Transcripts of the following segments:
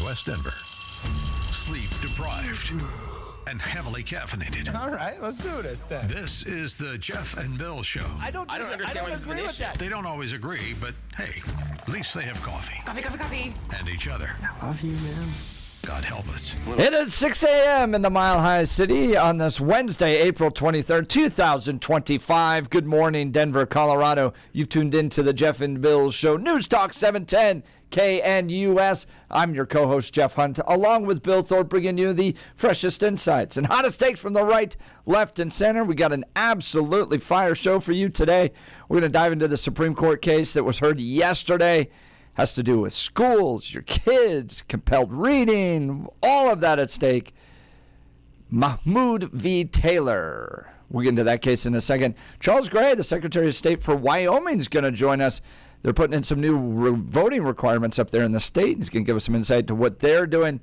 West Denver. Sleep deprived and heavily caffeinated. All right, let's do this then. This is the Jeff and Bill Show. I don't understand what's agree with that. They don't always agree, but hey, at least they have coffee. Coffee. And each other. I love you, man. God help us. It is 6 a.m. in the Mile High City on this Wednesday, April 23rd, 2025. Good morning, Denver, Colorado. You've tuned into the Jeff and Bill Show. News Talk 710 KNUS. I'm your co-host, Jeff Hunt, along with Bill Thorpe, bringing you the freshest insights and hottest takes from the right, left, and center. We got an absolutely fire show for you today. We're going to dive into the Supreme Court case that was heard yesterday. Has to do with schools, your kids, compelled reading, all of that at stake. Mahmoud v. Taylor. We'll get into that case in a second. Charles Gray, the Secretary of State for Wyoming, is going to join us. They're putting in some new voting requirements up there in the state. He's going to give us some insight to what they're doing.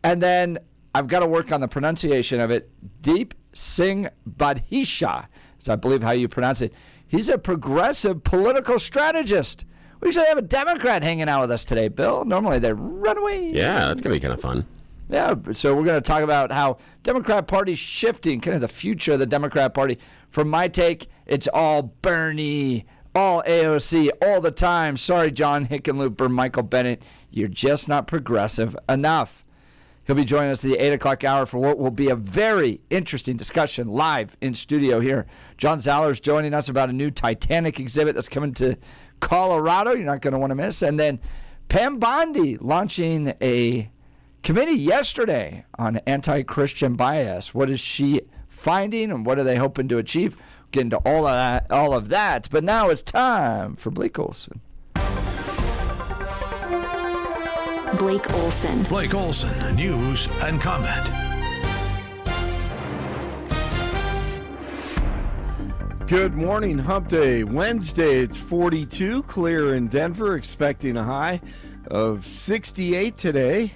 And then I've got to work on the pronunciation of it. Singh Badhesha is, I believe, how you pronounce it. He's a progressive political strategist. We usually have a Democrat hanging out with us today, Bill. Normally they run away. Yeah, that's going to be kind of fun. Yeah, so we're going to talk about how Democrat Party's shifting, kind of the future of the Democrat Party. From my take, it's all Bernie, all AOC, all the time. Sorry, John Hickenlooper, Michael Bennett, you're just not progressive enough. He'll be joining us at the 8 o'clock hour for what will be a very interesting discussion live in studio here. John Zaller is joining us about a new Titanic exhibit that's coming to Colorado. You're not going to want to miss. And then Pam Bondi launching a committee yesterday on anti-Christian bias. What is she finding and what are they hoping to achieve? Get into all of that. But now it's time for Blake Olson. Blake Olson. Blake Olson, news and comment. Good morning, Hump Day. Wednesday, it's 42, clear in Denver, expecting a high of 68 today.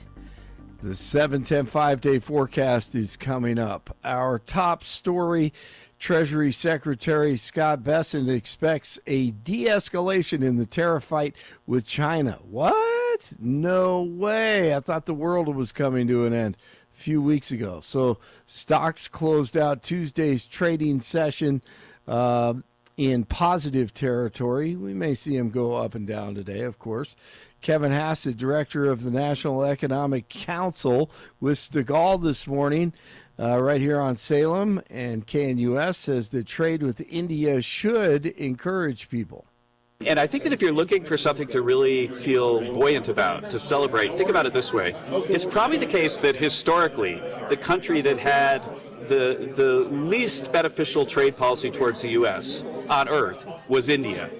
The 7-10 5-day forecast is coming up. Our top story, Treasury Secretary Scott Bessent expects a de-escalation in the tariff fight with China. What? No way. I thought the world was coming to an end a few weeks ago. So stocks closed out Tuesday's trading session in positive territory. We may see them go up and down today, of course. Kevin Hassett, director of the National Economic Council, with Stegall this morning right here on Salem, and KNUS says that trade with India should encourage people. And I think that if you're looking for something to really feel buoyant about, to celebrate, think about it this way. It's probably the case that historically, the country that had the least beneficial trade policy towards the U.S. on earth was India.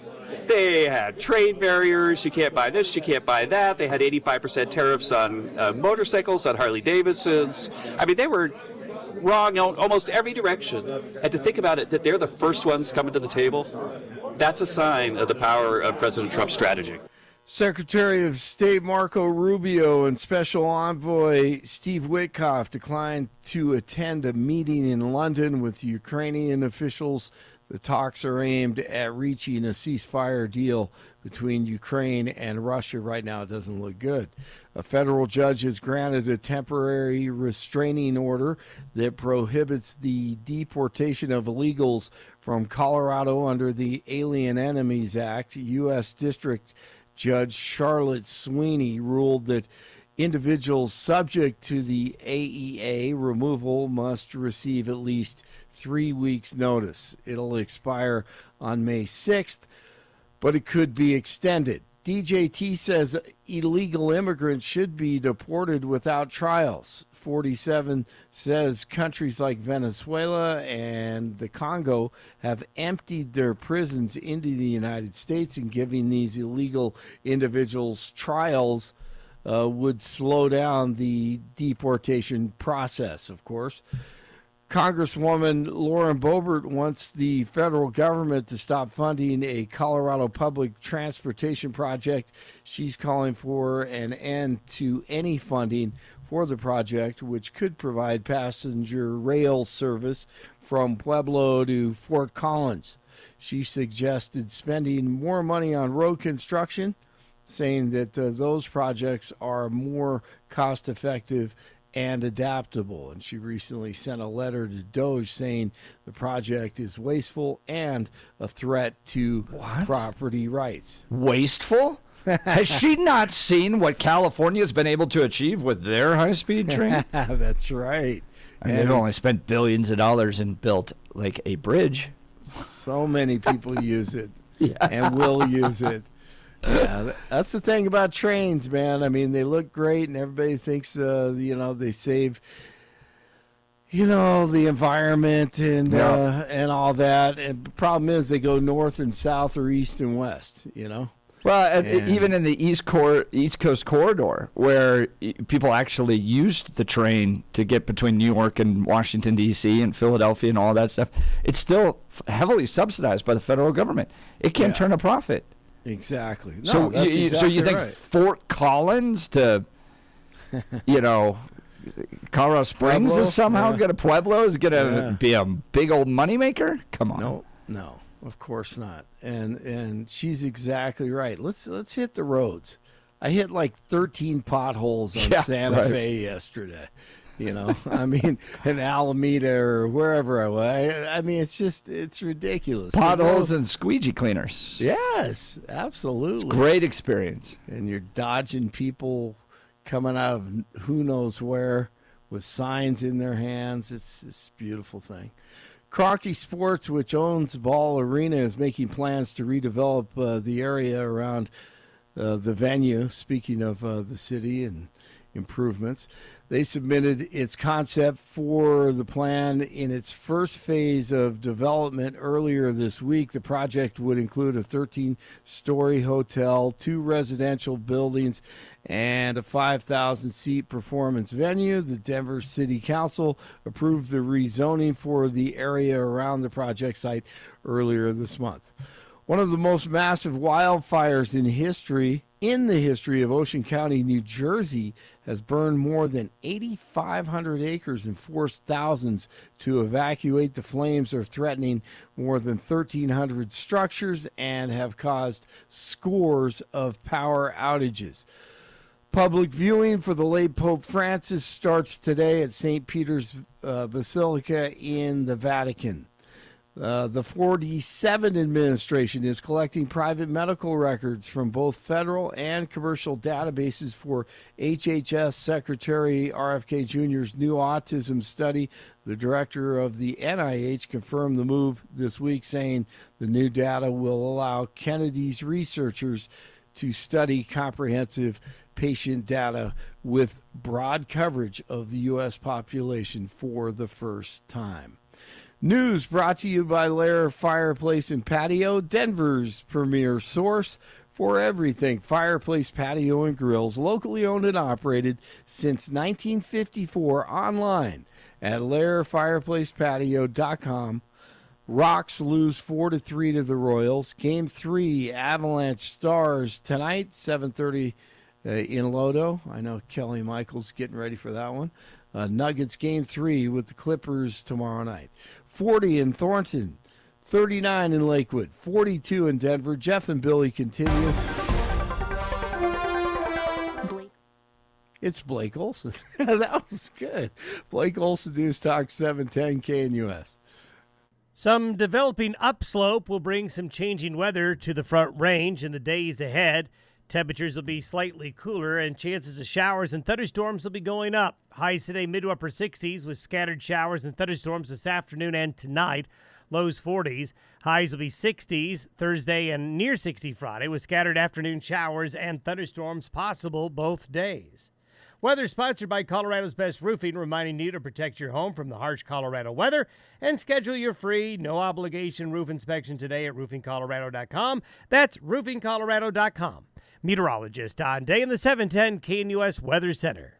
They had trade barriers. You can't buy this, you can't buy that. They had 85% tariffs on motorcycles, on Harley Davidsons. I mean, they were wrong in almost every direction. And to think about it, that they're the first ones coming to the table, that's a sign of the power of President Trump's strategy. Secretary of State Marco Rubio and Special Envoy Steve Witkoff declined to attend a meeting in London with Ukrainian officials. The talks are aimed at reaching a ceasefire deal between Ukraine and Russia. Right now, it doesn't look good. A federal judge has granted a temporary restraining order that prohibits the deportation of illegals from Colorado under the Alien Enemies Act. U.S. District Judge Charlotte Sweeney ruled that individuals subject to the AEA removal must receive at least 3 weeks' notice. It'll expire on May 6th, but it could be extended. DJT says illegal immigrants should be deported without trials. 47 says countries like Venezuela and the Congo have emptied their prisons into the United States, and giving these illegal individuals trials would slow down the deportation process, of course. Congresswoman Lauren Boebert wants the federal government to stop funding a Colorado public transportation project. She's calling for an end to any funding for the project, which could provide passenger rail service from Pueblo to Fort Collins. She suggested spending more money on road construction saying that those projects are more cost-effective and adaptable. And she recently sent a letter to Doge saying the project is wasteful and a threat to property rights. Wasteful? Has she not seen what California's been able to achieve with their high-speed train? That's right. I mean, they've only spent billions of dollars and built like a bridge. So many people use it and will use it. Yeah, that's the thing about trains, man. I mean, they look great, and everybody thinks, they save, the environment and all that. And the problem is they go north and south or east and west, Well, even in the East Coast corridor, where people actually used the train to get between New York and Washington, D.C. and Philadelphia and all that stuff, it's still heavily subsidized by the federal government. It can't turn a profit. Exactly. No, So, that's you think right. Fort Collins to, Colorado Springs Pueblo? is somehow going to Pueblo is going to be a big old moneymaker? Come on. No, of course not. And she's exactly right. Let's hit the roads. I hit like 13 potholes on Santa Fe yesterday. I mean, in Alameda or wherever I was. I mean, it's ridiculous. Potholes and squeegee cleaners. Yes, absolutely. Great experience. And you're dodging people coming out of who knows where with signs in their hands. It's a beautiful thing. Crocky Sports, which owns Ball Arena, is making plans to redevelop the area around the venue. Speaking of the city and improvements, they submitted its concept for the plan in its first phase of development earlier this week. The project would include a 13-story hotel, 2 residential buildings, and a 5,000-seat performance venue. The Denver City Council approved the rezoning for the area around the project site earlier this month. One of the most massive wildfires in the history of Ocean County, New Jersey, has burned more than 8,500 acres and forced thousands to evacuate. The flames are threatening more than 1,300 structures and have caused scores of power outages. Public viewing for the late Pope Francis starts today at St. Peter's Basilica in the Vatican. The 47 administration is collecting private medical records from both federal and commercial databases for HHS Secretary RFK Jr.'s new autism study. The director of the NIH confirmed the move this week, saying the new data will allow Kennedy's researchers to study comprehensive patient data with broad coverage of the U.S. population for the first time. News brought to you by Lair Fireplace and Patio, Denver's premier source for everything fireplace, patio, and grills, locally owned and operated since 1954, online at lairfireplacepatio.com. Rocks lose 4-3 to the Royals. Game 3, Avalanche Stars tonight, 7:30 in Lodo. I know Kelly Michaels getting ready for that one. Nuggets Game 3 with the Clippers tomorrow night. 40 in Thornton, 39 in Lakewood, 42 in Denver. Jeff and Billy continue. It's Blake Olson. That was good. Blake Olson, News Talk 710 KNUS. Some developing upslope will bring some changing weather to the Front Range in the days ahead. Temperatures will be slightly cooler, and chances of showers and thunderstorms will be going up. Highs today mid to upper 60s with scattered showers and thunderstorms this afternoon and tonight. Lows 40s. Highs will be 60s Thursday and near 60 Friday with scattered afternoon showers and thunderstorms possible both days. Weather sponsored by Colorado's Best Roofing, reminding you to protect your home from the harsh Colorado weather and schedule your free, no-obligation roof inspection today at roofingcolorado.com. That's roofingcolorado.com. Meteorologist Don Day in the 710 KNUS Weather Center.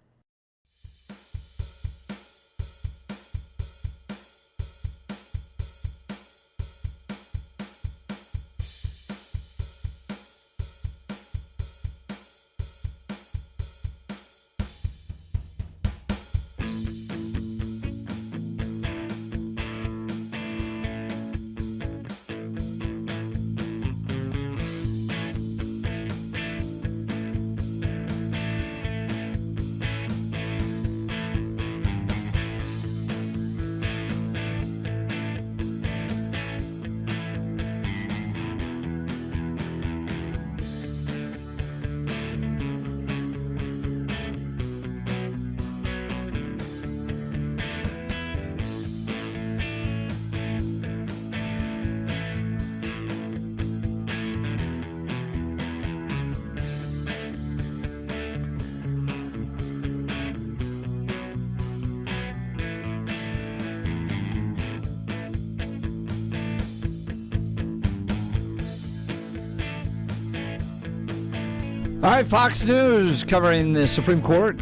All right, Fox News covering the Supreme Court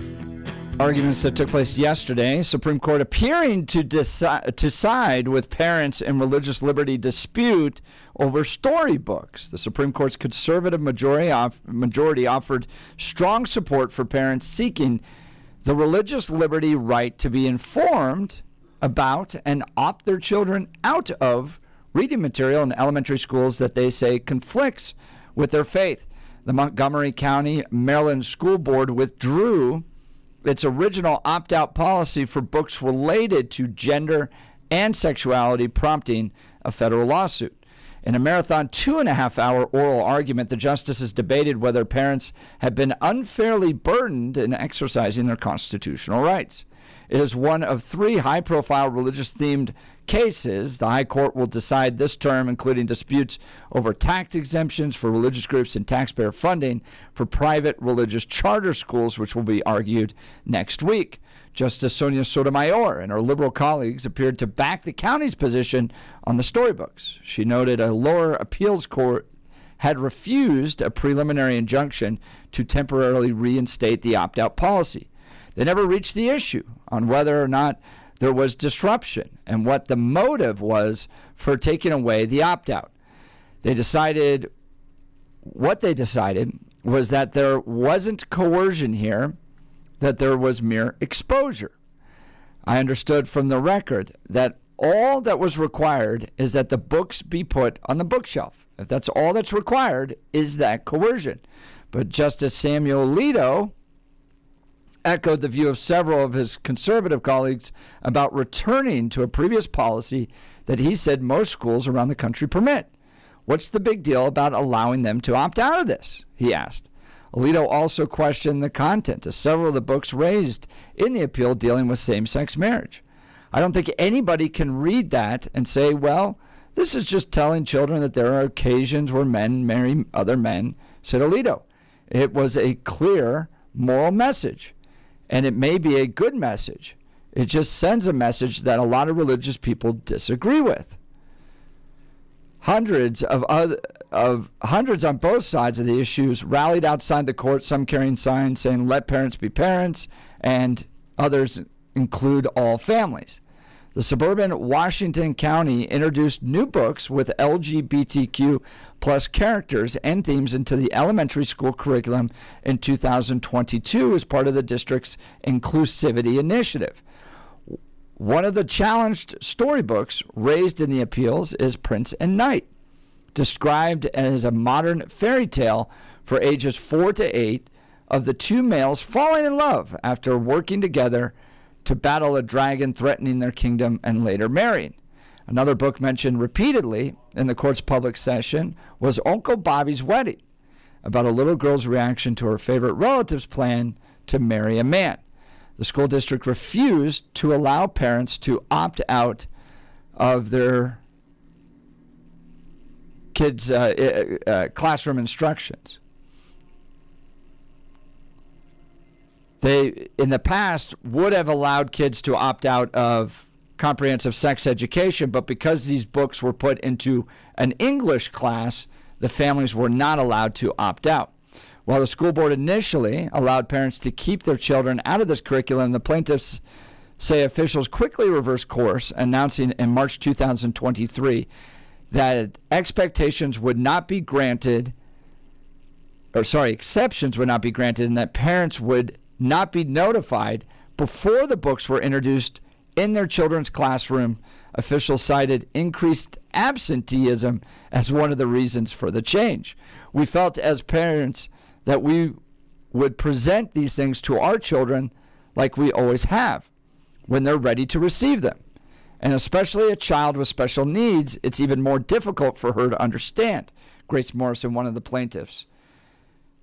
arguments that took place yesterday. Supreme Court appearing to side with parents in religious liberty dispute over storybooks. The Supreme Court's conservative majority offered strong support for parents seeking the religious liberty right to be informed about and opt their children out of reading material in elementary schools that they say conflicts with their faith. The Montgomery County, Maryland School Board withdrew its original opt-out policy for books related to gender and sexuality, prompting a federal lawsuit. In a marathon 2.5-hour oral argument, the justices debated whether parents have been unfairly burdened in exercising their constitutional rights. It is one of 3 high-profile religious-themed cases. The High Court will decide this term, including disputes over tax exemptions for religious groups and taxpayer funding for private religious charter schools, which will be argued next week. Justice Sonia Sotomayor and her liberal colleagues appeared to back the county's position on the storybooks. She noted a lower appeals court had refused a preliminary injunction to temporarily reinstate the opt-out policy. They never reached the issue on whether or not there was disruption and what the motive was for taking away the opt-out. What they decided was that there wasn't coercion here, that there was mere exposure. I understood from the record that all that was required is that the books be put on the bookshelf. If that's all that's required, is that coercion? But Justice Samuel Alito echoed the view of several of his conservative colleagues about returning to a previous policy that he said most schools around the country permit. What's the big deal about allowing them to opt out of this? He asked. Alito also questioned the content of several of the books raised in the appeal dealing with same-sex marriage. I don't think anybody can read that and say, well, this is just telling children that there are occasions where men marry other men, said Alito. It was a clear moral message, and it may be a good message. It just sends a message that a lot of religious people disagree with. Hundreds on both sides of the issues rallied outside the court, some carrying signs saying, let parents be parents, and others include all families. The suburban Washington County introduced new books with LGBTQ plus characters and themes into the elementary school curriculum in 2022 as part of the district's inclusivity initiative. One of the challenged storybooks raised in the appeals is Prince and Knight, described as a modern fairy tale for ages 4 to 8 of the 2 males falling in love after working together to battle a dragon threatening their kingdom and later marrying. Another book mentioned repeatedly in the court's public session was Uncle Bobby's Wedding, about a little girl's reaction to her favorite relative's plan to marry a man. The school district refused to allow parents to opt out of their kids' classroom instructions. They, in the past, would have allowed kids to opt out of comprehensive sex education, but because these books were put into an English class, the families were not allowed to opt out. While the school board initially allowed parents to keep their children out of this curriculum, the plaintiffs say officials quickly reversed course, announcing in March 2023 that exceptions would not be granted, and that parents would not be notified before the books were introduced in their children's classroom. Officials cited increased absenteeism as one of the reasons for the change. We felt as parents that we would present these things to our children like we always have when they're ready to receive them. And especially a child with special needs, it's even more difficult for her to understand. Grace Morrison, one of the plaintiffs.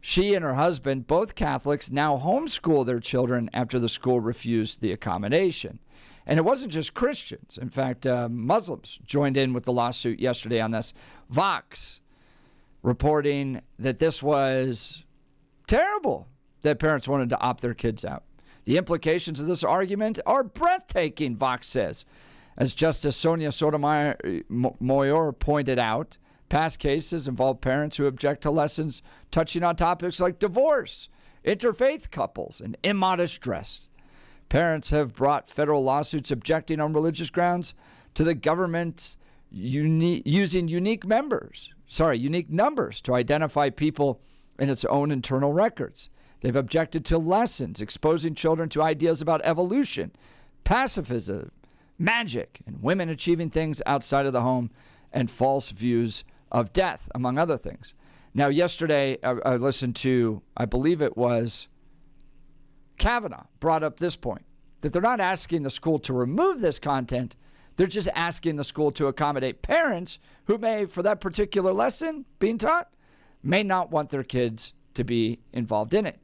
She and her husband, both Catholics, now homeschool their children after the school refused the accommodation. And it wasn't just Christians. In fact, Muslims joined in with the lawsuit yesterday on this. Vox reporting that this was terrible that parents wanted to opt their kids out. The implications of this argument are breathtaking, Vox says. As Justice Sonia Sotomayor pointed out, Past cases involve parents who object to lessons touching on topics like divorce, interfaith couples, and immodest dress. Parents have brought federal lawsuits objecting on religious grounds to the government using unique numbers to identify people in its own internal records. They've objected to lessons exposing children to ideas about evolution, pacifism, magic, and women achieving things outside of the home, and false views of death, among other things. Now, yesterday, I listened to, I believe it was Kavanaugh, brought up this point, that they're not asking the school to remove this content. They're just asking the school to accommodate parents who may, for that particular lesson being taught, may not want their kids to be involved in it.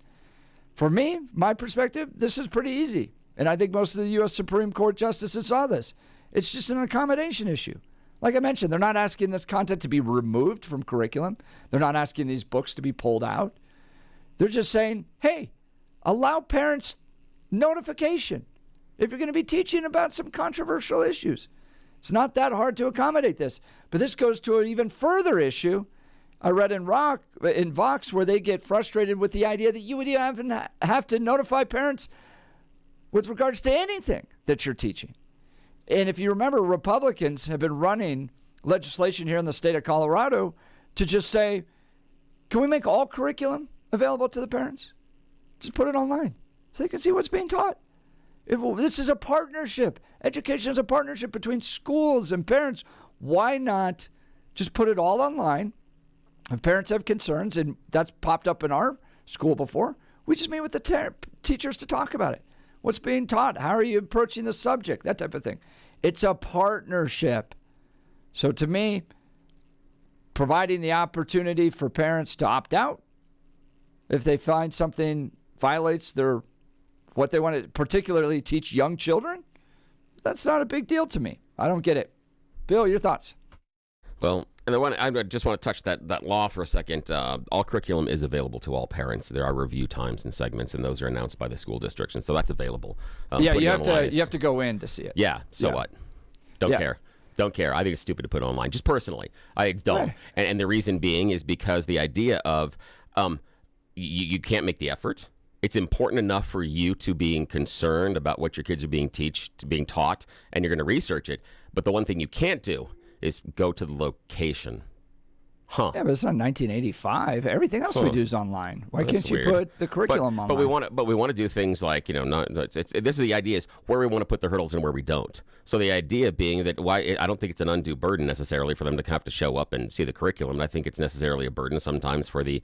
For me, my perspective, this is pretty easy. And I think most of the U.S. Supreme Court justices saw this. It's just an accommodation issue. Like I mentioned, they're not asking this content to be removed from curriculum. They're not asking these books to be pulled out. They're just saying, hey, allow parents notification if you're going to be teaching about some controversial issues. It's not that hard to accommodate this. But this goes to an even further issue. I read in Vox where they get frustrated with the idea that you would even have to notify parents with regards to anything that you're teaching. And if you remember, Republicans have been running legislation here in the state of Colorado to just say, can we make all curriculum available to the parents? Just put it online so they can see what's being taught. This is a partnership. Education is a partnership between schools and parents. Why not just put it all online? If parents have concerns, and that's popped up in our school before, we just meet with the teachers to talk about it. What's being taught? How are you approaching the subject? That type of thing. It's a partnership. So to me, providing the opportunity for parents to opt out if they find something violates what they want to particularly teach young children, that's not a big deal to me. I don't get it. Bill, your thoughts? Well, and I just want to touch that law for a second. All curriculum is available to all parents. There are review times and segments, and those are announced by the school districts, and so that's available. Yeah, you have to go in to see it. Yeah. So what? Don't care. Don't care. I think it's stupid to put it online. Just personally, I think it's dumb. Right. And the reason being is because the idea of you can't make the effort. It's important enough for you to being concerned about what your kids are being taught, and you're going to research it. But the one thing you can't do is go to the location. Huh. Yeah, but it's not 1985. Everything else we do is online. Why can't you put the curriculum online? But we want to do things like, this is the idea is where we want to put the hurdles and where we don't. So the idea being that I don't think it's an undue burden necessarily for them to have to show up and see the curriculum. And I think it's necessarily a burden sometimes for the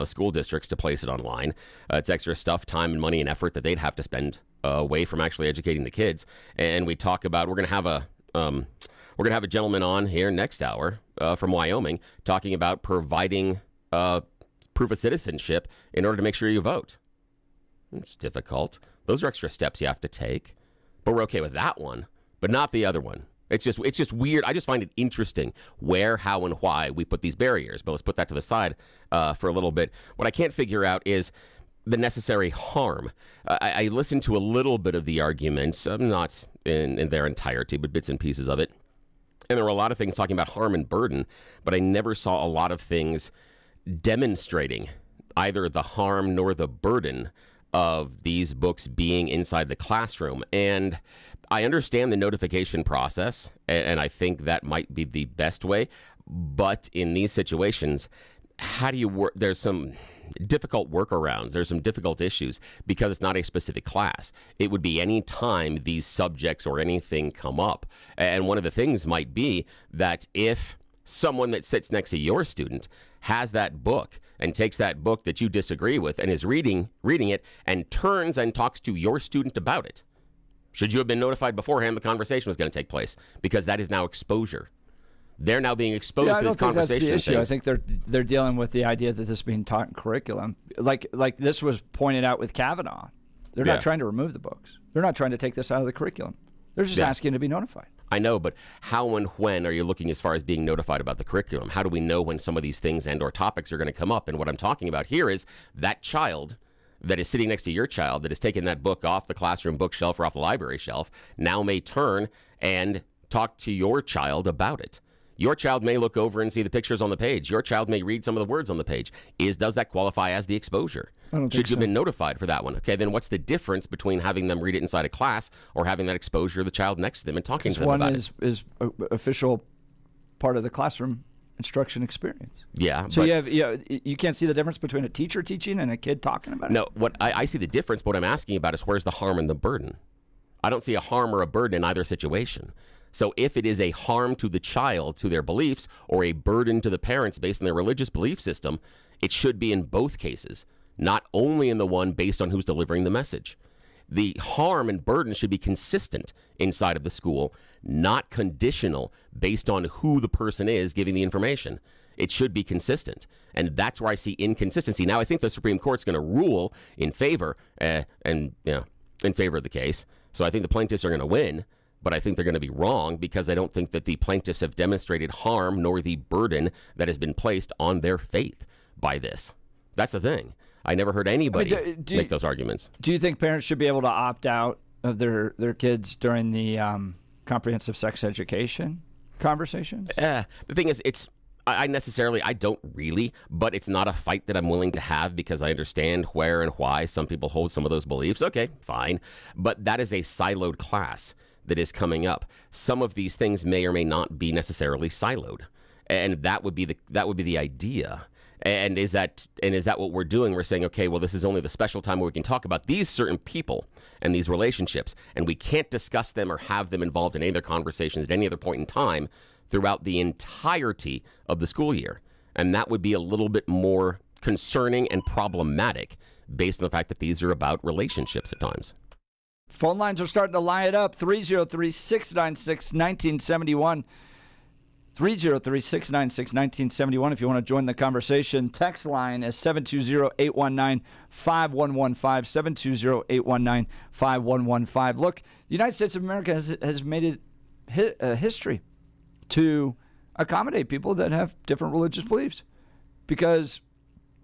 school districts to place it online. It's extra stuff, time and money and effort that they'd have to spend away from actually educating the kids. And we talk about we're going to have a gentleman on here next hour from Wyoming talking about providing proof of citizenship in order to make sure you vote. It's difficult. Those are extra steps you have to take. But we're okay with that one, but not the other one. It's just weird. I just find it interesting where, how, and why we put these barriers. But let's put that to the side for a little bit. What I can't figure out is the necessary harm. I listened to a little bit of the arguments, not in their entirety, but bits and pieces of it. And there were a lot of things talking about harm and burden, but I never saw a lot of things demonstrating either the harm nor the burden of these books being inside the classroom. And I understand the notification process, and I think that might be the best way. But in these situations, how do you work? There's some difficult workarounds. There's some difficult issues because it's not a specific class. It would be any time these subjects or anything come up. And one of the things might be that if someone that sits next to your student has that book and takes that book that you disagree with and is reading it and turns and talks to your student about it, should you have been notified beforehand the conversation was going to take place? Because that is now exposure. They're now being exposed to this conversation. That's the issue. I think they're dealing with the idea that this is being taught in curriculum. Like this was pointed out with Kavanaugh. They're not trying to remove the books. They're not trying to take this out of the curriculum. They're just asking to be notified. I know, but how and when are you looking as far as being notified about the curriculum? How do we know when some of these things and or topics are going to come up? And what I'm talking about here is that child that is sitting next to your child that has taken that book off the classroom bookshelf or off the library shelf now may turn and talk to your child about it. Your child may look over and see the pictures on the page. Your child may read some of the words on the page. Does that qualify as the exposure? I don't think Should you so. have been notified for that one? Okay, then what's the difference between having them read it inside a class or having that exposure of the child next to them and talking to them about it? One is official part of the classroom instruction experience. Yeah. So you can't see the difference between a teacher teaching and a kid talking about it? No, what I see the difference, but what I'm asking about is where's the harm and the burden? I don't see a harm or a burden in either situation. So if it is a harm to the child, to their beliefs, or a burden to the parents based on their religious belief system, it should be in both cases, not only in the one based on who's delivering the message. The harm and burden should be consistent inside of the school, not conditional based on who the person is giving the information. It should be consistent. And that's where I see inconsistency. Now, I think the Supreme Court's going to rule in favor, in favor of the case. So I think the plaintiffs are going to win, but I think they're going to be wrong because I don't think that the plaintiffs have demonstrated harm nor the burden that has been placed on their faith by this. That's the thing. I never heard anybody make those arguments. Do you think parents should be able to opt out of their kids during the comprehensive sex education conversations? The thing is, I don't really, but it's not a fight that I'm willing to have because I understand where and why some people hold some of those beliefs. Okay, fine. But that is a siloed class that is coming up. Some of these things may or may not be necessarily siloed. And that would be the idea. And is that what we're doing? We're saying, okay, well, this is only the special time where we can talk about these certain people and these relationships, and we can't discuss them or have them involved in any of their conversations at any other point in time throughout the entirety of the school year. And that would be a little bit more concerning and problematic based on the fact that these are about relationships at times. Phone lines are starting to light up. 303-696-1971. 303-696-1971 if you want to join the conversation. Text line is 720-819-5115. 720-819-5115. Look, the United States of America has made it history to accommodate people that have different religious beliefs. Because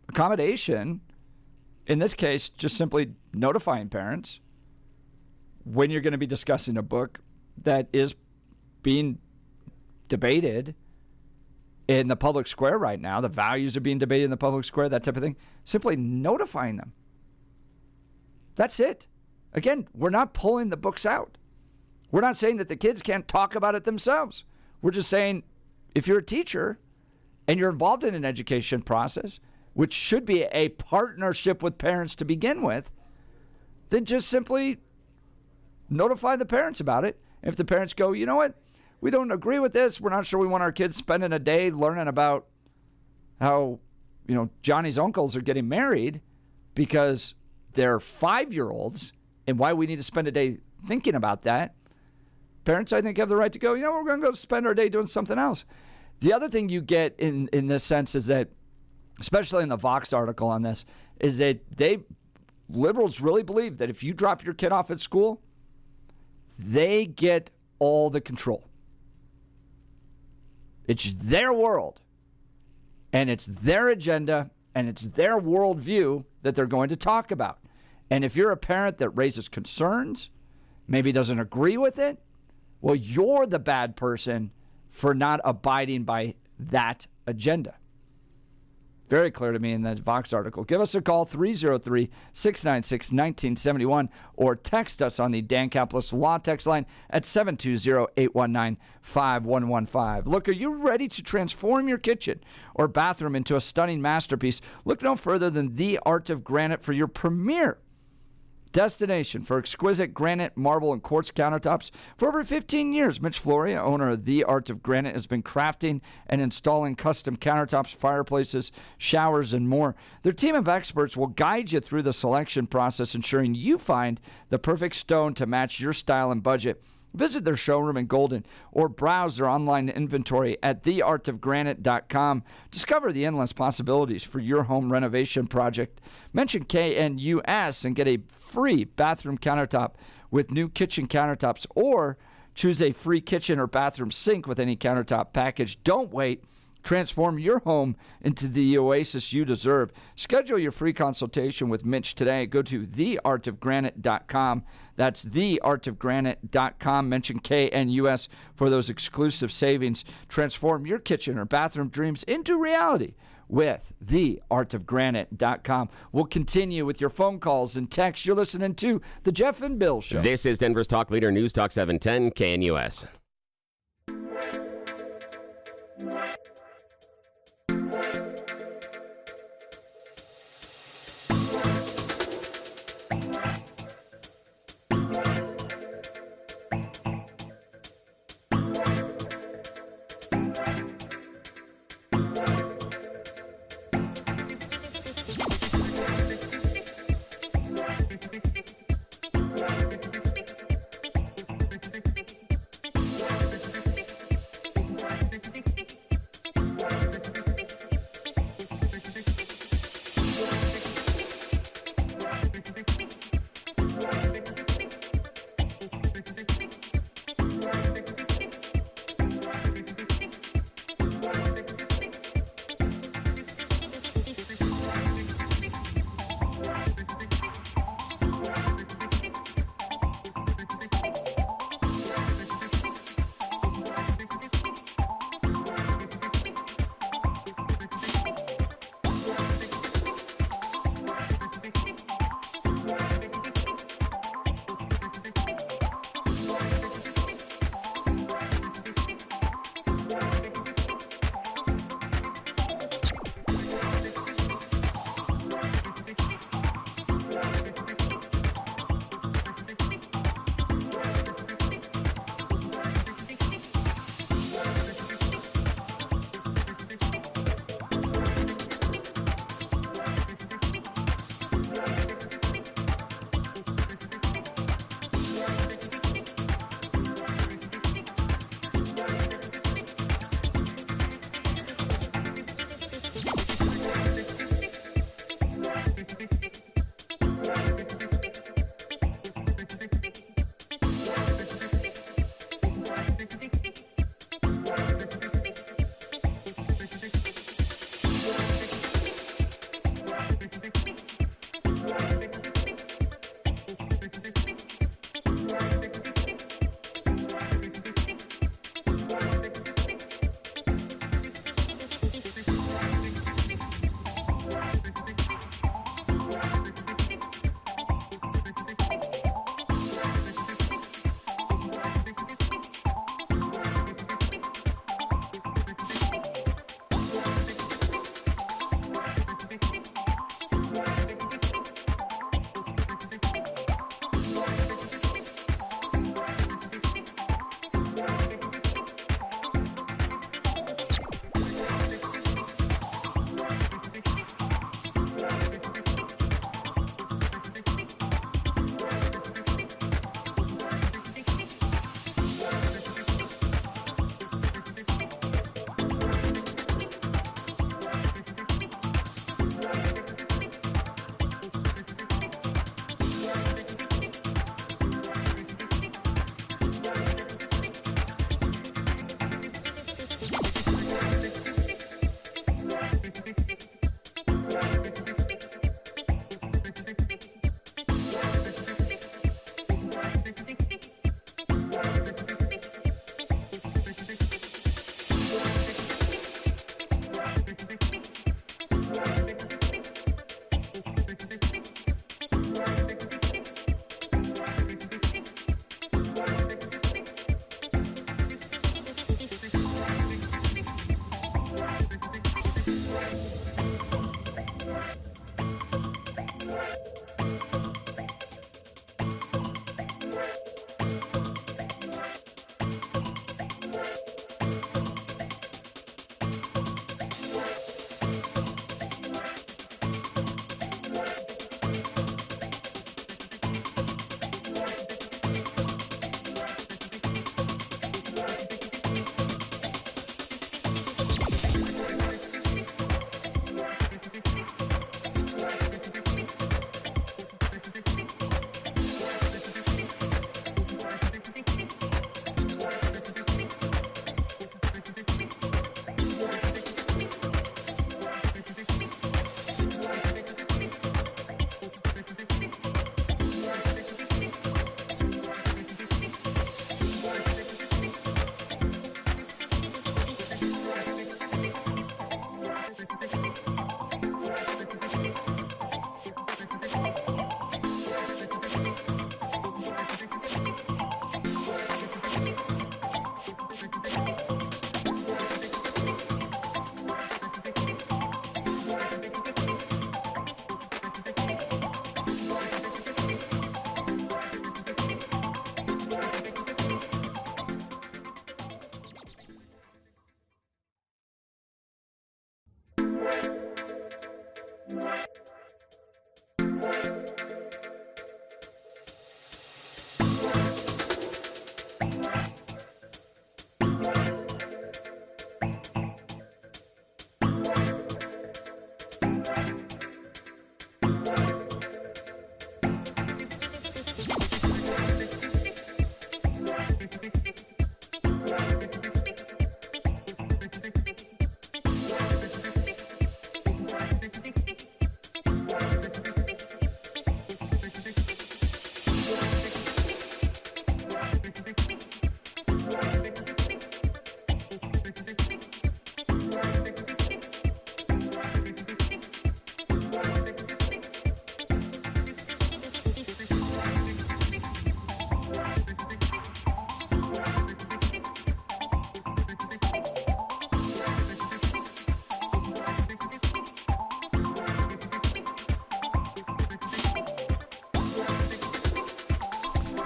accommodation, in this case, just simply notifying parents when you're going to be discussing a book that is being debated in the public square right now, the values are being debated in the public square, that type of thing, simply notifying them. That's it. Again, we're not pulling the books out. We're not saying that the kids can't talk about it themselves. We're just saying if you're a teacher and you're involved in an education process, which should be a partnership with parents to begin with, then just simply notify the parents about it. If the parents go, you know what, we don't agree with this, we're not sure we want our kids spending a day learning about how, Johnny's uncles are getting married because they're 5-year-olds and why we need to spend a day thinking about that. Parents, I think, have the right to go, we're going to go spend our day doing something else. The other thing you get in this sense is that, especially in the Vox article on this, is that liberals really believe that if you drop your kid off at school, they get all the control. It's their world, and it's their agenda, and it's their worldview that they're going to talk about. And if you're a parent that raises concerns, maybe doesn't agree with it, well, you're the bad person for not abiding by that agenda. Very clear to me in that Vox article. Give us a call, 303-696-1971, or text us on the Dan Caplis Law text line at 720-819-5115. Look, are you ready to transform your kitchen or bathroom into a stunning masterpiece? Look no further than The Art of Granite for your premier destination for exquisite granite, marble, and quartz countertops. For over 15 years, Mitch Floria, owner of The Art of Granite, has been crafting and installing custom countertops, fireplaces, showers, and more. Their team of experts will guide you through the selection process, ensuring you find the perfect stone to match your style and budget. Visit their showroom in Golden or browse their online inventory at theartofgranite.com. Discover the endless possibilities for your home renovation project. Mention KNUS and get a free bathroom countertop with new kitchen countertops, or choose a free kitchen or bathroom sink with any countertop package. Don't wait. Transform your home into the oasis you deserve. Schedule your free consultation with Mitch today. Go to theartofgranite.com. That's theartofgranite.com. Mention KNUS for those exclusive savings. Transform your kitchen or bathroom dreams into reality with theartofgranite.com. We'll continue with your phone calls and texts. You're listening to The Jeff and Bill Show. This is Denver's talk leader, News Talk 710 KNUS.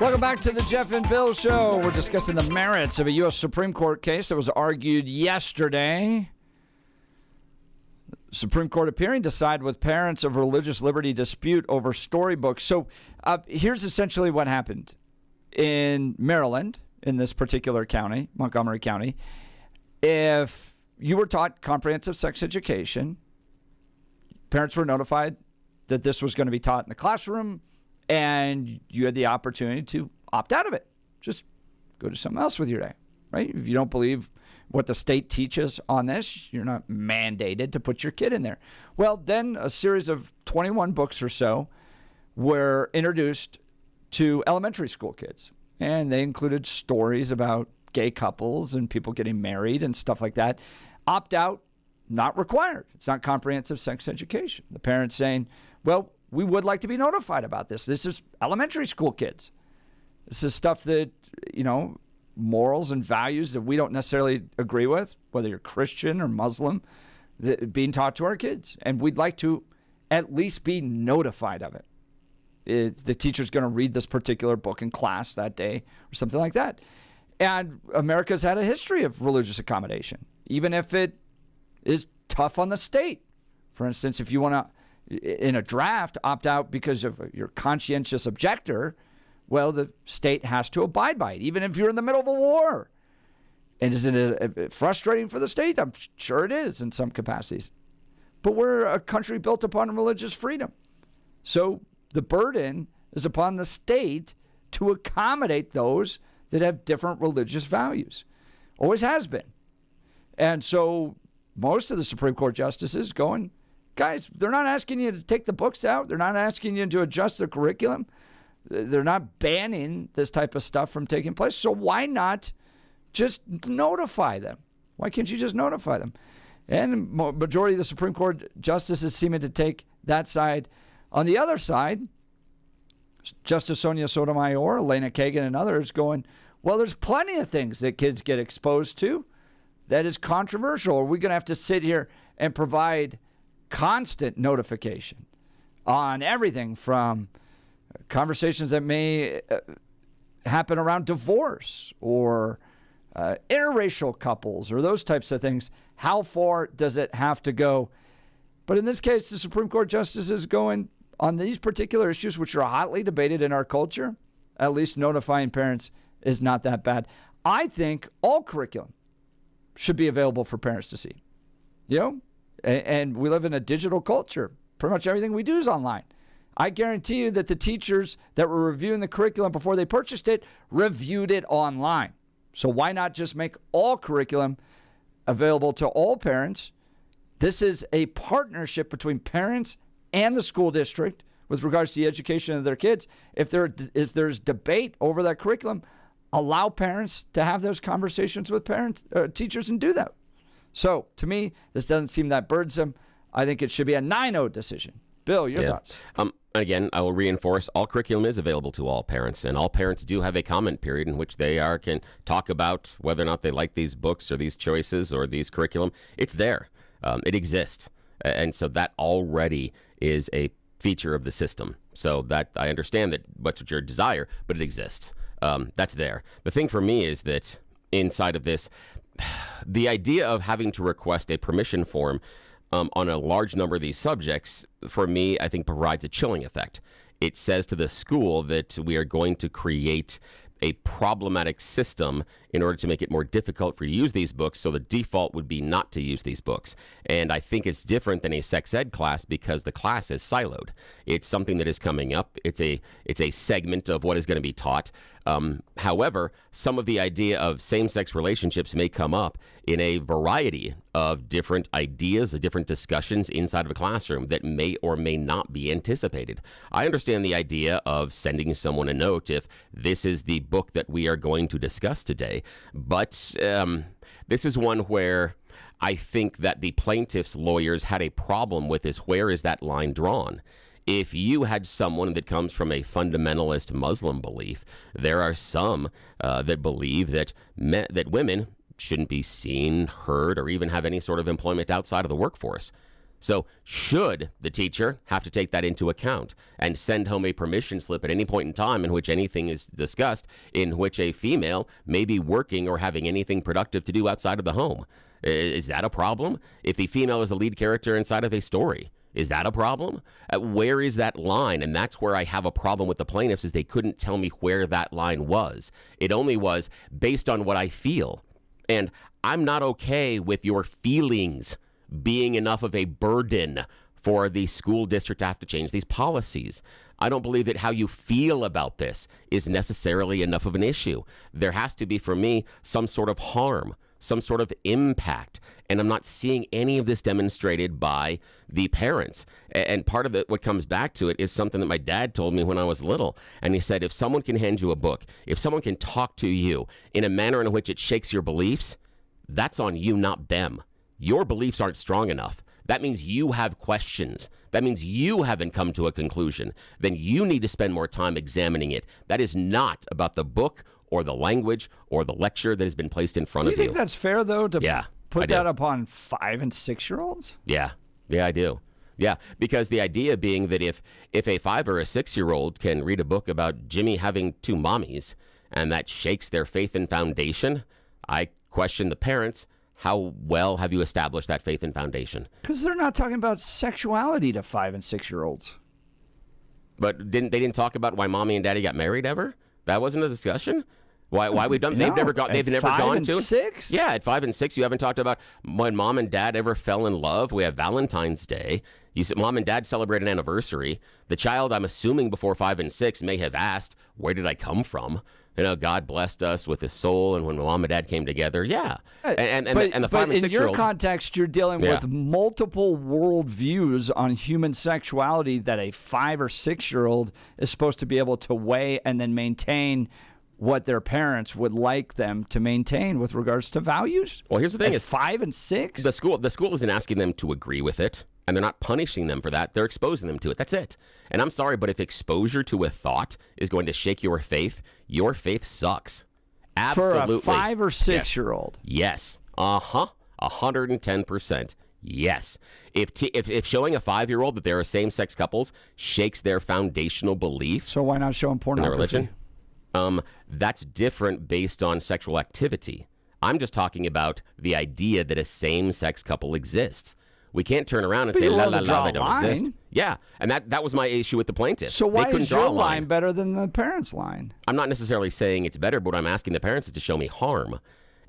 Welcome back to the Jeff and Bill Show. We're discussing the merits of a U.S. Supreme Court case that was argued yesterday. Supreme Court appearing to side with parents of religious liberty dispute over storybooks. So here's essentially what happened. In Maryland, in this particular county, Montgomery County, if you were taught comprehensive sex education, parents were notified that this was going to be taught in the classroom, and you had the opportunity to opt out of it. Just go to something else with your day, right? If you don't believe what the state teaches on this, you're not mandated to put your kid in there. Well, then a series of 21 books or so were introduced to elementary school kids, and they included stories about gay couples and people getting married and stuff like that. Opt out, not required. It's not comprehensive sex education. The parents saying, well, we would like to be notified about this. This is elementary school kids. This is stuff that, morals and values that we don't necessarily agree with, whether you're Christian or Muslim, being taught to our kids. And we'd like to at least be notified of it. The teacher's going to read this particular book in class that day or something like that. And America's had a history of religious accommodation, even if it is tough on the state. For instance, if you want to, in a draft, opt out because of your conscientious objector, well, the state has to abide by it, even if you're in the middle of a war. And isn't it frustrating for the state? I'm sure it is in some capacities. But we're a country built upon religious freedom. So the burden is upon the state to accommodate those that have different religious values. Always has been. And so most of the Supreme Court justices going, guys, they're not asking you to take the books out. They're not asking you to adjust the curriculum. They're not banning this type of stuff from taking place. So why not just notify them? Why can't you just notify them? And majority of the Supreme Court justices seeming to take that side. On the other side, Justice Sonia Sotomayor, Elena Kagan, and others going, well, there's plenty of things that kids get exposed to that is controversial. Are we going to have to sit here and provide constant notification on everything from conversations that may happen around divorce or interracial couples or those types of things? How far does it have to go? But in this case, the Supreme Court justice is going on these particular issues, which are hotly debated in our culture. At least notifying parents is not that bad. I think all curriculum should be available for parents to see. And we live in a digital culture. Pretty much everything we do is online. I guarantee you that the teachers that were reviewing the curriculum before they purchased it reviewed it online. So why not just make all curriculum available to all parents? This is a partnership between parents and the school district with regards to the education of their kids. If there's debate over that curriculum, allow parents to have those conversations with teachers and do that. So to me, this doesn't seem that burdensome. I think it should be a 9-0 decision. Bill, your thoughts? Again, I will reinforce all curriculum is available to all parents, and all parents do have a comment period in which they can talk about whether or not they like these books or these choices or these curriculum. It's there. It exists. And so that already is a feature of the system. So that I understand that what's your desire, but it exists. That's there. The thing for me is that inside of this, the idea of having to request a permission form on a large number of these subjects, for me, I think provides a chilling effect. It says to the school that we are going to create a problematic system in order to make it more difficult for you to use these books, so the default would be not to use these books. And I think it's different than a sex ed class because the class is siloed. It's something that is coming up. It's a segment of what is going to be taught. However, some of the idea of same-sex relationships may come up in a variety of different ideas, different discussions inside of a classroom that may or may not be anticipated. I understand the idea of sending someone a note if this is the book that we are going to discuss today, but this is one where I think that the plaintiff's lawyers had a problem with is where is that line drawn? If you had someone that comes from a fundamentalist Muslim belief, there are some that believe that women shouldn't be seen, heard, or even have any sort of employment outside of the workforce. So should the teacher have to take that into account and send home a permission slip at any point in time in which anything is discussed in which a female may be working or having anything productive to do outside of the home? Is that a problem? If the female is the lead character inside of a story, is that a problem? Where is that line? And that's where I have a problem with the plaintiffs, is they couldn't tell me where that line was. It only was based on what I feel. And I'm not okay with your feelings being enough of a burden for the school district to have to change these policies. I don't believe that how you feel about this is necessarily enough of an issue. There has to be, for me, some sort of harm, some sort of impact. And I'm not seeing any of this demonstrated by the parents. And part of it, what comes back to it, is something that my dad told me when I was little. And he said, if someone can hand you a book, if someone can talk to you in a manner in which it shakes your beliefs, that's on you, not them. Your beliefs aren't strong enough. That means you have questions. That means you haven't come to a conclusion. Then you need to spend more time examining it. That is not about the book or the language or the lecture that has been placed in front of you. Do you think that's fair, though, to put I do. that upon 5- and 6-year-olds? Yeah, I do. Yeah, because the idea being that if a 5 or a 6-year-old can read a book about Jimmy having 2 mommies and that shakes their faith and foundation, I question the parents. How well have you established that faith and foundation? Because they're not talking about sexuality to 5- and 6-year-olds. But they didn't talk about why mommy and daddy got married ever? That wasn't a discussion? Why we've done? No, they've never gone. They've never 5 gone and to 6. Yeah, at 5 and 6, you haven't talked about when mom and dad ever fell in love. We have Valentine's Day. You said mom and dad celebrate an anniversary. The child, I'm assuming before 5 and 6, may have asked, "Where did I come from?" You know, God blessed us with his soul, and when mom and dad came together, yeah. And the 5 and 6-year-old. In your context, you're dealing with multiple worldviews on human sexuality that a 5 or 6-year-old is supposed to be able to weigh and then maintain what their parents would like them to maintain with regards to values. Well, here's the thing: is 5 and 6. The school isn't asking them to agree with it, and they're not punishing them for that. They're exposing them to it. That's it. And I'm sorry, but if exposure to a thought is going to shake your faith sucks. Absolutely. For a 5 or 6-year-old. Yes. 110%. Yes. If showing a 5-year-old that there are same-sex couples shakes their foundational belief, So why not show them in pornography? their religion, that's different based on sexual activity. I'm just talking about the idea that a same-sex couple exists. We can't turn around and say, you're la, allowed la, to draw la, a they don't line. exist. Yeah, and that was my issue with the plaintiff. So They why couldn't is draw your a line better than the parents' line? I'm not necessarily saying it's better, but what I'm asking the parents is to show me harm.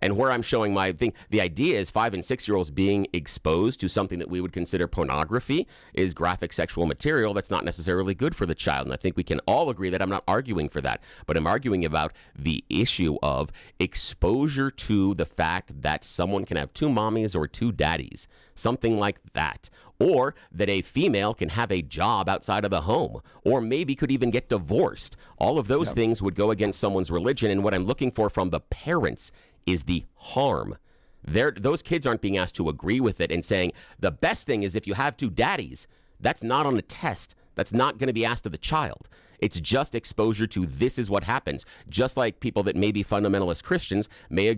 And where I'm showing my thing, the idea is 5 and 6-year-olds being exposed to something that we would consider pornography is graphic sexual material that's not necessarily good for the child. And I think we can all agree that. I'm not arguing for that, but I'm arguing about the issue of exposure to the fact that someone can have 2 mommies or 2 daddies, something like that. Or that a female can have a job outside of the home, or maybe could even get divorced. All of those things would go against someone's religion. And what I'm looking for from the parents is the harm. Those kids aren't being asked to agree with it and saying the best thing is if you have 2 daddies. That's not on a test. That's not going to be asked of the child. It's just exposure to this is what happens. Just like people that may be fundamentalist Christians may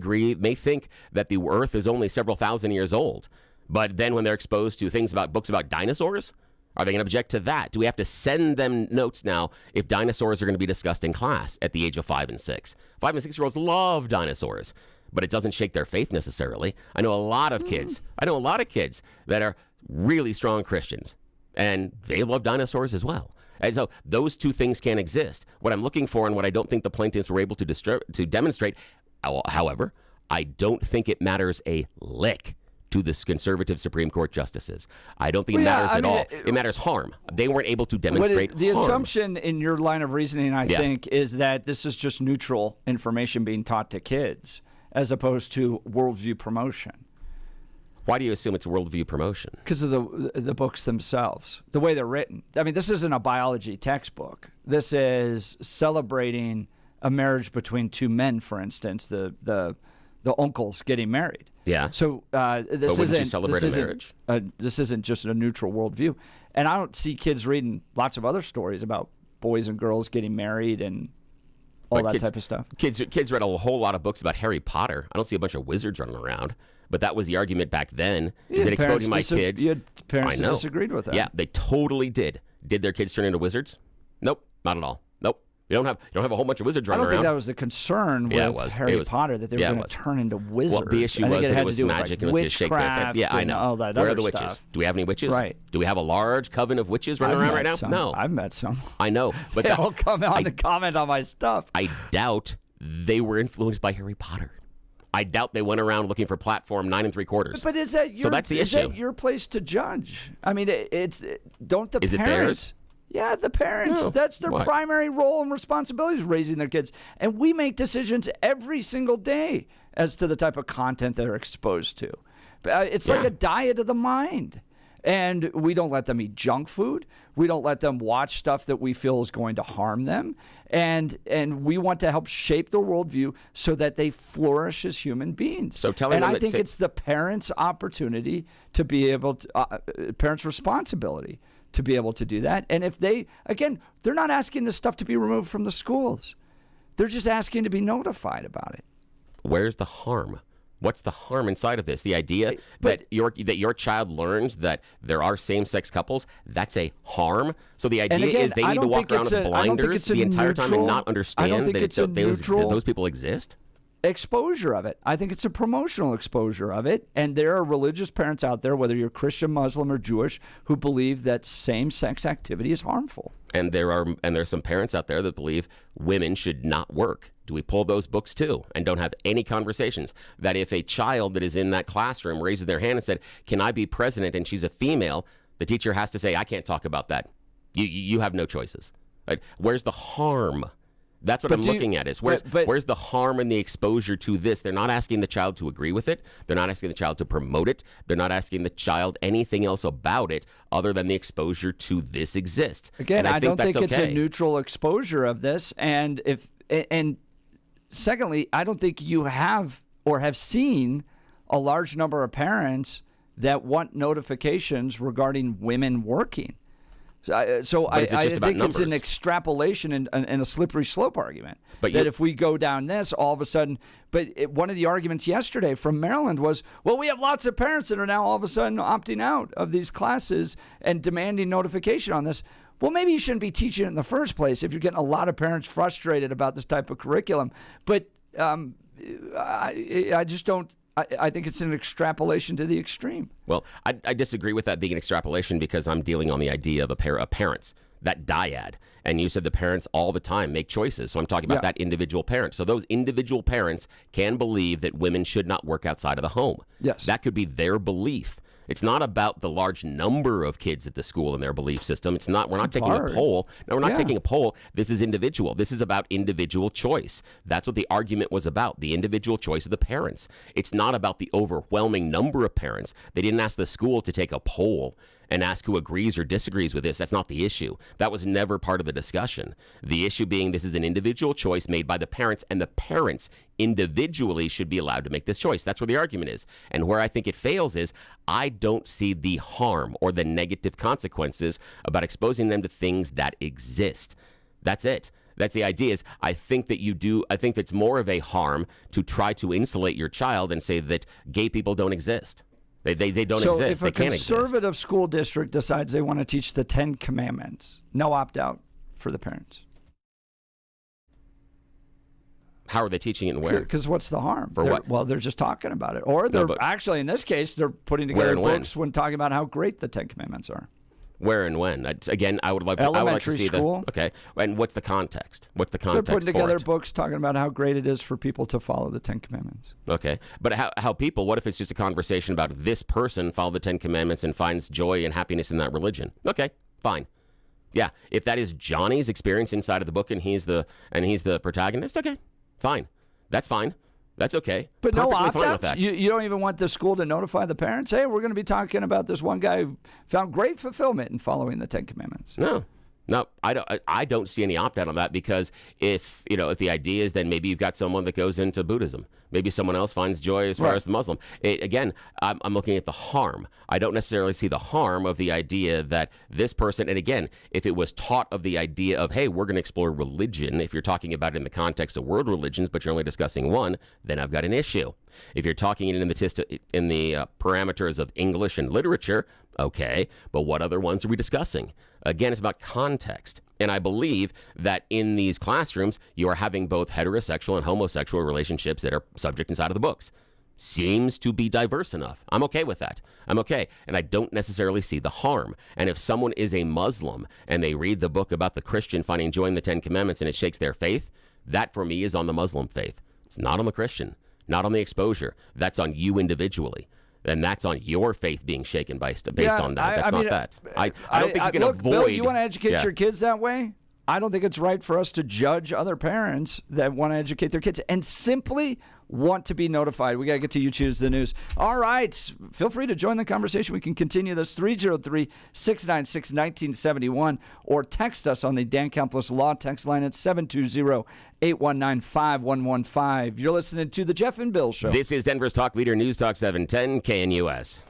think that the earth is only several thousand years old. But then when they're exposed to things about books about dinosaurs, are they going to object to that? Do we have to send them notes now if dinosaurs are going to be discussed in class at the age of 5 and 6? 5 and 6-year-olds love dinosaurs, but it doesn't shake their faith necessarily. I know a lot of kids that are really strong Christians, and they love dinosaurs as well. And so those two things can't exist. What I'm looking for and what I don't think the plaintiffs were able to demonstrate, however, I don't think it matters a lick to the conservative Supreme Court justices. I don't think it matters at all. It matters harm. They weren't able to demonstrate the harm. assumption in your line of reasoning, I think, is that this is just neutral information being taught to kids as opposed to worldview promotion. Why do you assume it's worldview promotion? Because of the books themselves, the way they're written. I mean, this isn't a biology textbook. This is celebrating a marriage between 2 men, for instance, the uncles getting married. Yeah. So this wouldn't you celebrate a marriage? This isn't just a neutral worldview. And I don't see kids reading lots of other stories about boys and girls getting married and all that type of stuff. Kids read a whole lot of books about Harry Potter. I don't see a bunch of wizards running around. But that was the argument back then. Yeah, Is it exposing my kids? You had parents I know. that disagreed with that. Yeah, they totally did. Did their kids turn into wizards? Nope, not at all. Nope. You don't have a whole bunch of wizards I running don't around. think that was the concern with Harry Potter, that they were going to turn into wizards. Well, the issue I think was it that had it was to do magic with, like, and it was shake their witchcraft faith. Yeah, I and know. all that Where other are the witches? stuff. Do we have any witches? Right. Do we have a large coven of witches running I've around met right now? some. No. I've met some. I know. But They all come on to comment on my stuff. I doubt they were influenced by Harry Potter. I doubt they went around looking for platform 9 3/4. But is that your, so that's the is issue. that your place to judge? I mean, don't the Is it parents? theirs? Yeah, the parents. No. That's their What? primary role and responsibility, is raising their kids. And we make decisions every single day as to the type of content they're exposed to. It's like a diet of the mind. And we don't let them eat junk food. We don't let them watch stuff that we feel is going to harm them. And we want to help shape their worldview so that they flourish as human beings. So telling and them I that think it's the parents' opportunity to be able to, parents' responsibility to be able to do that. And if they're not asking this stuff to be removed from the schools. They're just asking to be notified about it. Where's the harm? What's the harm inside of this? The idea that your child learns that there are same-sex couples, that's a harm. So the idea is they need to walk around with blinders the entire time and not understand that those people exist? Exposure of it. I think it's a promotional exposure of it. And there are religious parents out there, whether you're Christian, Muslim, or Jewish, who believe that same-sex activity is harmful. And there's some parents out there that believe women should not work. Do we pull those books too and don't have any conversations? That if a child that is in that classroom raises their hand and said, "Can I be president?" and she's a female, the teacher has to say, "I can't talk about that. You have no choices." Right? Where's the harm? That's what I'm looking at is where's the harm in the exposure to this? They're not asking the child to agree with it. They're not asking the child to promote it. They're not asking the child anything else about it other than the exposure to this exists. Again, I don't think it's okay. a neutral exposure of this. And secondly, I don't think you have or have seen a large number of parents that want notifications regarding women working. So I think it's an extrapolation and a slippery slope argument. But that if we go down this, all of a sudden, one of the arguments yesterday from Maryland was, well, we have lots of parents that are now all of a sudden opting out of these classes and demanding notification on this. Well, maybe you shouldn't be teaching it in the first place if you're getting a lot of parents frustrated about this type of curriculum. But I just don't. I think it's an extrapolation to the extreme. Well, I disagree with that being an extrapolation because I'm dealing on the idea of a pair of parents, that dyad. And you said the parents all the time make choices. So I'm talking about that individual parent. So those individual parents can believe that women should not work outside of the home. Yes. That could be their belief. It's not about the large number of kids at the school and their belief system. It's not. We're not taking a poll. No, we're not taking a poll. This is individual. This is about individual choice. That's what the argument was about, the individual choice of the parents. It's not about the overwhelming number of parents. They didn't ask the school to take a poll and ask who agrees or disagrees with this. That's not the issue. That was never part of the discussion. The issue being this is an individual choice made by the parents, and the parents individually should be allowed to make this choice. That's where the argument is. And where I think it fails is I don't see the harm or the negative consequences about exposing them to things that exist. That's it. That's the idea is I think that you do. I think it's more of a harm to try to insulate your child and say that gay people don't exist. They don't exist. So if they a can't conservative school district decides they want to teach the 10 Commandments, no opt-out for the parents. How are they teaching it and where? Because what's the harm? For what? Well, they're just talking about it. Or they're actually, in this case, they're putting together books when talking about how great the 10 Commandments are. Where and when? Again, I would like to see school. Okay. And what's the context? What's the context? They're putting together books talking about how great it is for people to follow the 10 Commandments. Okay. But how people, what if it's just a conversation about this person followed the 10 Commandments and finds joy and happiness in that religion? Okay, fine. Yeah. If that is Johnny's experience inside of the book and he's the protagonist, okay, fine. That's fine. That's okay. But Perfectly no fine with opt-outs? that. You don't even want the school to notify the parents, hey, we're going to be talking about this one guy who found great fulfillment in following the 10 Commandments. No, I don't see any opt-out on that because if the idea is then maybe you've got someone that goes into Buddhism. Maybe someone else finds joy as far as the Muslim. Again, I'm looking at the harm. I don't necessarily see the harm of the idea that this person, and again, if it was taught of the idea of, hey, we're going to explore religion, if you're talking about it in the context of world religions, but you're only discussing one, then I've got an issue. If you're talking in the parameters of English and literature, okay, but what other ones are we discussing? Again, it's about context. And I believe that in these classrooms, you are having both heterosexual and homosexual relationships that are subject inside of the books. Seems to be diverse enough. I'm okay with that. I'm okay. And I don't necessarily see the harm. And if someone is a Muslim and they read the book about the Christian finding joy in the 10 Commandments and it shakes their faith, that for me is on the Muslim faith. It's not on the Christian, not on the exposure. That's on you individually. And that's on your faith being shaken based on that. That's not that. I don't think you can avoid. Bill, you want to educate your kids that way? I don't think it's right for us to judge other parents that want to educate their kids and simply want to be notified. We got to get to You Choose the News. All right. Feel free to join the conversation. We can continue this 303-696-1971 or text us on the Dan Campos Law text line at 720-819-5115. You're listening to The Jeff and Bill Show. This is Denver's Talk Leader News Talk 710 KNUS.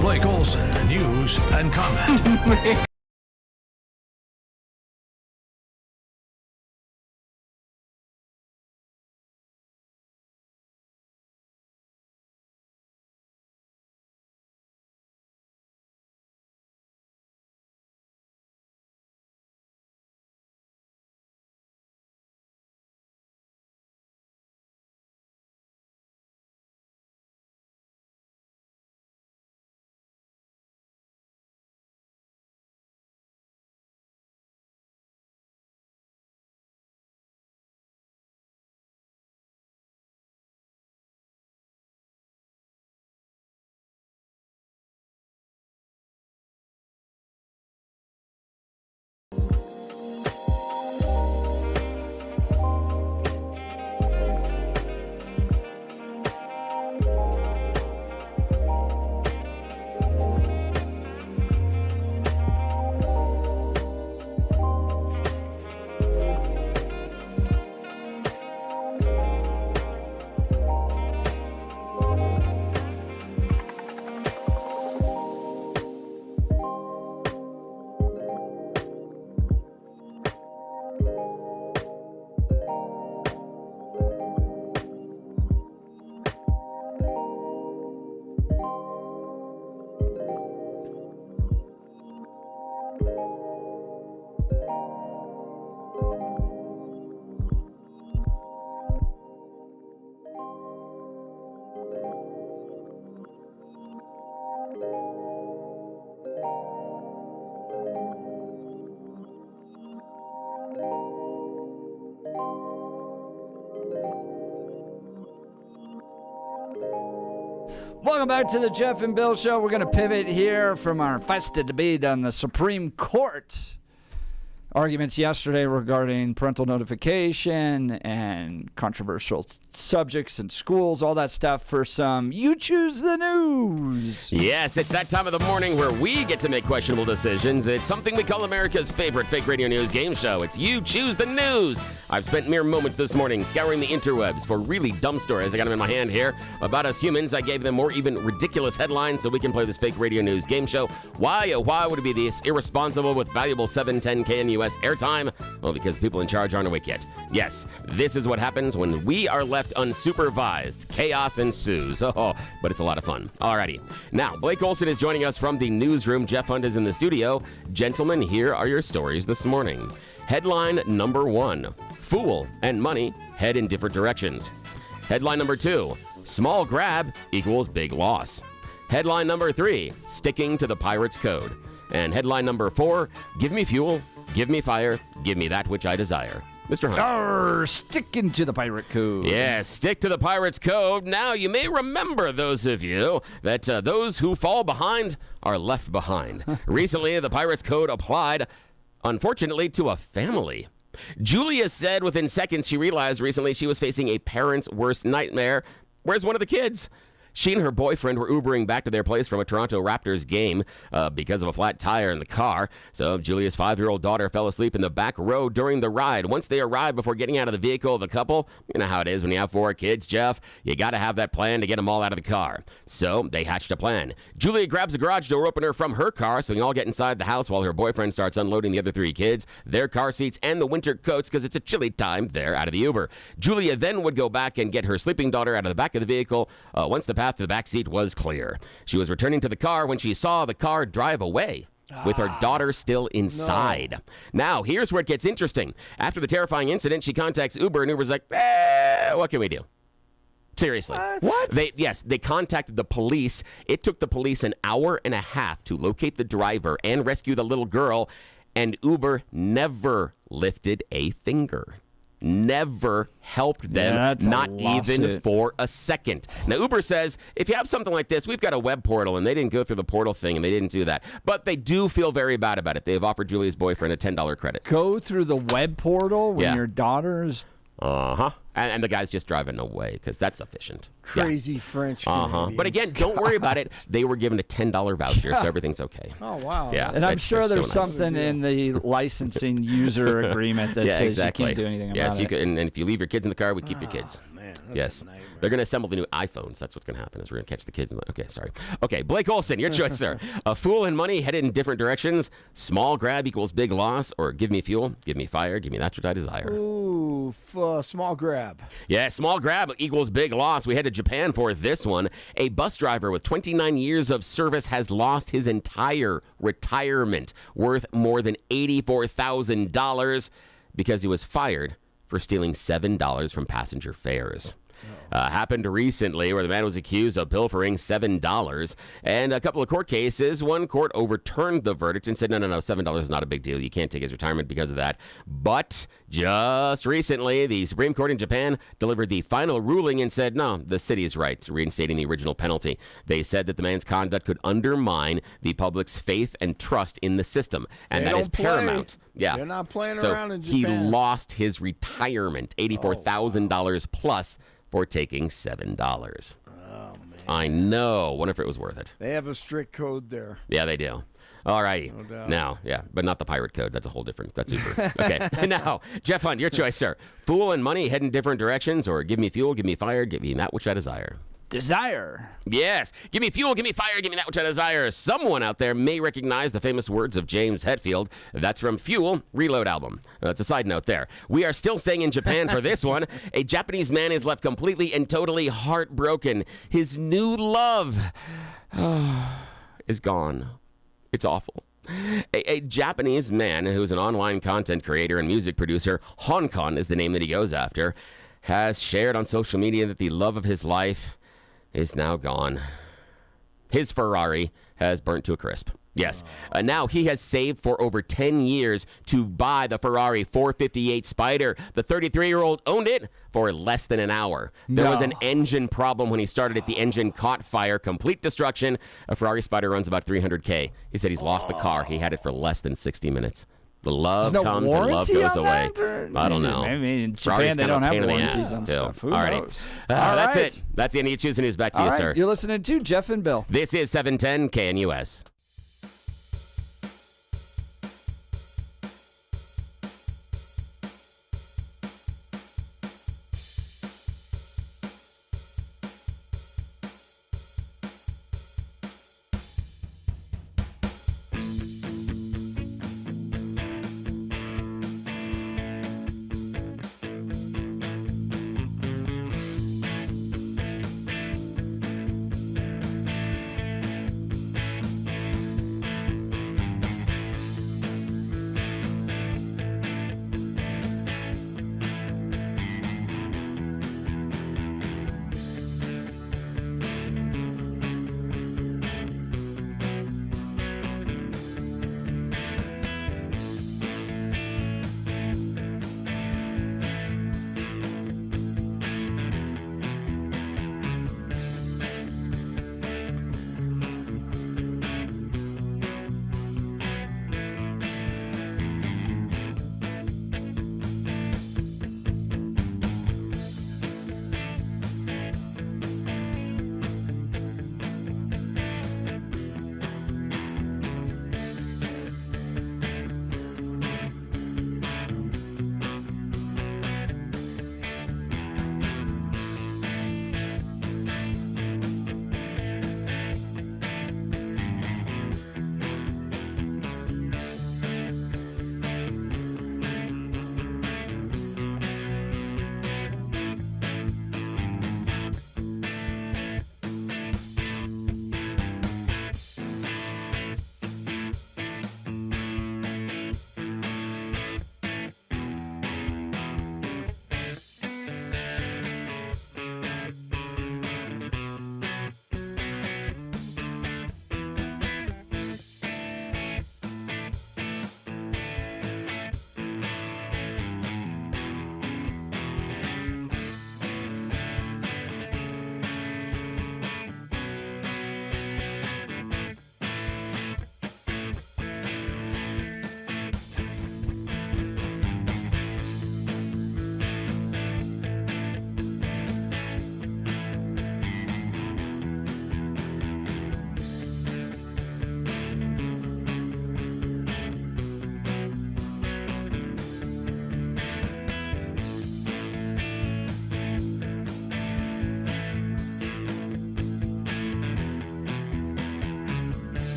Blake Olson, news and comment. Welcome back to the Jeff and Bill Show. We're going to pivot here from our feisty debate on the Supreme Court. Arguments yesterday regarding parental notification and controversial subjects in schools, all that stuff for some You Choose the News. Yes, it's that time of the morning where we get to make questionable decisions. It's something we call America's favorite fake radio news game show. It's You Choose the News. I've spent mere moments this morning scouring the interwebs for really dumb stories. I got them in my hand here. About us humans, I gave them more even ridiculous headlines so we can play this fake radio news game show. Why would it be this irresponsible with valuable 710 KNUS KNUS airtime? Well, because the people in charge aren't awake yet. Yes, this is what happens when we are left unsupervised. Chaos ensues. Oh, but it's a lot of fun. Alrighty. Now, Blake Olson is joining us from the newsroom. Jeff Hunt is in the studio. Gentlemen, here are your stories this morning. Headline number 1, fool and money head in different directions. Headline number 2, small grab equals big loss. Headline number 3, sticking to the pirate's code. And headline number 4, give me fuel, give me fire, give me that which I desire. Mr. Hunt. Sticking to the pirate code. Yeah, stick to the pirate's code. Now, you may remember, those of you, that those who fall behind are left behind. Recently, the pirate's code applied, unfortunately, to a family. Julia said within seconds she realized recently she was facing a parent's worst nightmare. Where's one of the kids? She and her boyfriend were Ubering back to their place from a Toronto Raptors game because of a flat tire in the car. So Julia's 5-year-old daughter fell asleep in the back row during the ride. Once they arrived, before getting out of the vehicle, the couple, you know how it is when you have 4 kids, Jeff, you got to have that plan to get them all out of the car. So they hatched a plan. Julia grabs the garage door opener from her car so we can all get inside the house while her boyfriend starts unloading the other 3 kids, their car seats, and the winter coats because it's a chilly time there out of the Uber. Julia then would go back and get her sleeping daughter out of the back of the vehicle once the path to the back seat was clear. She was returning to the car when she saw the car drive away with her daughter still inside. No. Now, here's where it gets interesting. After the terrifying incident, she contacts Uber, and Uber's like, what can we do? Seriously. What? They contacted the police. It took the police an hour and a half to locate the driver and rescue the little girl, and Uber never lifted a finger. Never helped them, not even for a second. Now, Uber says, if you have something like this, we've got a web portal, and they didn't go through the portal thing, and they didn't do that. But they do feel very bad about it. They've offered Julia's boyfriend a $10 credit. Go through the web portal when your daughter's... Uh-huh. And the guy's just driving away because that's efficient. Crazy French Canadians. But again, don't worry about it. They were given a $10 voucher, so everything's okay. Oh, wow. Yeah, and I'm sure there's something in the licensing user agreement that says exactly. You can't do anything about it. Yes, and if you leave your kids in the car, we keep your kids. Man, that's yes. a nightmare. They're going to assemble the new iPhones. That's what's going to happen is we're going to catch the kids. Okay, sorry. Okay, Blake Olson, your choice, sir. A fool and money headed in different directions. Small grab equals big loss, or give me fuel, give me fire, give me that which I desire. Ooh, small grab. Yeah, small grab equals big loss. We head to Japan for this one. A bus driver with 29 years of service has lost his entire retirement, worth more than $84,000, because he was fired for stealing $7 from passenger fares. Happened recently where the man was accused of pilfering $7. And a couple of court cases, one court overturned the verdict and said, no, $7 is not a big deal. You can't take his retirement because of that. But just recently, the Supreme Court in Japan delivered the final ruling and said, no, the city is right, reinstating the original penalty. They said that the man's conduct could undermine the public's faith and trust in the system. And that is paramount. Yeah. They're not playing so around in he Japan. lost his retirement, $84,000 plus, for taking $7. Oh, man. I know. Wonder if it was worth it. They have a strict code there. Yeah, they do. All righty. No doubt. Now, yeah, but not the pirate code. That's a whole different. That's Uber. Okay. Now, Jeff Hunt, your choice, sir. Fool and money head in different directions, or give me fuel, give me fire, give me that which I desire. Desire. Yes. Give me fuel, give me fire, give me that which I desire. Someone out there may recognize the famous words of James Hetfield. That's from Fuel, Reload album. That's a side note there. We are still staying in Japan for this one. A Japanese man is left completely and totally heartbroken. His new love is gone. It's awful. A Japanese man who's an online content creator and music producer, Hong Kong is the name that he goes after, has shared on social media that the love of his life is now gone. His Ferrari has burnt to a crisp. Yes. Now he has saved for over 10 years to buy the Ferrari 458 Spider. The 33-year-old owned it for less than an hour. There was an engine problem when he started it. The engine caught fire, complete destruction. A Ferrari Spider runs about 300K. He said he's lost the car. He had it for less than 60 minutes. The love comes and love goes away. I don't know. I mean, in Ferrari's Japan, they kind of don't a have pain in the warranties ass, on too. stuff. Who Alrighty. knows? That's it. That's the end of your Tuesday News. Back to you, sir. You're listening to Jeff and Bill. This is 710 KNUS.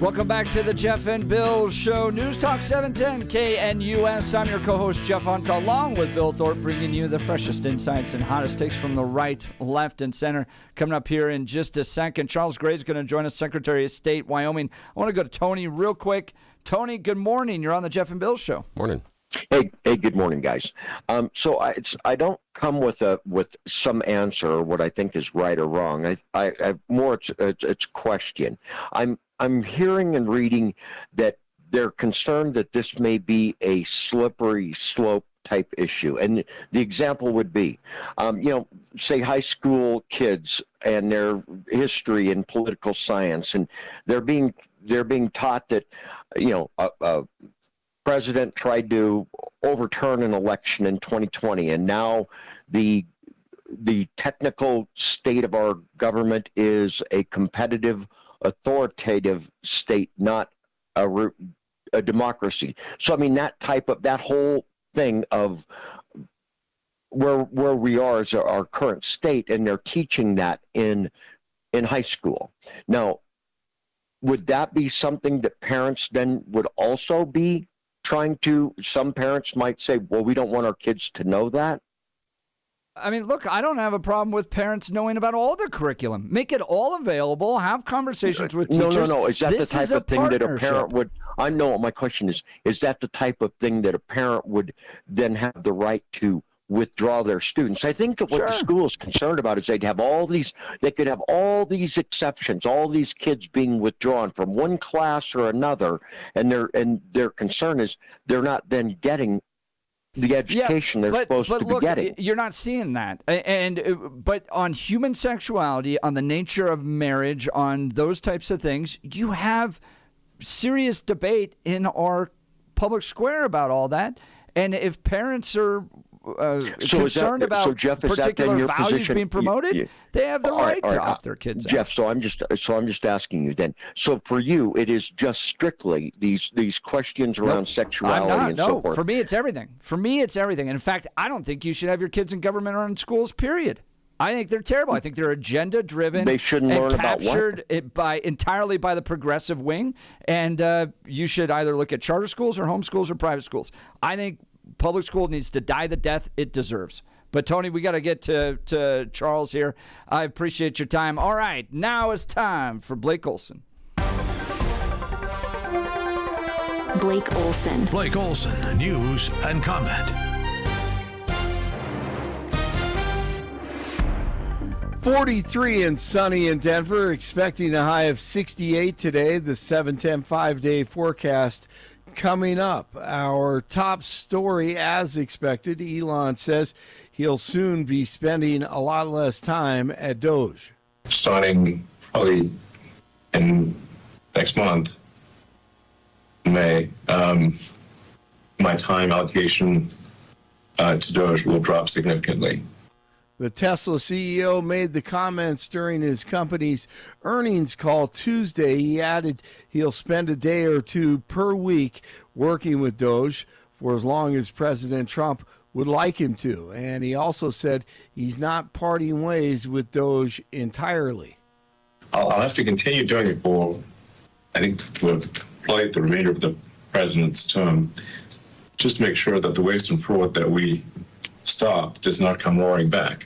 Welcome back to the Jeff and Bill Show. News Talk 710 KNUS. I'm your co-host, Jeff Hunt, along with Bill Thorpe, bringing you the freshest insights and hottest takes from the right, left, and center. Coming up here in just a second, Charles Gray's going to join us, Secretary of State, Wyoming. I want to go to Tony real quick. Tony, good morning. You're on the Jeff and Bill Show. Morning. Hey, good morning, guys. So I don't come with some answer or what I think is right or wrong. I more it's question. I'm hearing and reading that they're concerned that this may be a slippery slope type issue, and the example would be, say high school kids and their history in political science, and they're being taught that, a president tried to overturn an election in 2020, and now the technical state of our government is a competitive, authoritative state, not a democracy. So I mean, that whole thing of where we are as our current state, and they're teaching that in high school. Now, would that be something that parents then would also be trying to? Some parents might say, well, we don't want our kids to know that. I mean, look, I don't have a problem with parents knowing about all the curriculum. Make it all available. Have conversations with teachers. No. Is that the type of thing that a parent would? I know. My question is that the type of thing that a parent would then have the right to withdraw their students? I think that what the school is concerned about is they could have all these exceptions, all these kids being withdrawn from one class or another, and their concern is they're not then getting the education they're supposed to be getting. You're not seeing that. But on human sexuality, on the nature of marriage, on those types of things, you have serious debate in our public square about all that. And if parents are concerned about particular values being promoted, they have the right to opt their kids out. Jeff, so I'm just asking you then. So for you, it is just strictly these questions around sexuality and so forth. For me, it's everything. And in fact, I don't think you should have your kids in government-run schools, period. I think they're terrible. I think they're agenda-driven. They shouldn't learn about what? Captured entirely by the progressive wing. And you should either look at charter schools or home schools or private schools. I think public school needs to die the death it deserves. But, Tony, we got to get to Charles here. I appreciate your time. All right, now it's time for Blake Olson. Blake Olson. Blake Olson, news and comment. 43 and sunny in Denver, expecting a high of 68 today. The 7-10 5-day forecast coming up. Our top story, as expected, Elon says he'll soon be spending a lot less time at Doge. Starting probably in next month, May, my time allocation to Doge will drop significantly. The Tesla CEO made the comments during his company's earnings call Tuesday. He added he'll spend a day or two per week working with Doge for as long as President Trump would like him to. And he also said he's not parting ways with Doge entirely. I'll have to continue doing it for, I think, probably the remainder of the president's term, just to make sure that the waste and fraud that we stop does not come roaring back.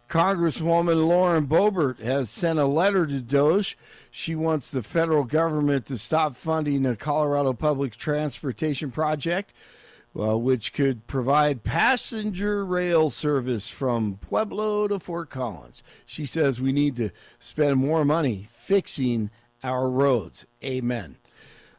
Congresswoman Lauren Boebert has sent a letter to Doge. She wants the federal government to stop funding a Colorado public transportation project, which could provide passenger rail service from Pueblo to Fort Collins. She says we need to spend more money fixing our roads. Amen.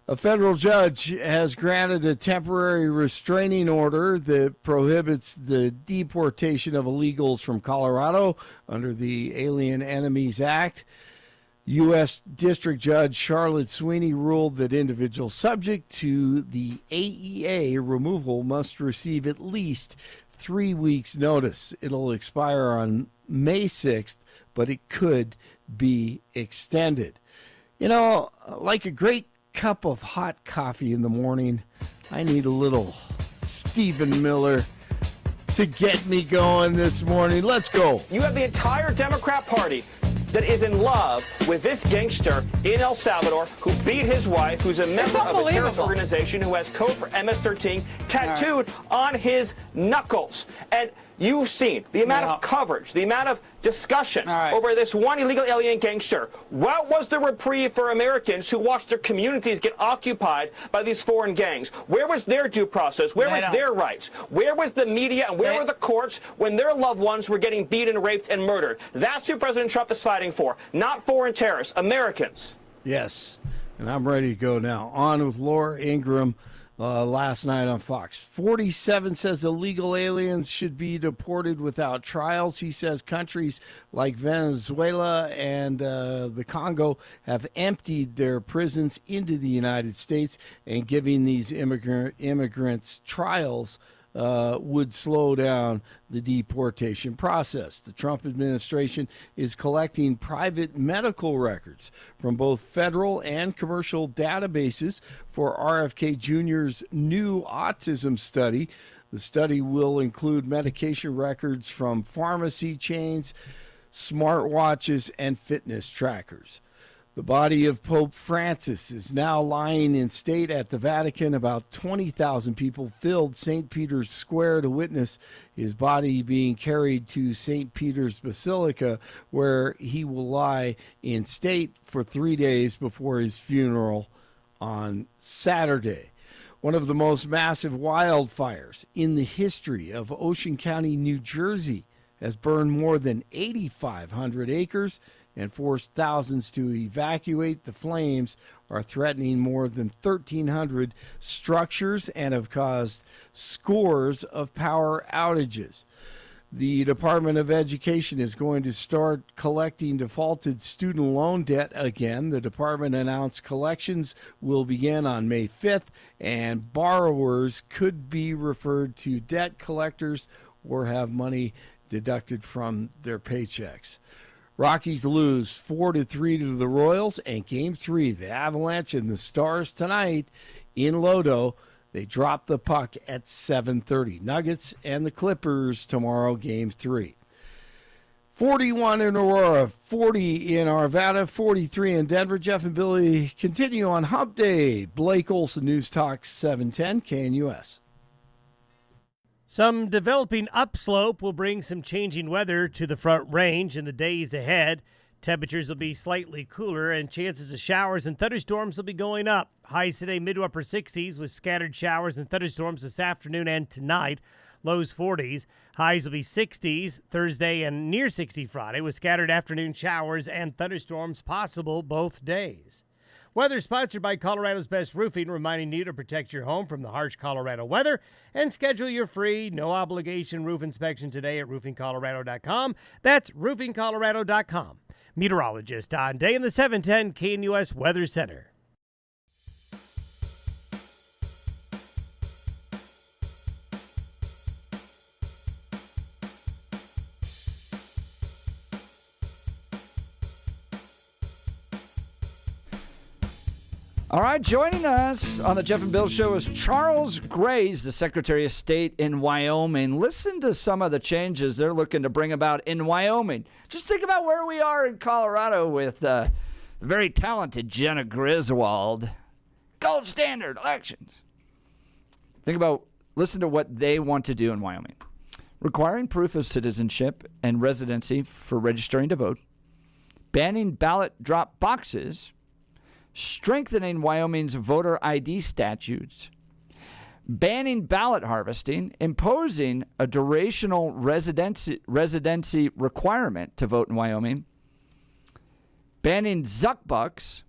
A federal judge has granted a temporary restraining order that prohibits the deportation of illegals from Colorado under the Alien Enemies Act. U.S. District Judge Charlotte Sweeney ruled that individuals subject to the AEA removal must receive at least 3 weeks' notice. It'll expire on May 6th, but it could be extended. You know, like a great cup of hot coffee in the morning, I need a little Stephen Miller to get me going this morning. Let's go. You have the entire Democrat Party that is in love with this gangster in El Salvador who beat his wife, who's a member of a terrorist organization, who has code for MS-13 tattooed on his knuckles. And you've seen the amount of coverage, the amount of discussion over this one illegal alien gangster. What was the reprieve for Americans who watched their communities get occupied by these foreign gangs? Where was their due process? Where was their rights? Where was the media and where were the courts when their loved ones were getting beaten, raped, and murdered? That's who President Trump is fighting for, not foreign terrorists, Americans. Yes, and I'm ready to go now. On with Laura Ingraham. Last night on Fox. 47 says illegal aliens should be deported without trials. He says countries like Venezuela and the Congo have emptied their prisons into the United States, and giving these immigrants trials would slow down the deportation process. The Trump administration is collecting private medical records from both federal and commercial databases for RFK Jr.'s new autism study. The study will include medication records from pharmacy chains, smartwatches, and fitness trackers. The body of Pope Francis is now lying in state at the Vatican. About 20,000 people filled St. Peter's Square to witness his body being carried to St. Peter's Basilica, where he will lie in state for 3 days before his funeral on Saturday. One of the most massive wildfires in the history of Ocean County, New Jersey, has burned more than 8,500 acres and forced thousands to evacuate. The flames are threatening more than 1,300 structures and have caused scores of power outages. The Department of Education is going to start collecting defaulted student loan debt again. The department announced collections will begin on May 5th, and borrowers could be referred to debt collectors or have money deducted from their paychecks. Rockies lose 4-3 to the Royals, and Game 3, the Avalanche and the Stars tonight in Lodo. They drop the puck at 7:30. Nuggets and the Clippers tomorrow, Game 3. 41 in Aurora, 40 in Arvada, 43 in Denver. Jeff and Billy continue on Hump Day. Blake Olson, News Talk 710 KNUS. Some developing upslope will bring some changing weather to the Front Range in the days ahead. Temperatures will be slightly cooler, and chances of showers and thunderstorms will be going up. Highs today mid to upper 60s with scattered showers and thunderstorms this afternoon and tonight. Lows 40s. Highs will be 60s Thursday and near 60 Friday with scattered afternoon showers and thunderstorms possible both days. Weather sponsored by Colorado's Best Roofing, reminding you to protect your home from the harsh Colorado weather and schedule your free, no-obligation roof inspection today at roofingcolorado.com. That's roofingcolorado.com. Meteorologist Don Day in the 710 KNUS Weather Center. All right, joining us on the Jeff and Bill Show is Charles Grays, the Secretary of State in Wyoming. Listen to some of the changes they're looking to bring about in Wyoming. Just think about where we are in Colorado with the very talented Jenna Griswold. Gold standard elections. Listen to what they want to do in Wyoming. Requiring proof of citizenship and residency for registering to vote. Banning ballot drop boxes. Strengthening Wyoming's voter ID statutes, banning ballot harvesting, imposing a durational residency requirement to vote in Wyoming, banning Zuck bucks,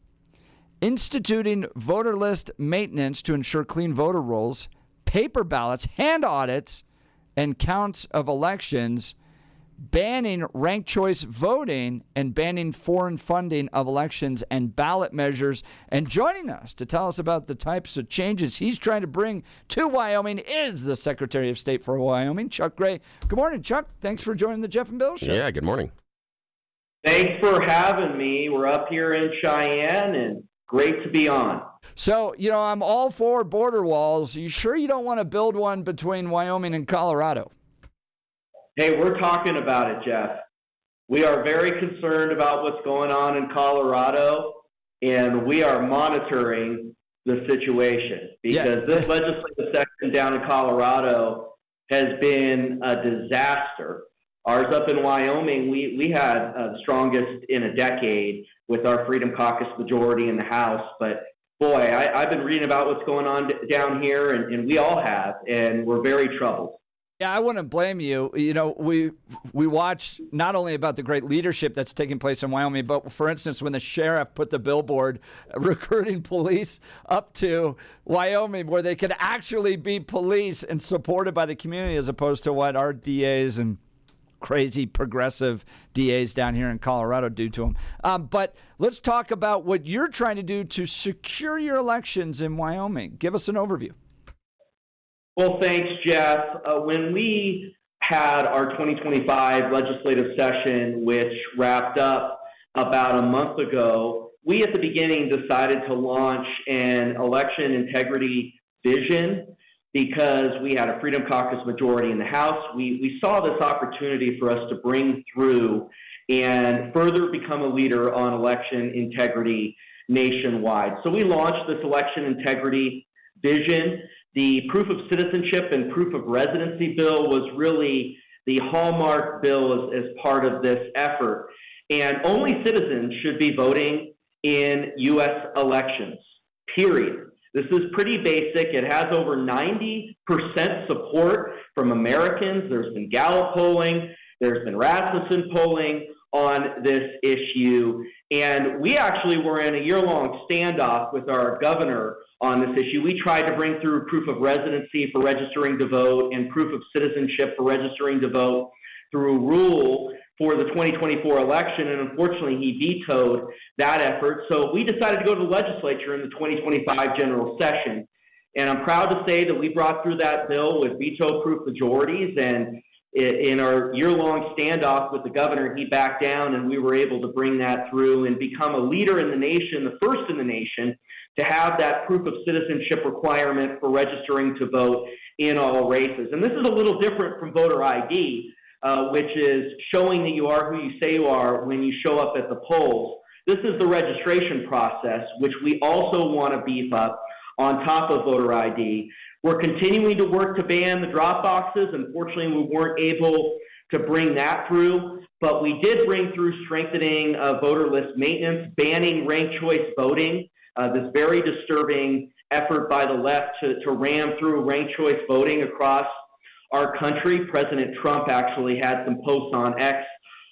instituting voter list maintenance to ensure clean voter rolls, paper ballots, hand audits, and counts of elections, banning ranked choice voting, and banning foreign funding of elections and ballot measures. And joining us to tell us about the types of changes he's trying to bring to Wyoming is the Secretary of State for Wyoming, Chuck Gray. Good morning, Chuck. Thanks for joining the Jeff and Bill Show. Yeah, good morning. Thanks for having me. We're up here in Cheyenne, and great to be on. So, I'm all for border walls. You sure you don't want to build one between Wyoming and Colorado? Hey, we're talking about it, Jeff. We are very concerned about what's going on in Colorado, and we are monitoring the situation because this legislative session down in Colorado has been a disaster. Ours up in Wyoming, we had the strongest in a decade with our Freedom Caucus majority in the House. But boy, I've been reading about what's going on down here, and we all have, and we're very troubled. Yeah, I wouldn't blame you. You know, we watch not only about the great leadership that's taking place in Wyoming, but for instance, when the sheriff put the billboard recruiting police up to Wyoming where they could actually be police and supported by the community as opposed to what our DAs and crazy progressive DAs down here in Colorado do to them. But let's talk about what you're trying to do to secure your elections in Wyoming. Give us an overview. Well, thanks, Jeff. When we had our 2025 legislative session, which wrapped up about a month ago, we at the beginning decided to launch an election integrity vision because we had a Freedom Caucus majority in the House. We saw this opportunity for us to bring through and further become a leader on election integrity nationwide. So we launched this election integrity vision. The proof of citizenship and proof of residency bill was really the hallmark bill as part of this effort. And only citizens should be voting in U.S. elections, period. This is pretty basic. It has over 90% support from Americans. There's been Gallup polling. There's been Rasmussen polling on this issue. And we actually were in a year-long standoff with our governor on this issue. We tried to bring through proof of residency for registering to vote and proof of citizenship for registering to vote through rule for the 2024 election, and unfortunately he vetoed that effort. So we decided to go to the legislature in the 2025 general session. And I'm proud to say that we brought through that bill with veto-proof majorities, and in our year-long standoff with the governor, he backed down, and we were able to bring that through and become a leader in the nation, the first in the nation, to have that proof of citizenship requirement for registering to vote in all races. And this is a little different from voter ID, which is showing that you are who you say you are when you show up at the polls. This is the registration process, which we also want to beef up on top of voter ID. We're continuing to work to ban the drop boxes. Unfortunately, we weren't able to bring that through, but we did bring through strengthening voter list maintenance, banning ranked choice voting, this very disturbing effort by the left to ram through ranked choice voting across our country. President Trump actually had some posts on X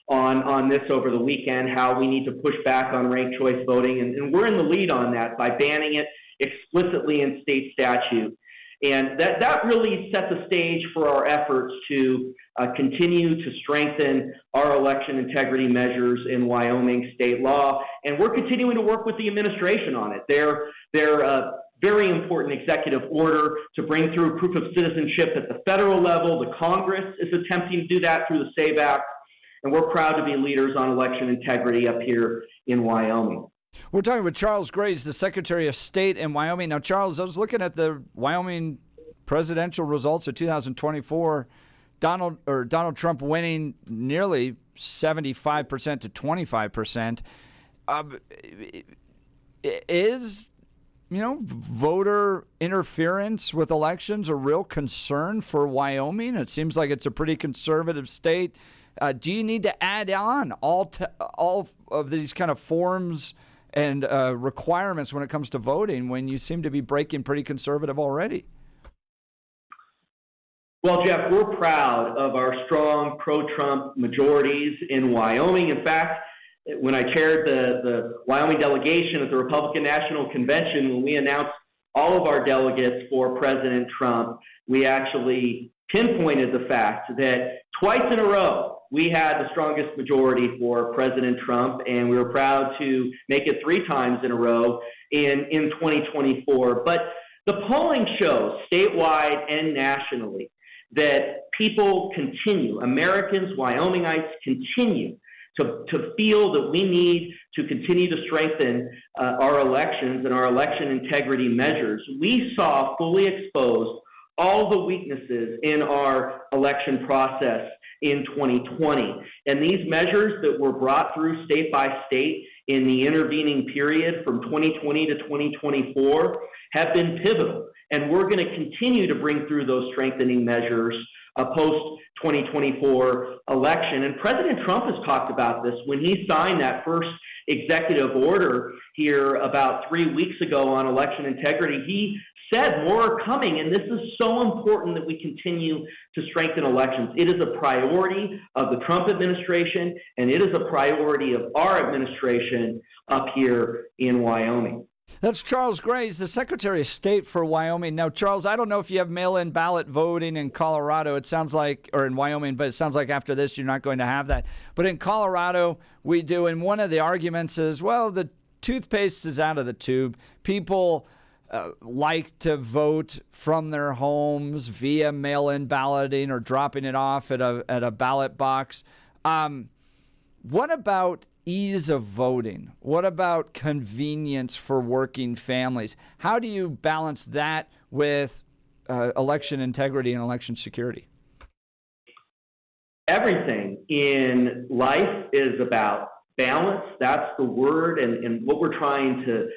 on this over the weekend, how we need to push back on ranked choice voting, and we're in the lead on that by banning it explicitly in state statute. And that really set the stage for our efforts to continue to strengthen our election integrity measures in Wyoming state law. And we're continuing to work with the administration on it. Their very important executive order to bring through proof of citizenship at the federal level. The Congress is attempting to do that through the SAVE Act. And we're proud to be leaders on election integrity up here in Wyoming. We're talking with Charles Graves, the Secretary of State in Wyoming. Now, Charles, I was looking at the Wyoming presidential results of 2024. Donald Trump winning nearly 75% to 25%. Is, voter interference with elections a real concern for Wyoming? It seems like it's a pretty conservative state. Do you need to add on all of these kind of forms and requirements when it comes to voting when you seem to be breaking pretty conservative already? Well, Jeff, we're proud of our strong pro-Trump majorities in Wyoming. In fact, when I chaired the Wyoming delegation at the Republican National Convention, when we announced all of our delegates for President Trump, we actually pinpointed the fact that twice in a row we had the strongest majority for President Trump, and we were proud to make it 3 times in a row in 2024. But the polling shows statewide and nationally that people continue, Americans, Wyomingites continue to feel that we need to continue to strengthen our elections and our election integrity measures. We saw fully exposed all the weaknesses in our election process in 2020. And these measures that were brought through state by state in the intervening period from 2020 to 2024 have been pivotal. And we're going to continue to bring through those strengthening measures post-2024 election. And President Trump has talked about this when he signed that first executive order here about 3 weeks ago on election integrity. He said more are coming, and this is so important that we continue to strengthen elections. It is a priority of the Trump administration, and it is a priority of our administration up here in Wyoming. That's Charles Gray, the Secretary of State for Wyoming. Now, Charles, I don't know if you have mail-in ballot voting in Colorado. It sounds like, or in Wyoming, but it sounds like after this you're not going to have that. But in Colorado, we do. And one of the arguments is, well, the toothpaste is out of the tube. People like to vote from their homes via mail-in balloting or dropping it off at a ballot box. What about ease of voting? What about convenience for working families? How do you balance that with election integrity and election security? Everything in life is about balance. That's the word, and what we're trying to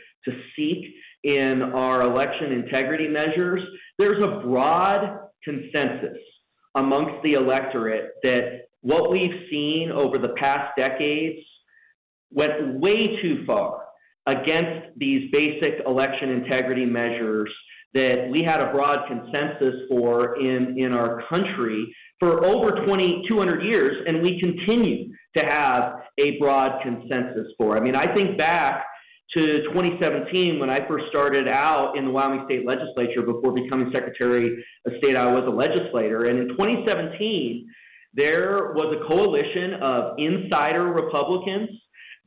seek in our election integrity measures. There's a broad consensus amongst the electorate that what we've seen over the past decades went way too far against these basic election integrity measures that we had a broad consensus for in our country for over 200 years, and we continue to have a broad consensus for. I mean, I think back to 2017 when I first started out in the Wyoming State Legislature. Before becoming Secretary of State, I was a legislator, and in 2017, there was a coalition of insider Republicans,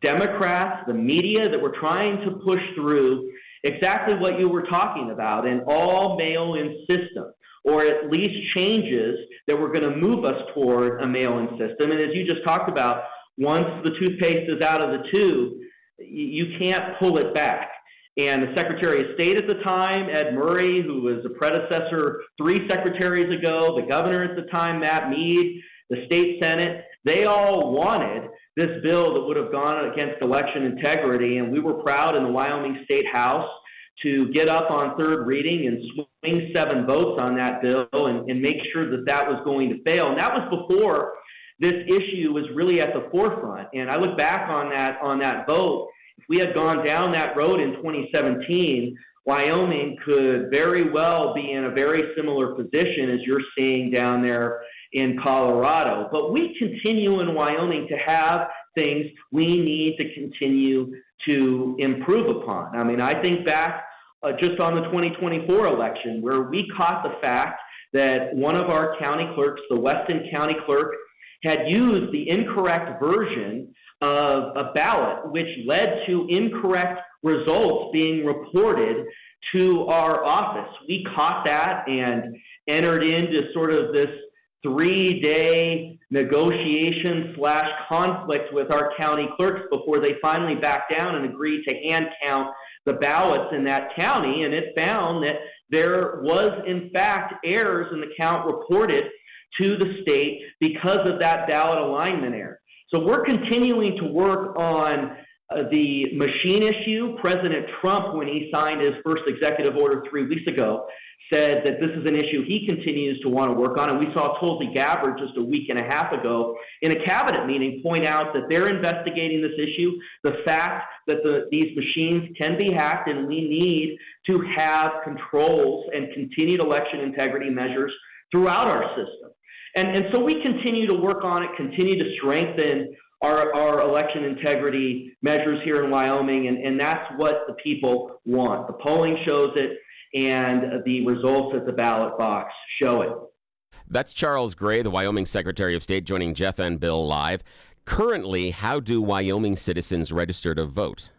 Democrats, the media that were trying to push through exactly what you were talking about, an all mail-in system, or at least changes that were going to move us toward a mail-in system. And as you just talked about, once the toothpaste is out of the tube, you can't pull it back. And the Secretary of State at the time, Ed Murray, who was a predecessor 3 secretaries ago, the governor at the time, Matt Mead, the state Senate, they all wanted this bill that would have gone against election integrity. And we were proud in the Wyoming State House to get up on third reading and swing 7 votes on that bill and make sure that that was going to fail. And that was before this issue was really at the forefront. And I look back on that vote. If we had gone down that road in 2017, Wyoming could very well be in a very similar position as you're seeing down there in Colorado. But we continue in Wyoming to have things we need to continue to improve upon. I mean, I think back just on the 2024 election, where we caught the fact that one of our county clerks, the Weston County clerk, had used the incorrect version of a ballot, which led to incorrect results being reported to our office. We caught that and entered into sort of this 3-day negotiation / conflict with our county clerks before they finally backed down and agreed to hand count the ballots in that county. And it found that there was, in fact, errors in the count reported to the state because of that ballot alignment error. So we're continuing to work on the machine issue. President Trump, when he signed his first executive order 3 weeks ago, said that this is an issue he continues to want to work on. And we saw Tulsi Gabbard just a week and a half ago in a cabinet meeting point out that they're investigating this issue, the fact that these machines can be hacked, and we need to have controls and continued election integrity measures throughout our system. And so we continue to work on it, continue to strengthen our election integrity measures here in Wyoming, and that's what the people want. The polling shows it, and the results at the ballot box show it. That's Charles Gray, the Wyoming Secretary of State, joining Jeff and Bill live. Currently, how do Wyoming citizens register to vote?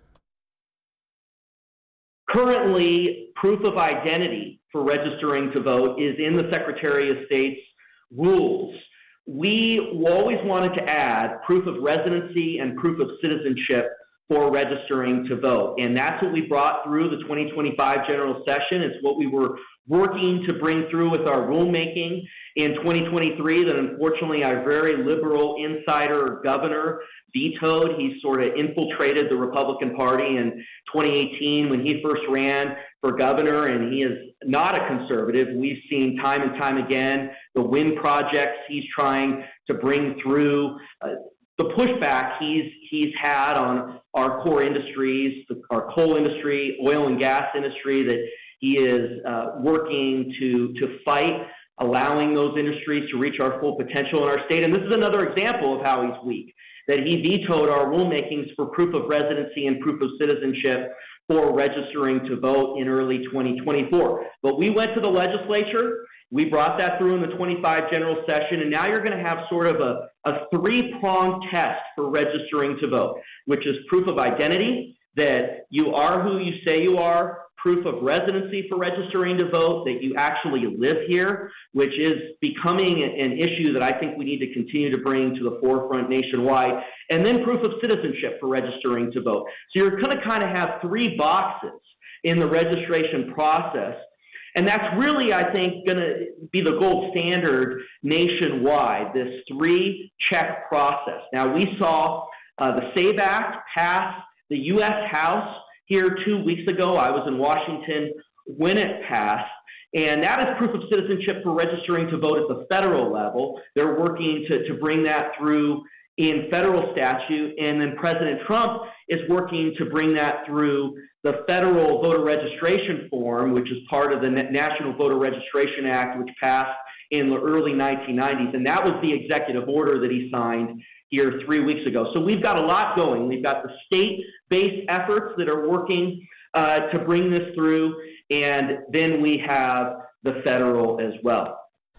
Currently, proof of identity for registering to vote is in the Secretary of State's rules. We always wanted to add proof of residency and proof of citizenship for registering to vote. And that's what we brought through the 2025 general session. It's what we were working to bring through with our rulemaking in 2023 that unfortunately our very liberal insider governor vetoed. He sort of infiltrated the Republican Party in 2018 when he first ran for governor, and he is not a conservative. We've seen time and time again the wind projects he's trying to bring through, the pushback he's had on our core industries, our coal industry, oil and gas industry, that he is working to fight, allowing those industries to reach our full potential in our state. And this is another example of how he's weak, that he vetoed our rulemakings for proof of residency and proof of citizenship for registering to vote in early 2024. But we went to the legislature, we brought that through in the 25 general session, and now you're going to have sort of a three-pronged test for registering to vote, which is proof of identity, that you are who you say you are, proof of residency for registering to vote, that you actually live here, which is becoming an issue that I think we need to continue to bring to the forefront nationwide, and then proof of citizenship for registering to vote. So you're going to kind of have three boxes in the registration process, and that's really, I think, going to be the gold standard nationwide, this three-check process. Now, we saw the SAVE Act pass the U.S. House here 2 weeks ago. I was in Washington when it passed, and that is proof of citizenship for registering to vote at the federal level. They're working to bring that through in federal statute, and then President Trump is working to bring that through the federal voter registration form, which is part of the National Voter Registration Act, which passed in the early 1990s, and that was the executive order that he signed here 3 weeks ago. So we've got a lot going. We've got the state-based efforts that are working to bring this through, and then we have the federal as well.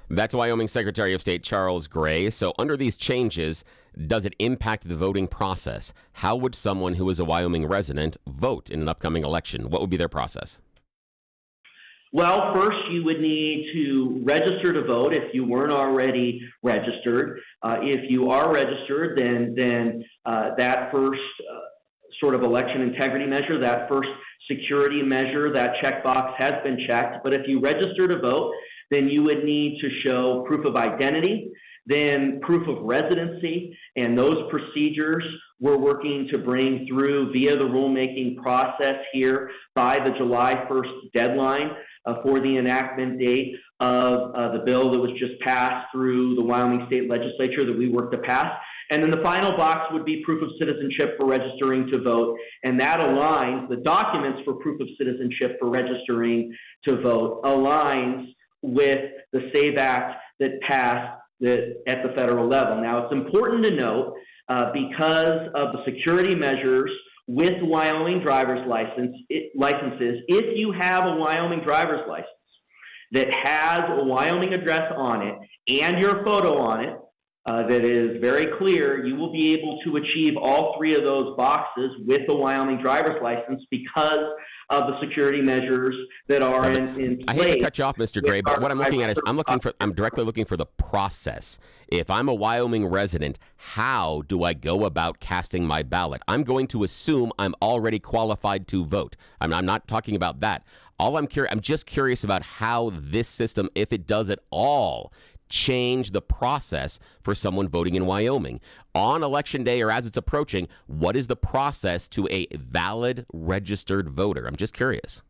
That's Wyoming Secretary of State Charles Gray. So under these changes, does it impact the voting process? How would someone who is a Wyoming resident vote in an upcoming election? What would be their process? Well, first, you would need to register to vote if you weren't already registered. If you are registered, then that first sort of election integrity measure, that first security measure, that checkbox has been checked. But if you register to vote, then you would need to show proof of identity, then proof of residency, and those procedures we're working to bring through via the rulemaking process here by the July 1st deadline for the enactment date of the bill that was just passed through the Wyoming State Legislature that we worked to pass. And then the final box would be proof of citizenship for registering to vote. And that aligns, the documents for proof of citizenship for registering to vote aligns with the SAVE Act that passed at the federal level. Now, it's important to note, because of the security measures with Wyoming driver's licenses, if you have a Wyoming driver's license that has a Wyoming address on it and your photo on it, that is very clear, you will be able to achieve all three of those boxes with the Wyoming driver's license because of the security measures that are in place. I hate to cut you off, Mr. Gray, but what I'm looking at is I'm directly looking for the process. If I'm a Wyoming resident, how do I go about casting my ballot? I'm going to assume I'm already qualified to vote. I'm not talking about that. I'm just curious about how this system, if it does at all, change the process for someone voting in Wyoming. On election day or as it's approaching, what is the process to a valid registered voter? I'm just curious.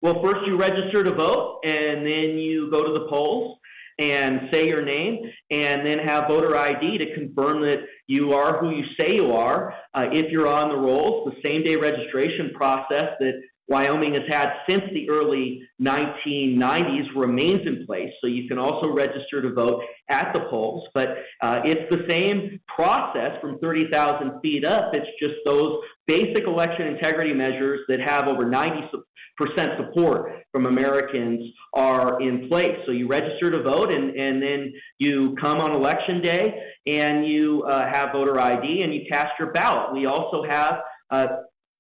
Well, first you register to vote, and then you go to the polls and say your name, and then have voter ID to confirm that you are who you say you are. If you're on the rolls, the same-day registration process that Wyoming has had since the early 1990s remains in place, so you can also register to vote at the polls. But it's the same process from 30,000 feet up. It's just those basic election integrity measures that have over 90% support from Americans are in place. So you register to vote, and then you come on election day, and you have voter ID, and you cast your ballot. We also have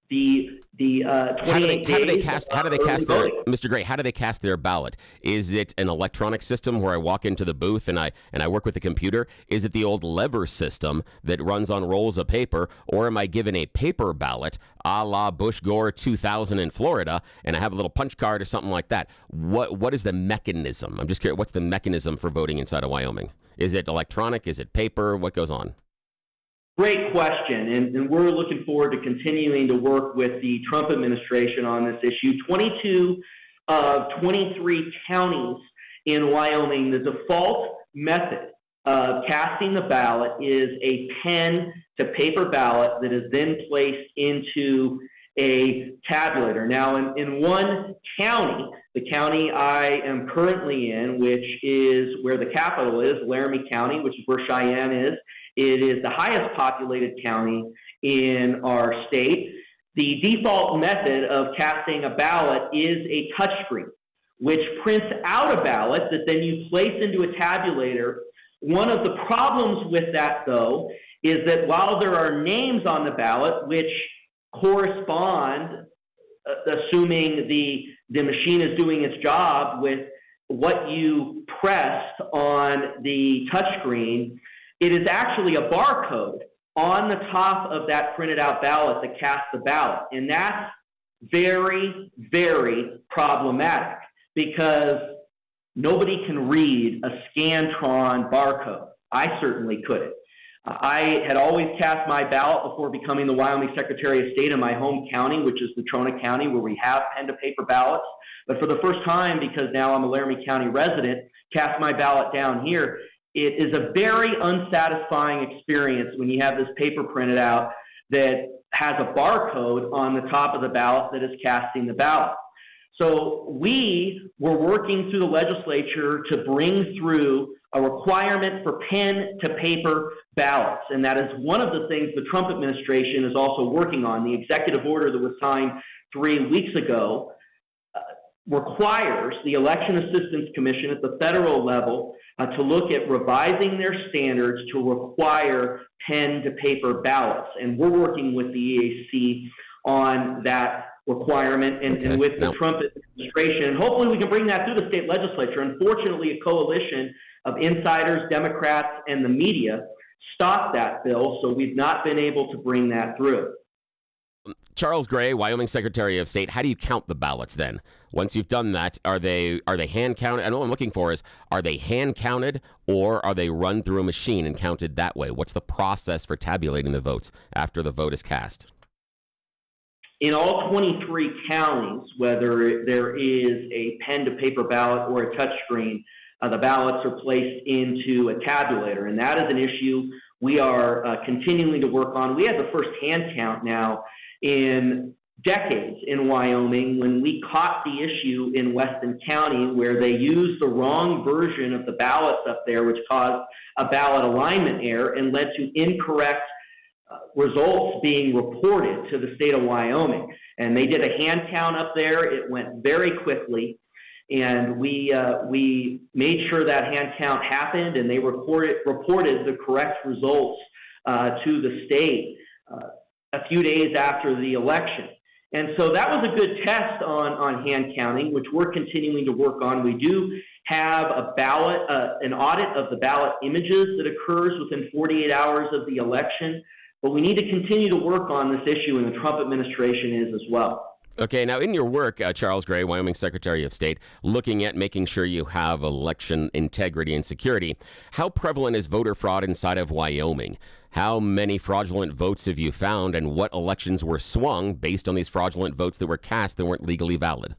the the 28 how do they days cast of early their voting. Mr. Gray? How do they cast their ballot? Is it an electronic system where I walk into the booth and I work with the computer? Is it the old lever system that runs on rolls of paper, or am I given a paper ballot, a la Bush Gore 2000 in Florida, and I have a little punch card or something like that? What is the mechanism? I'm just curious. What's the mechanism for voting inside of Wyoming? Is it electronic? Is it paper? What goes on? Great question, and we're looking forward to continuing to work with the Trump administration on this issue. 22 of 23 counties in Wyoming, the default method of casting the ballot is a pen to paper ballot that is then placed into a tabulator. Now, in one county, the county I am currently in, which is where the capital is, Laramie County, which is where Cheyenne is, it is the highest populated county in our state. The default method of casting a ballot is a touchscreen, which prints out a ballot that then you place into a tabulator. One of the problems with that, though, is that while there are names on the ballot which correspond, assuming the machine is doing its job with what you pressed on the touchscreen, it is actually a barcode on the top of that printed out ballot that casts the ballot. And that's very, very problematic because nobody can read a Scantron barcode. I certainly couldn't. I had always cast my ballot before becoming the Wyoming Secretary of State in my home county, which is Natrona County, where we have pen to paper ballots. But for the first time, because now I'm a Laramie County resident, cast my ballot down here. It is a very unsatisfying experience when you have this paper printed out that has a barcode on the top of the ballot that is casting the ballot. So we were working through the legislature to bring through a requirement for pen to paper ballots. And that is one of the things the Trump administration is also working on. The executive order that was signed 3 weeks ago requires the Election Assistance Commission at the federal level to look at revising their standards to require pen to paper ballots. And we're working with the EAC on that requirement and with the Trump administration. And hopefully we can bring that through the state legislature. Unfortunately, a coalition of insiders, Democrats, and the media stopped that bill, so we've not been able to bring that through. Charles Gray, Wyoming Secretary of State, how do you count the ballots then? Once you've done that, are they hand counted? And what I'm looking for is, are they hand counted or are they run through a machine and counted that way? What's the process for tabulating the votes after the vote is cast? In all 23 counties, whether there is a pen to paper ballot or a touchscreen, the ballots are placed into a tabulator, and that is an issue we are continuing to work on. We have the first hand count now in decades in Wyoming when we caught the issue in Weston County where they used the wrong version of the ballots up there, which caused a ballot alignment error and led to incorrect results being reported to the state of Wyoming. And they did a hand count up there. It went very quickly. And we made sure that hand count happened, and they reported the correct results to the state a few days after the election. And so that was a good test on hand counting, which we're continuing to work on. We do have a ballot, an audit of the ballot images that occurs within 48 hours of the election, but we need to continue to work on this issue, and the Trump administration is as well. Okay, now in your work, Charles Gray, Wyoming Secretary of State, looking at making sure you have election integrity and security, how prevalent is voter fraud inside of Wyoming? How many fraudulent votes have you found, and what elections were swung based on these fraudulent votes that were cast that weren't legally valid?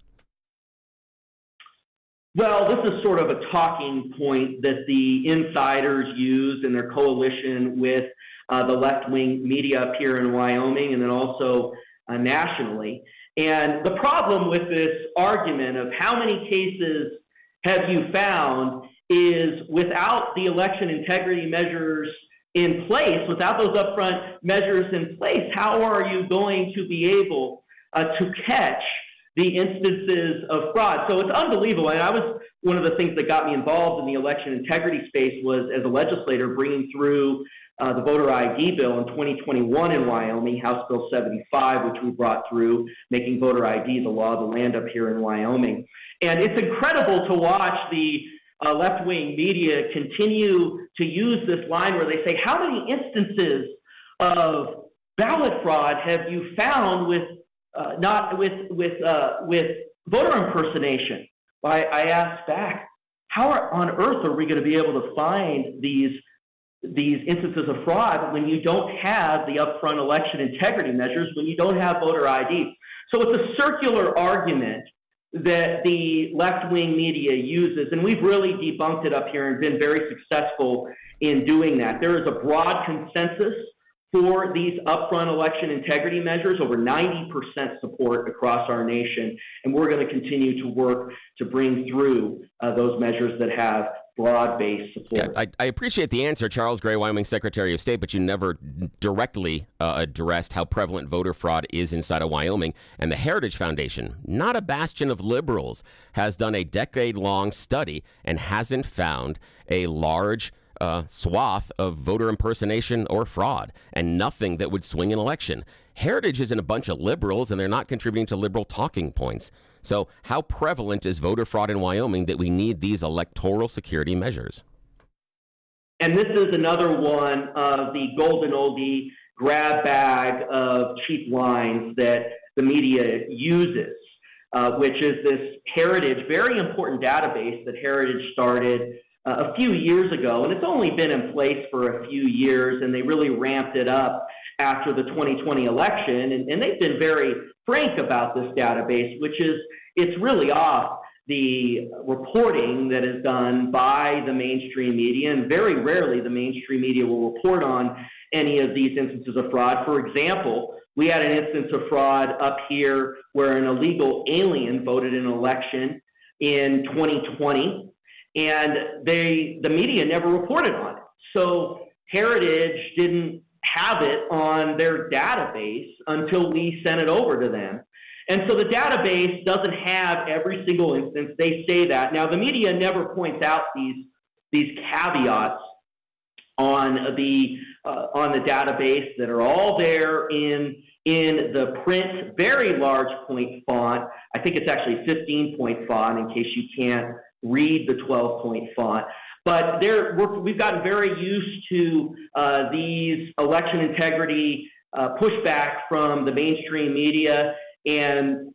Well, this is sort of a talking point that the insiders use in their coalition with the left-wing media up here in Wyoming and then also nationally. And the problem with this argument of how many cases have you found is without the election integrity measures in place, without those upfront measures in place, how are you going to be able to catch the instances of fraud? So it's unbelievable. And I was one of the things that got me involved in the election integrity space was as a legislator bringing through the voter ID bill in 2021 in Wyoming, House Bill 75, which we brought through, making voter ID the law of the land up here in Wyoming. And it's incredible to watch the left-wing media continue to use this line where they say, how many instances of ballot fraud have you found with voter impersonation? I asked back, how on earth are we going to be able to find these instances of fraud when you don't have the upfront election integrity measures, when you don't have voter ID? So it's a circular argument that the left-wing media uses, and we've really debunked it up here and been very successful in doing that. There is a broad consensus for these upfront election integrity measures, over 90% support across our nation, and we're going to continue to work to bring through those measures that have broad-based support. Yeah, I appreciate the answer, Charles Gray, Wyoming Secretary of State, but you never directly addressed how prevalent voter fraud is inside of Wyoming. And the Heritage Foundation, not a bastion of liberals, has done a decade-long study and hasn't found a large swath of voter impersonation or fraud, and nothing that would swing an election. Heritage isn't a bunch of liberals, and they're not contributing to liberal talking points. So how prevalent is voter fraud in Wyoming that we need these electoral security measures? And this is another one of the golden oldie grab bag of cheap lines that the media uses, which is this Heritage, very important database that Heritage started a few years ago, and it's only been in place for a few years, and they really ramped it up after the 2020 election, and they've been very frank about this database, which is it's really off the reporting that is done by the mainstream media, and very rarely the mainstream media will report on any of these instances of fraud. For example, we had an instance of fraud up here where an illegal alien voted in an election in 2020, and the media never reported on it. So Heritage didn't have it on their database until we sent it over to them. And so the database doesn't have every single instance. They say that. Now, the media never points out these caveats on the database that are all there in the print, very large point font. I think it's actually 15-point font in case you can't read the 12-point font. But we've gotten very used to these election integrity pushback from the mainstream media, and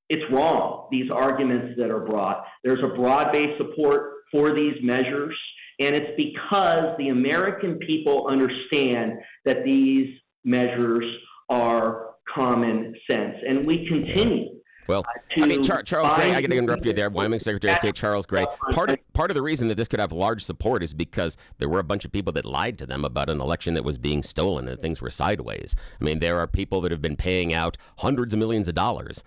it's wrong, these arguments that are brought. There's a broad-based support for these measures, and it's because the American people understand that these measures are common sense. And we continue. Well, I mean, Charles Gray, I got to interrupt you there. Wyoming Secretary of State Charles Gray. Part of the reason that this could have large support is because there were a bunch of people that lied to them about an election that was being stolen and things were sideways. I mean, there are people that have been paying out hundreds of millions of dollars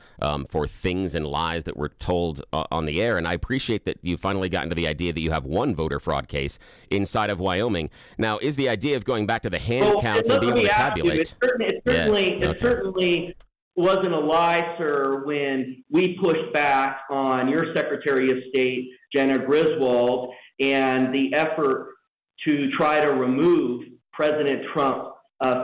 for things and lies that were told on the air. And I appreciate that you finally got into the idea that you have one voter fraud case inside of Wyoming. Now, is the idea of going back to the hand counts and being able to tabulate? It certainly wasn't a lie, sir, when we pushed back on your Secretary of State, Jenna Griswold, and the effort to try to remove President Trump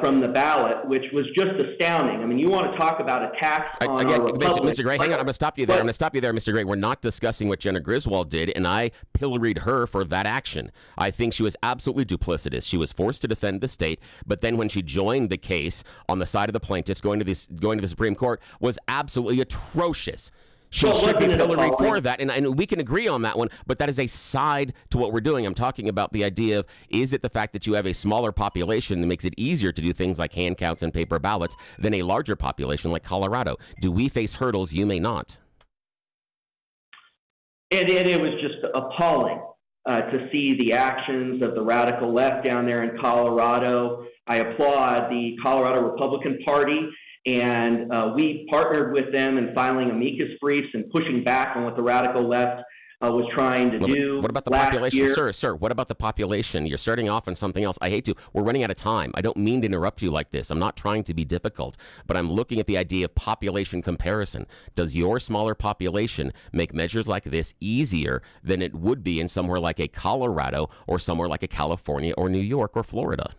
from the ballot, which was just astounding. I mean, you want to talk about attacks on our republic. Mr. Gray, hang on. I'm going to stop you there. I'm going to stop you there, Mr. Gray. We're not discussing what Jenna Griswold did, and I pilloried her for that action. I think she was absolutely duplicitous. She was forced to defend the state, but then when she joined the case on the side of the plaintiffs, going to the Supreme Court, was absolutely atrocious. She should be pilloried for that, and we can agree on that one, but that is a side to what we're doing. I'm talking about the idea of, is it the fact that you have a smaller population that makes it easier to do things like hand counts and paper ballots than a larger population like Colorado? Do we face hurdles you may not? It was just appalling to see the actions of the radical left down there in Colorado. I applaud the Colorado Republican Party, and we partnered with them in filing amicus briefs and pushing back on what the radical left was trying to do. What about the population? Sir, what about the population? You're starting off on something else. I hate to. We're running out of time. I don't mean to interrupt you like this. I'm not trying to be difficult, but I'm looking at the idea of population comparison. Does your smaller population make measures like this easier than it would be in somewhere like a Colorado or somewhere like a California or New York or Florida?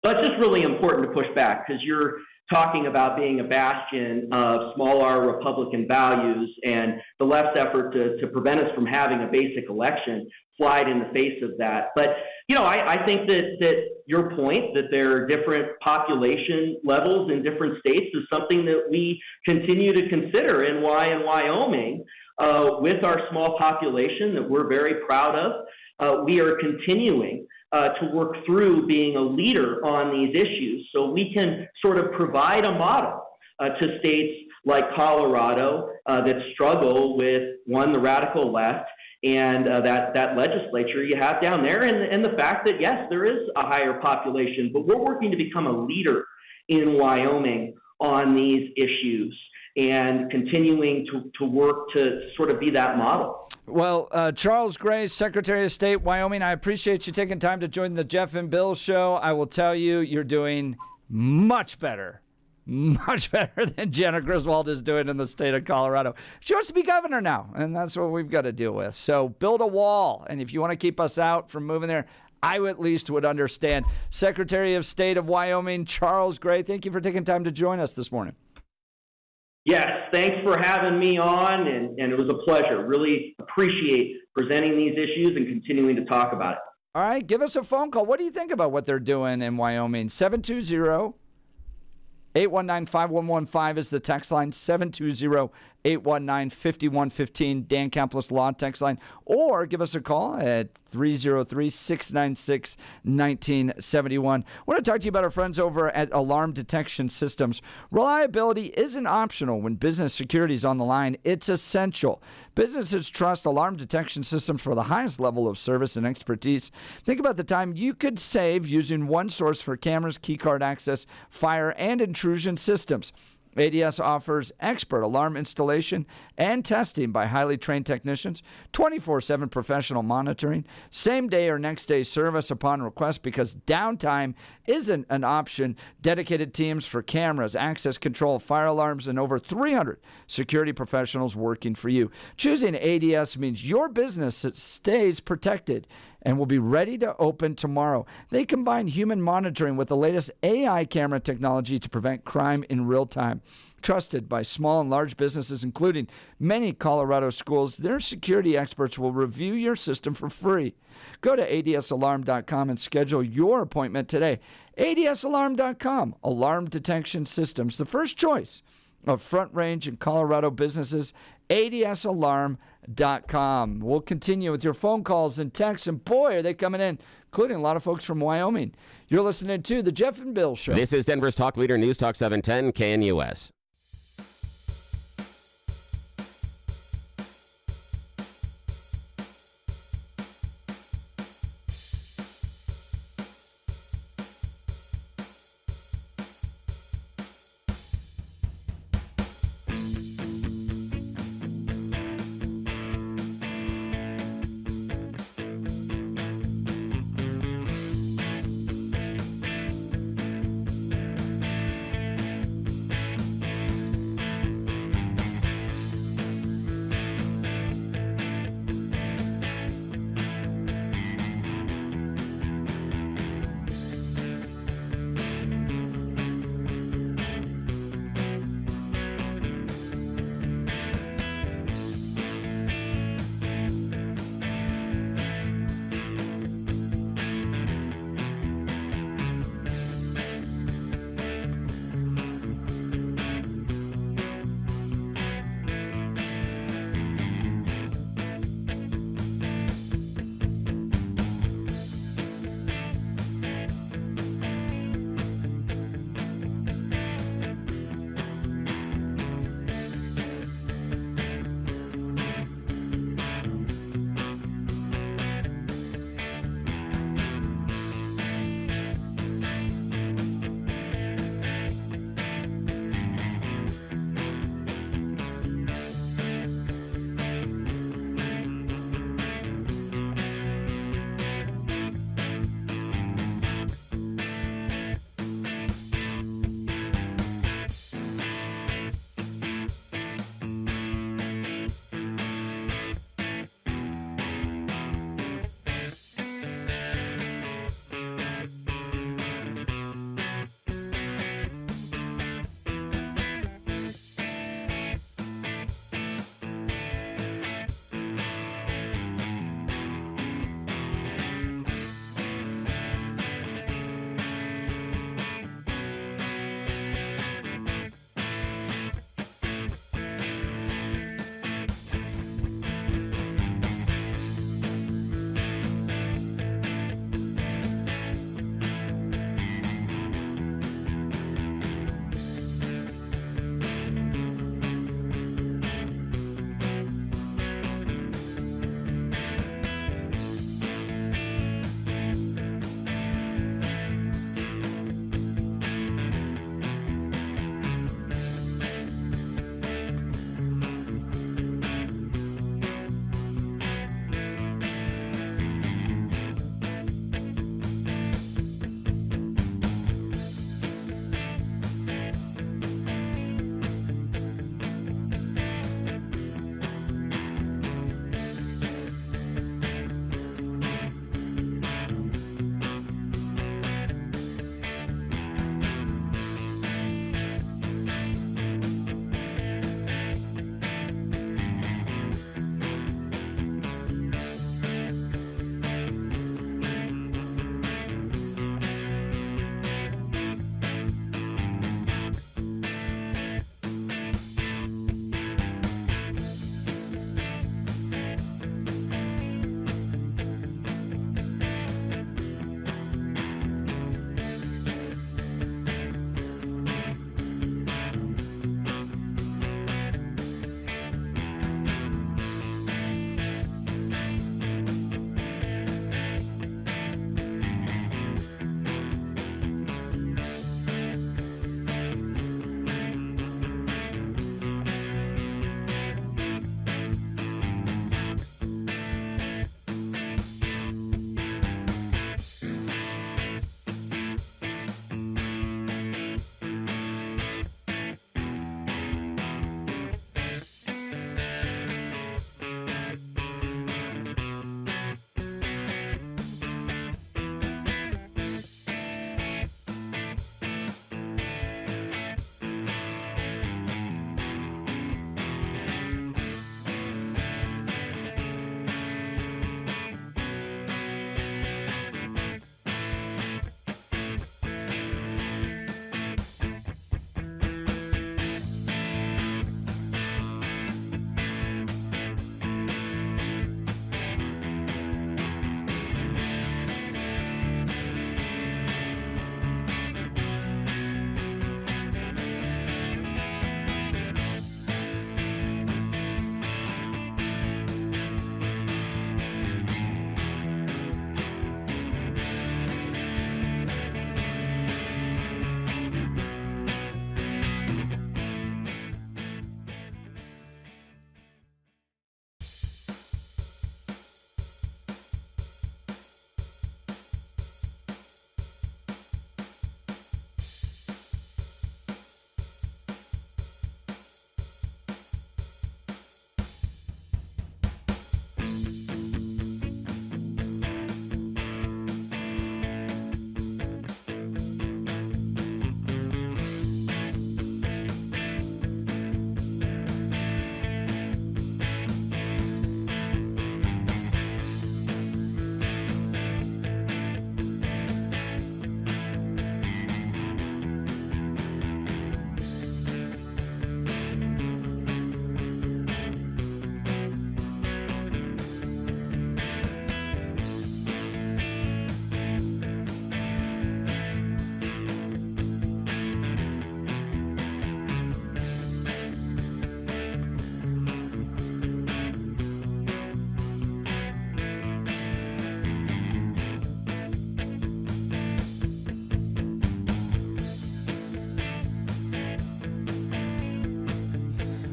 So it's just really important to push back because you're talking about being a bastion of small R Republican values, and the left's effort to prevent us from having a basic election slide in the face of that. But, I think that your point that there are different population levels in different states is something that we continue to consider. And why in Wyoming, with our small population that we're very proud of, we are continuing to work through being a leader on these issues so we can sort of provide a model to states like Colorado that struggle with, one, the radical left, and that legislature you have down there, and the fact that, yes, there is a higher population, but we're working to become a leader in Wyoming on these issues and continuing to work to sort of be that model. Well, Charles Gray, Secretary of State, Wyoming, I appreciate you taking time to join the Jeff and Bill show. I will tell you, you're doing much better than Jenna Griswold is doing in the state of Colorado. She wants to be governor now, and that's what we've got to deal with. So build a wall, and if you want to keep us out from moving there, I at least would understand. Secretary of State of Wyoming, Charles Gray, thank you for taking time to join us this morning. Yes, thanks for having me on, and it was a pleasure. Really appreciate presenting these issues and continuing to talk about it. All right, give us a phone call. What do you think about what they're doing in Wyoming? 720-819-5115 is the text line, 720-819-5115, Dan Campos Law text line, or give us a call at 303-696-1971. I want to talk to you about our friends over at Alarm Detection Systems. Reliability isn't optional when business security is on the line. It's essential. Businesses trust alarm detection systems for the highest level of service and expertise. Think about the time you could save using one source for cameras, keycard access, fire, and intrusion systems. ADS offers expert alarm installation and testing by highly trained technicians, 24/7 professional monitoring, same-day or next-day service upon request because downtime isn't an option, dedicated teams for cameras, access control, fire alarms, and over 300 security professionals working for you. Choosing ADS means your business stays protected and will be ready to open tomorrow. They combine human monitoring with the latest AI camera technology to prevent crime in real time. Trusted by small and large businesses, including many Colorado schools, their security experts will review your system for free. Go to adsalarm.com and schedule your appointment today. adsalarm.com, alarm detection systems, the first choice of Front Range and Colorado businesses, adsalarm.com. We'll continue with your phone calls and texts, and boy, are they coming in, including a lot of folks from Wyoming. You're listening to The Jeff and Bill Show. This is Denver's Talk Leader, News Talk 710 KNUS.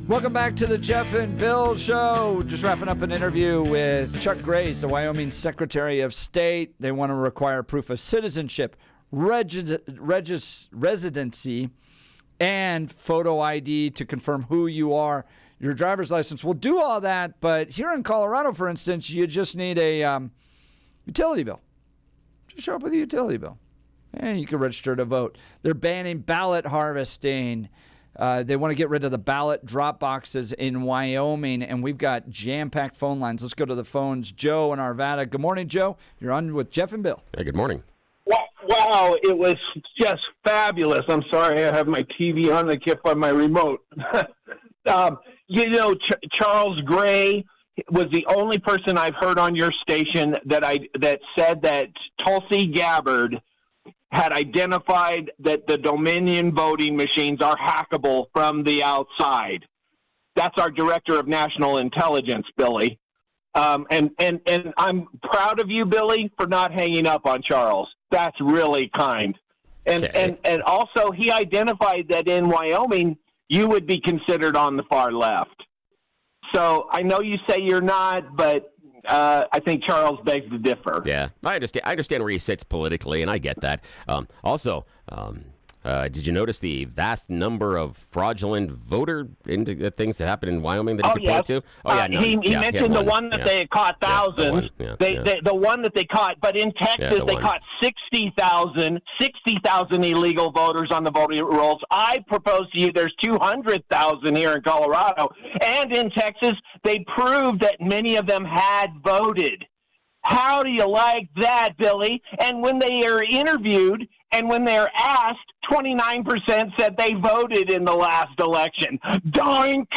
Welcome back to the Jeff and Bill Show. Just wrapping up an interview with Chuck Grace, the Wyoming Secretary of State. They want to require proof of citizenship, residency, and photo ID to confirm who you are. Your driver's license will do all that, but here in Colorado, for instance, you just need a utility bill. Just show up with a utility bill, and you can register to vote. They're banning ballot harvesting. They want to get rid of the ballot drop boxes in Wyoming, and we've got jam-packed phone lines. Let's go to the phones. Joe in Arvada. Good morning, Joe. You're on with Jeff and Bill. Hey, good morning. Wow, it was just fabulous. I'm sorry I have my TV on. I can't find my remote. Charles Gray was the only person I've heard on your station that said that Tulsi Gabbard had identified that the Dominion voting machines are hackable from the outside. That's our Director of National Intelligence, Billy. And I'm proud of you, Billy, for not hanging up on Charles. That's really kind. And also, he identified that in Wyoming, you would be considered on the far left. So I know you say you're not, but I think Charles begs to differ. Yeah, I understand where he sits politically, and I get that. Did you notice the vast number of fraudulent voter things that happened in Wyoming that he could point to? Oh, yeah, no. He mentioned the one that they caught thousands. The one that they caught, but in Texas they caught 60,000 illegal voters on the voting rolls. I propose to you there's 200,000 here in Colorado, and in Texas they proved that many of them had voted. How do you like that, Billy? And when they are interviewed and when they're asked, 29% said they voted in the last election. Doink!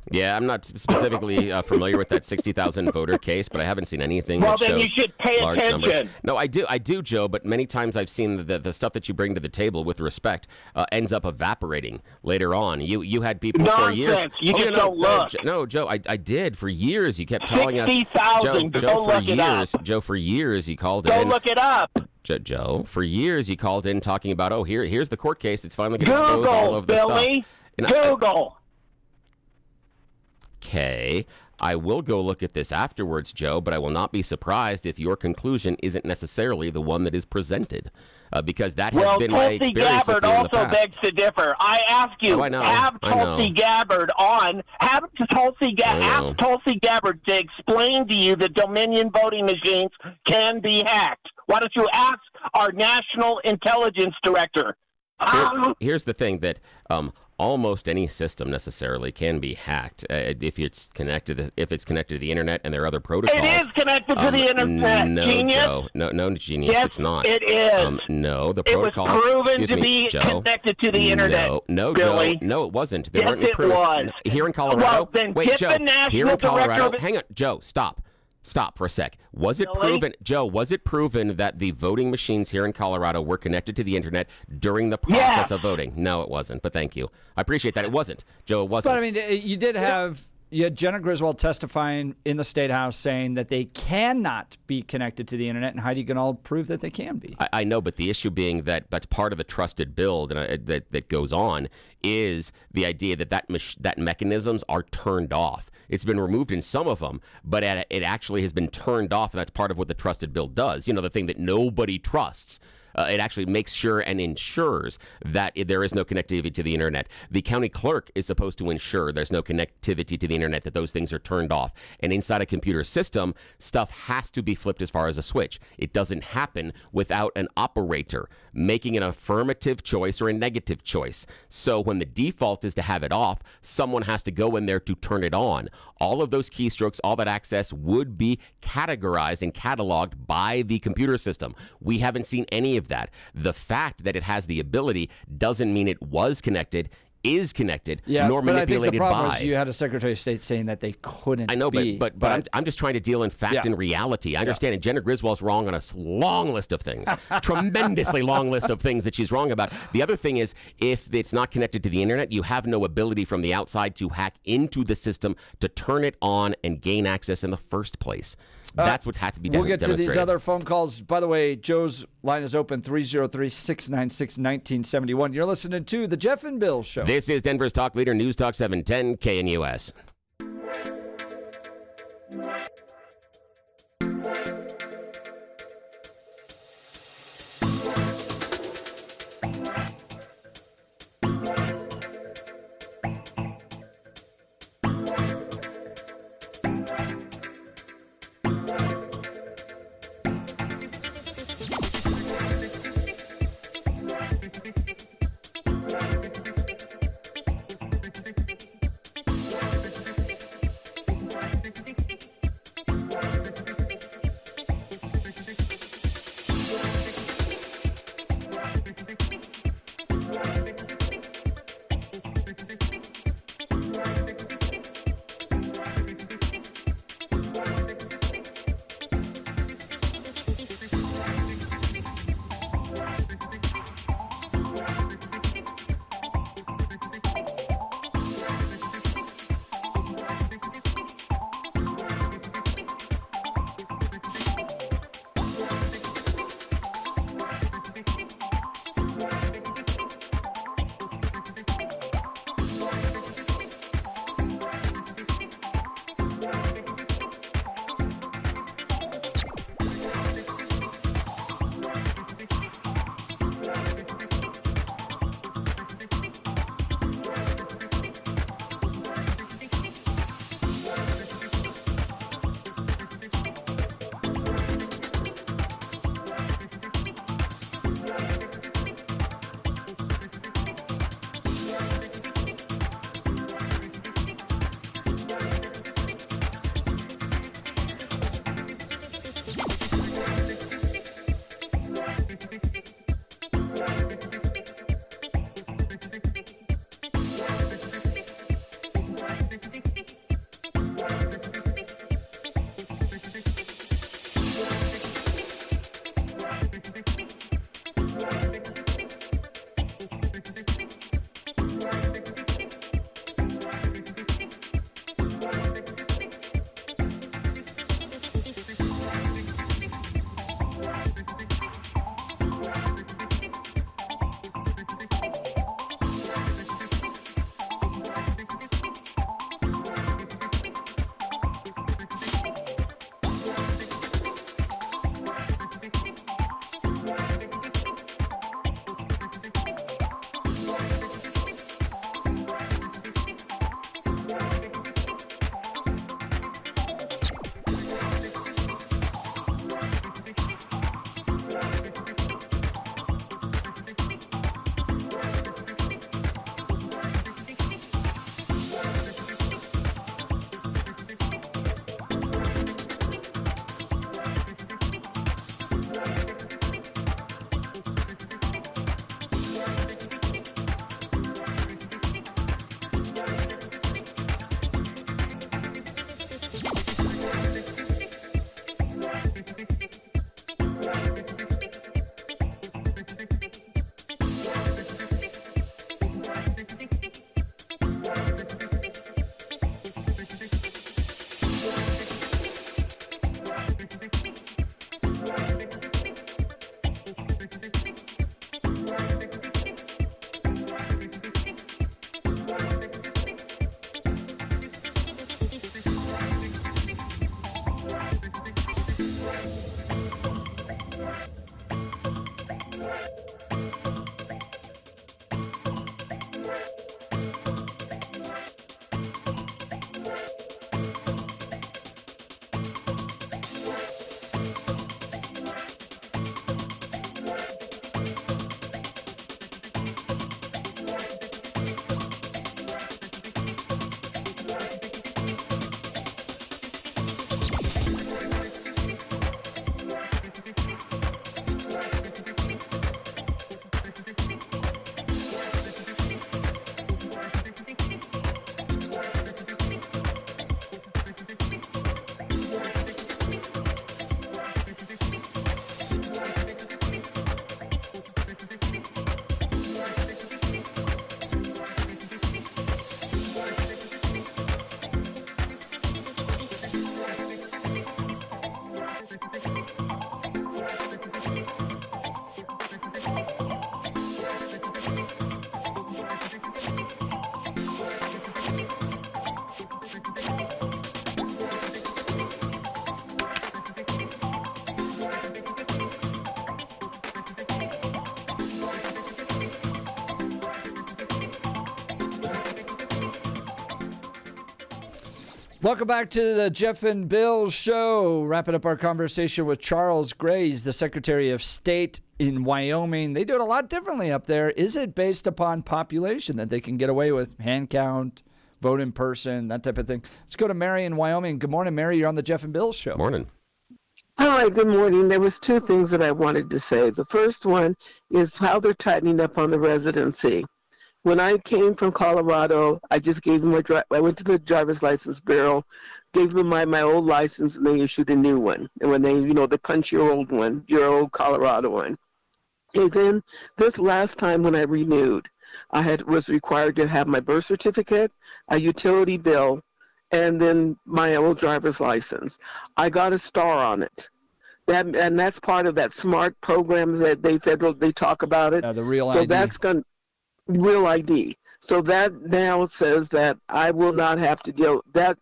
Yeah, I'm not specifically familiar with that 60,000 voter case, but I haven't seen anything well, that then shows you should pay large attention. numbers. No, I do, Joe, but many times I've seen the stuff that you bring to the table with respect ends up evaporating later on. You had people for years. Nonsense. You just don't look. No, Joe, I did. For years, you kept telling us. 60,000. Go look it up. Joe, for years, you called in. Go look it up. Joe, for years, you called in talking about, here's the court case. It's finally going to expose all of this Billy. stuff. Google. Okay, I will go look at this afterwards, Joe, but I will not be surprised if your conclusion isn't necessarily the one that is presented, because that has been my experience with you in the past. Tulsi Gabbard also begs to differ. I ask you, have Tulsi Gabbard on. Ask Tulsi Gabbard to explain to you that Dominion voting machines can be hacked. Why don't you ask our National Intelligence Director? Here's the thing that almost any system necessarily can be hacked if it's connected to the internet and there are other protocols. It is connected to the internet. No, Genius. Joe. No, genius. Yes, it's not. It is. No, the protocols. It was proven to be Joe. connected to the internet. No, Billy. Joe. No, it wasn't. Yes, it was. Here in Colorado. Well, then wait, get Joe. the National Here in Colorado. Director of... Hang on, Joe. Stop for a sec. Was it proven, Joe, was it proven that the voting machines here in Colorado were connected to the internet during the process of voting? No, it wasn't, but thank you. I appreciate that. It wasn't. Joe, it wasn't. But, I mean, you had Jenna Griswold testifying in the State House saying that they cannot be connected to the internet, and Heidi Ganahl proved that they can be. I know, but the issue being that that's part of the trusted build and that goes on is the idea that mechanisms are turned off. It's been removed in some of them, but it actually has been turned off, and that's part of what the trusted build does. You know, the thing that nobody trusts. It actually makes sure and ensures that there is no connectivity to the internet. The county clerk is supposed to ensure there's no connectivity to the internet, that those things are turned off. And inside a computer system, stuff has to be flipped as far as a switch. It doesn't happen without an operator making an affirmative choice or a negative choice. So when the default is to have it off, someone has to go in there to turn it on. All of those keystrokes, all that access would be categorized and cataloged by the computer system. We haven't seen any of that. The fact that it has the ability doesn't mean it was connected, is connected, nor manipulated by. I think the problem is you had a Secretary of State saying that they couldn't. I know, be, but I'm just trying to deal in fact and reality. I understand, and Jenna Griswold's wrong on a long list of things, tremendously long list of things that she's wrong about. The other thing is, if it's not connected to the internet, you have no ability from the outside to hack into the system to turn it on and gain access in the first place. That's what had to be done. We'll get to these other phone calls. By the way, Joe's line is open, 303-696-1971. You're listening to The Jeff and Bill Show. This is Denver's Talk Leader, News Talk 710 KNUS. Welcome back to the Jeff and Bill Show. Wrapping up our conversation with Charles Grays, the Secretary of State in Wyoming. They do it a lot differently up there. Is it based upon population that they can get away with hand count, vote in person, that type of thing? Let's go to Mary in Wyoming. Good morning, Mary. You're on the Jeff and Bill Show. Morning. Hi, good morning. There was two things that I wanted to say. The first one is how they're tightening up on the residency. When I came from Colorado, I just gave them I went to the driver's license bureau, gave them my old license, and they issued a new one. And when they, they punch your old one, your old Colorado one. And then this last time when I renewed, was required to have my birth certificate, a utility bill, and then my old driver's license. I got a star on it. And that's part of that SMART program that they talk about it. The real ID. So that's going real ID. So that now says that I will not have to deal, that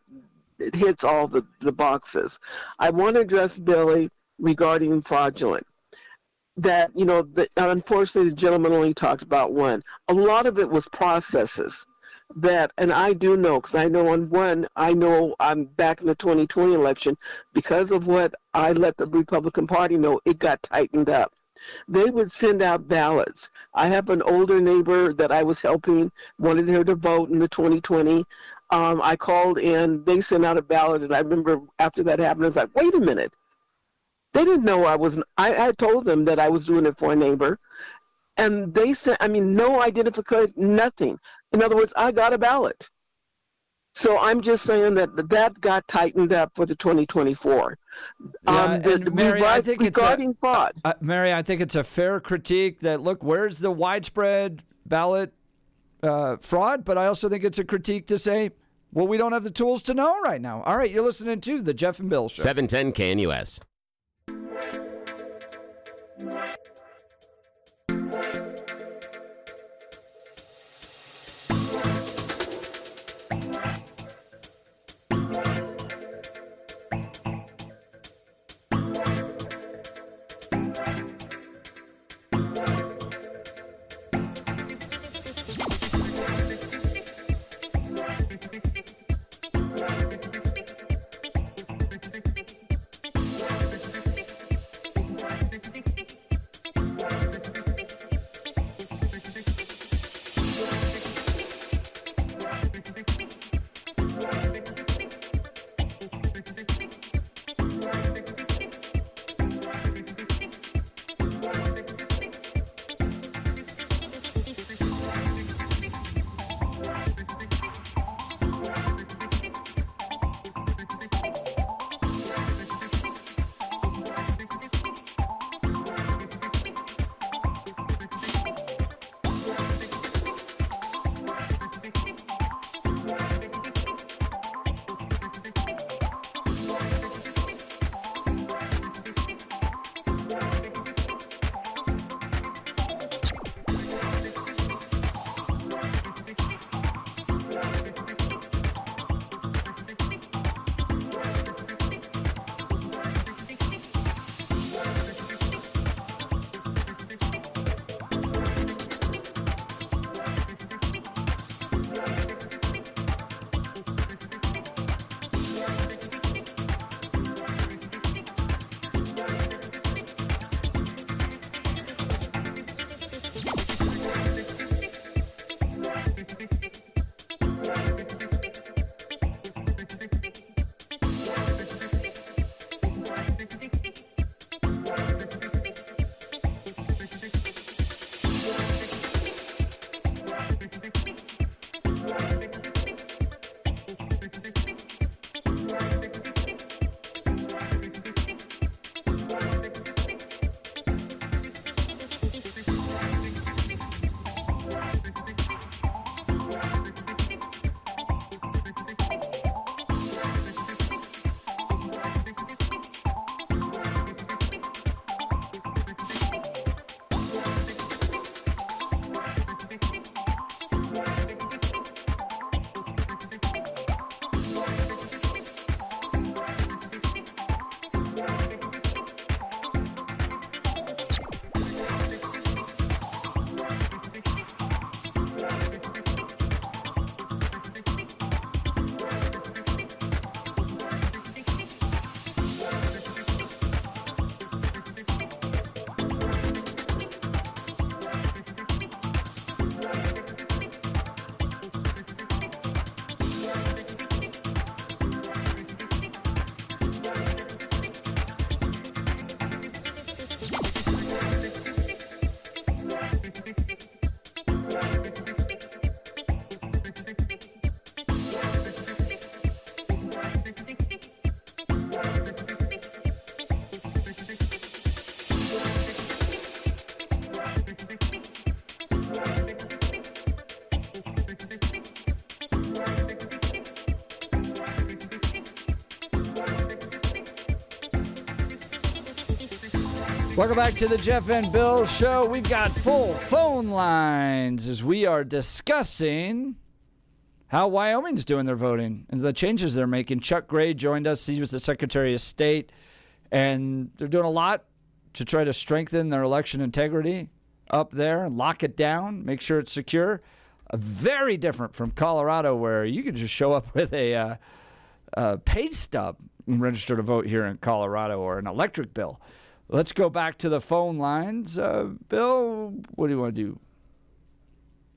it hits all the boxes. I want to address Billy regarding fraudulent. That, unfortunately the gentleman only talked about one. A lot of it was processes that, and I do know, because I know on one, I'm back in the 2020 election, because of what I let the Republican Party know, it got tightened up. They would send out ballots. I have an older neighbor that I was helping, wanted her to vote in the 2020. I called and they sent out a ballot, and I remember after that happened, I was like, wait a minute. They didn't know I told them that I was doing it for a neighbor. And they sent, no identification, nothing. In other words, I got a ballot. So I'm just saying that got tightened up for the 2024. Mary, I think regarding fraud. Mary, I think it's a fair critique that, look, where's the widespread ballot fraud? But I also think it's a critique to say, well, we don't have the tools to know right now. All right, you're listening to the Jeff and Bill Show. 710 KNUS. Welcome back to the Jeff and Bill Show. We've got full phone lines as we are discussing how Wyoming's doing their voting and the changes they're making. Chuck Gray joined us. He was the Secretary of State, and they're doing a lot to try to strengthen their election integrity up there and lock it down, make sure it's secure. Very different from Colorado, where you can just show up with a pay stub and register to vote here in Colorado, or an electric bill. Let's go back to the phone lines. Bill, what do you want to do?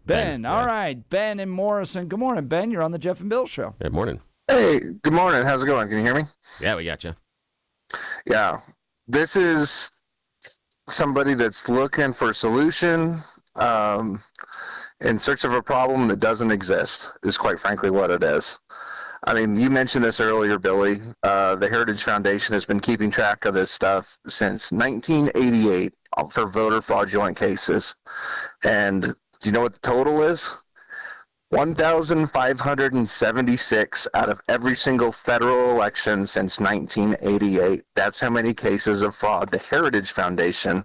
Ben. All right. Ben and Morrison. Good morning, Ben. You're on the Jeff and Bill Show. Good morning. Hey, good morning. How's it going? Can you hear me? Yeah, we got you. Yeah. This is somebody that's looking for a solution in search of a problem that doesn't exist, is quite frankly what it is. I mean, you mentioned this earlier, Billy. The Heritage Foundation has been keeping track of this stuff since 1988 for voter fraudulent cases. And do you know what the total is? 1,576 out of every single federal election since 1988. That's how many cases of fraud the Heritage Foundation,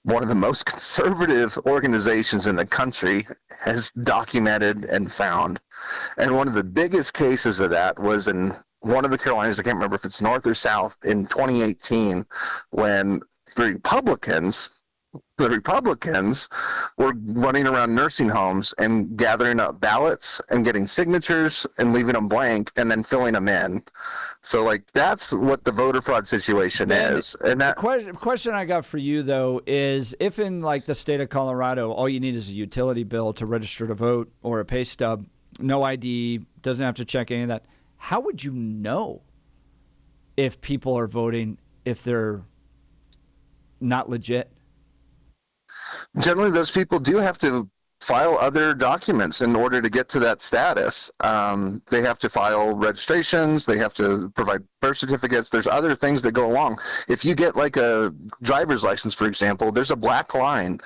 one of the most conservative organizations in the country, has documented and found. And one of the biggest cases of that was in one of the Carolinas, I can't remember if it's north or south, in 2018, when the Republicans were running around nursing homes and gathering up ballots and getting signatures and leaving them blank and then filling them in. So, like, that's what the voter fraud situation is. And that question I got for you, though, is if in, like, the state of Colorado, all you need is a utility bill to register to vote or a pay stub, no ID, doesn't have to check any of that, how would you know if people are voting if they're not legit? Generally, those people do have to file other documents in order to get to that status. They have to file registrations. They have to provide birth certificates. There's other things that go along. If you get like a driver's license, for example, there's a black line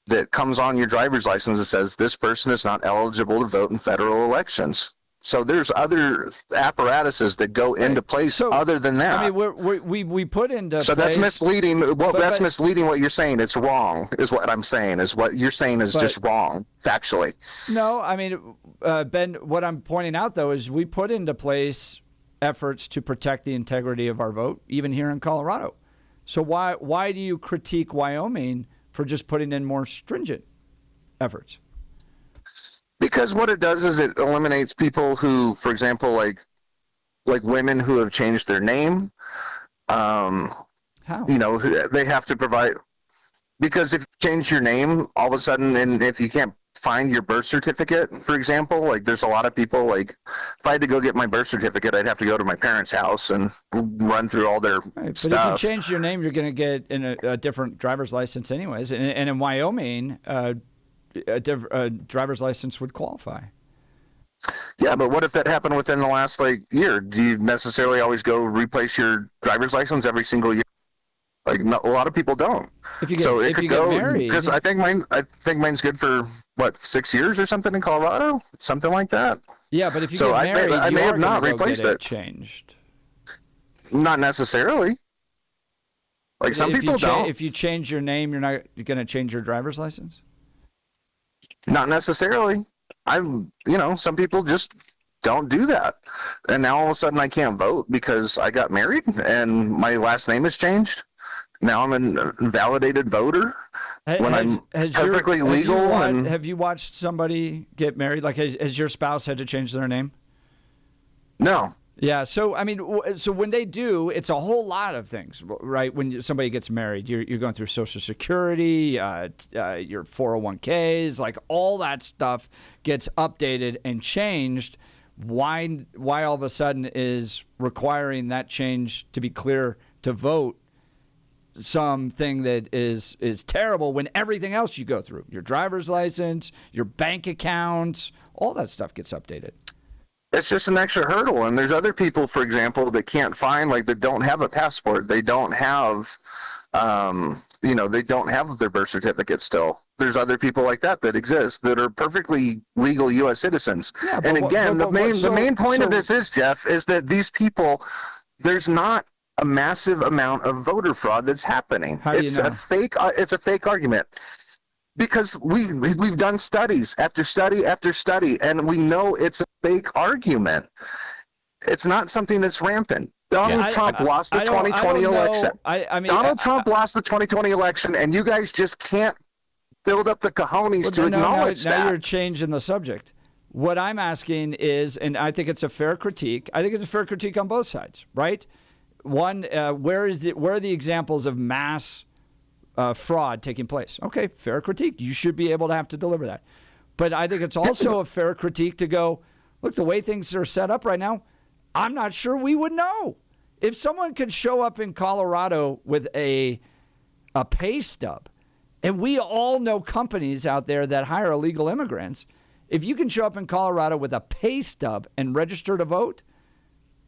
that comes on your driver's license that says this person is not eligible to vote in federal elections. So there's other apparatuses that go into place other than that. I mean, we put into so place, that's misleading. Well, that's misleading what you're saying. It's wrong, is what I'm saying. Is what you're saying is just wrong, factually. No, I mean, Ben, what I'm pointing out, though, is we put into place efforts to protect the integrity of our vote, even here in Colorado. So why do you critique Wyoming for just putting in more stringent efforts? Because what it does is it eliminates people who, for example, like women who have changed their name. How? You know, they have to provide, because if you change your name, all of a sudden, and if you can't find your birth certificate, for example, like there's a lot of people, like if I had to go get my birth certificate, I'd have to go to my parents' house and run through all their stuff. But if you change your name, you're going to get a different driver's license anyways. And in Wyoming, a driver's license would qualify. Yeah, but what if that happened within the last year? Do you necessarily always go replace your driver's license every single year? Like, no, a lot of people don't. If you get, so it if could you go, get married, because I think mine's good for what, 6 years or something in Colorado, something like that. Yeah, but if you get married, I may have not replaced it. Changed. Not necessarily. Like some people don't. If you change your name, you're not going to change your driver's license. Not necessarily. Some people just don't do that. And now all of a sudden I can't vote because I got married and my last name has changed. Now I'm an invalidated voter when I'm perfectly legal. Have you watched somebody get married? Like, has your spouse had to change their name? No. Yeah, so I mean, so when they do, it's a whole lot of things, right? When somebody gets married, you're going through Social Security, your 401ks, like all that stuff gets updated and changed. Why all of a sudden is requiring that change to be clear to vote something that is terrible when everything else you go through, your driver's license, your bank accounts, all that stuff gets updated? It's just an extra hurdle. And there's other people, for example, that can't find, that don't have a passport. They don't have, they don't have their birth certificate still. There's other people like that exist that are perfectly legal U.S. citizens. Yeah, the main point of this is, Jeff, is that these people, there's not a massive amount of voter fraud that's happening. How do you know? It's a fake argument. Because we've done studies after study after study, and we know it's a fake argument. It's not something that's rampant. Donald Trump lost the 2020 election. Donald Trump lost the 2020 election, and you guys just can't build up the cojones to acknowledge that. Now you're changing the subject. What I'm asking is, and I think it's a fair critique. I think it's a fair critique on both sides, right? One, where are the examples of mass fraud taking place? Okay, fair critique. You should be able to have to deliver that. But I think it's also a fair critique to go, look, the way things are set up right now, I'm not sure we would know. If someone could show up in Colorado with a pay stub, and we all know companies out there that hire illegal immigrants, if you can show up in Colorado with a pay stub and register to vote,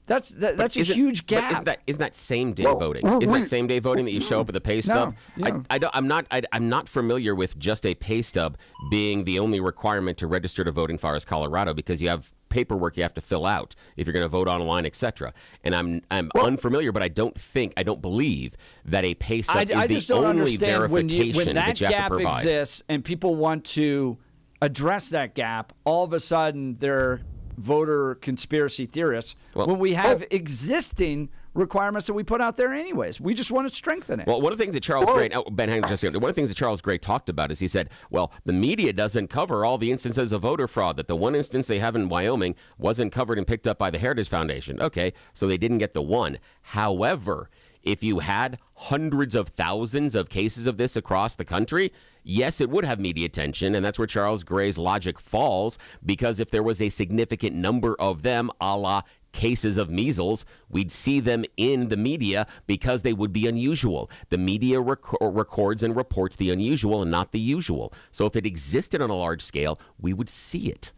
that's a huge gap. Isn't that same day voting? Isn't that same day voting that you show up with a pay stub? No. I'm not familiar with just a pay stub being the only requirement to register to vote in far as Colorado, because you have paperwork you have to fill out if you're going to vote online, etc. And I'm unfamiliar, but I don't believe that a pay stub is the only verification that you have to provide. When that gap exists and people want to address that gap, all of a sudden they're voter conspiracy theorists when we have existing requirements that we put out there anyways. We just want to strengthen it. Well, one of the things that Charles Gray, Ben, hang on just a second. One of the things that Charles Gray talked about is he said, well, the media doesn't cover all the instances of voter fraud, that the one instance they have in Wyoming wasn't covered and picked up by the Heritage Foundation. Okay, so they didn't get the one. However, if you had hundreds of thousands of cases of this across the country, yes, it would have media attention, and that's where Charles Gray's logic falls, because if there was a significant number of them, a la cases of measles, we'd see them in the media because they would be unusual. The media records and reports the unusual and not the usual. So if it existed on a large scale, we would see it.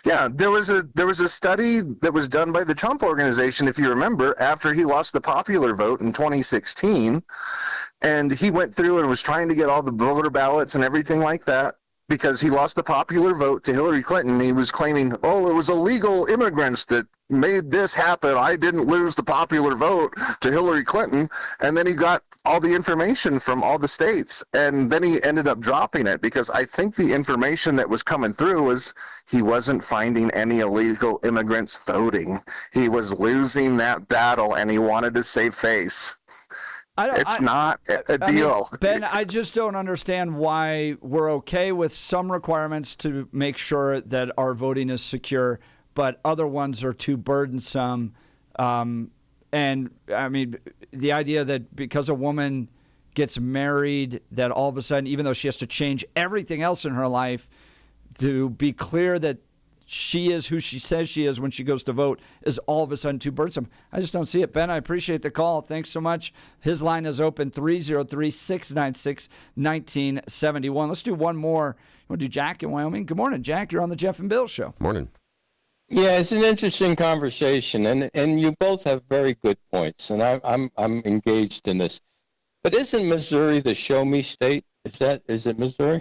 Yeah, there was a study that was done by the Trump Organization, if you remember, after he lost the popular vote in 2016, and he went through and was trying to get all the voter ballots and everything like that because he lost the popular vote to Hillary Clinton. He was claiming, oh, it was illegal immigrants that made this happen. I didn't lose the popular vote to Hillary Clinton. And then he got all the information from all the states. And then he ended up dropping it because I think the information that was coming through was he wasn't finding any illegal immigrants voting. He was losing that battle and he wanted to save face. It's not a deal. Ben, I just don't understand why we're okay with some requirements to make sure that our voting is secure, but other ones are too burdensome. And I mean, the idea that because a woman gets married, that all of a sudden, even though she has to change everything else in her life to be clear that she is who she says she is when she goes to vote, is all of a sudden too burdensome. I just don't see it. Ben, I appreciate the call. Thanks so much. His line is open, 303-696-1971. Let's do one more. You want to do Jack in Wyoming? Good morning, Jack. You're on the Jeff and Bill Show. Morning. Yeah, it's an interesting conversation, and you both have very good points, and I'm engaged in this. But isn't Missouri the show me state? Is it Missouri?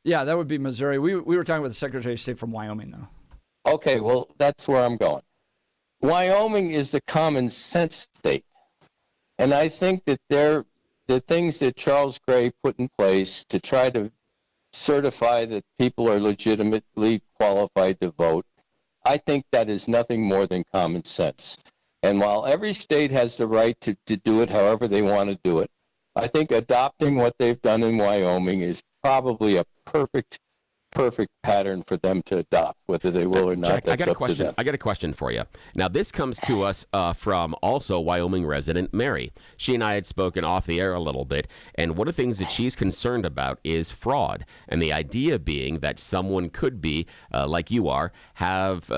Yeah, that would be Missouri. We were talking with the Secretary of State from Wyoming, though. Okay, well, that's where I'm going. Wyoming is the common sense state. And I think that the things that Charles Gray put in place to try to certify that people are legitimately qualified to vote, I think that is nothing more than common sense. And while every state has the right to do it however they want to do it, I think adopting what they've done in Wyoming is probably a perfect pattern for them to adopt, whether they will or not. Jack, that's up to them. I got a question for you. Now, this comes to us from also Wyoming resident Mary. She and I had spoken off the air a little bit, and one of the things that she's concerned about is fraud, and the idea being that someone could be, like you are, have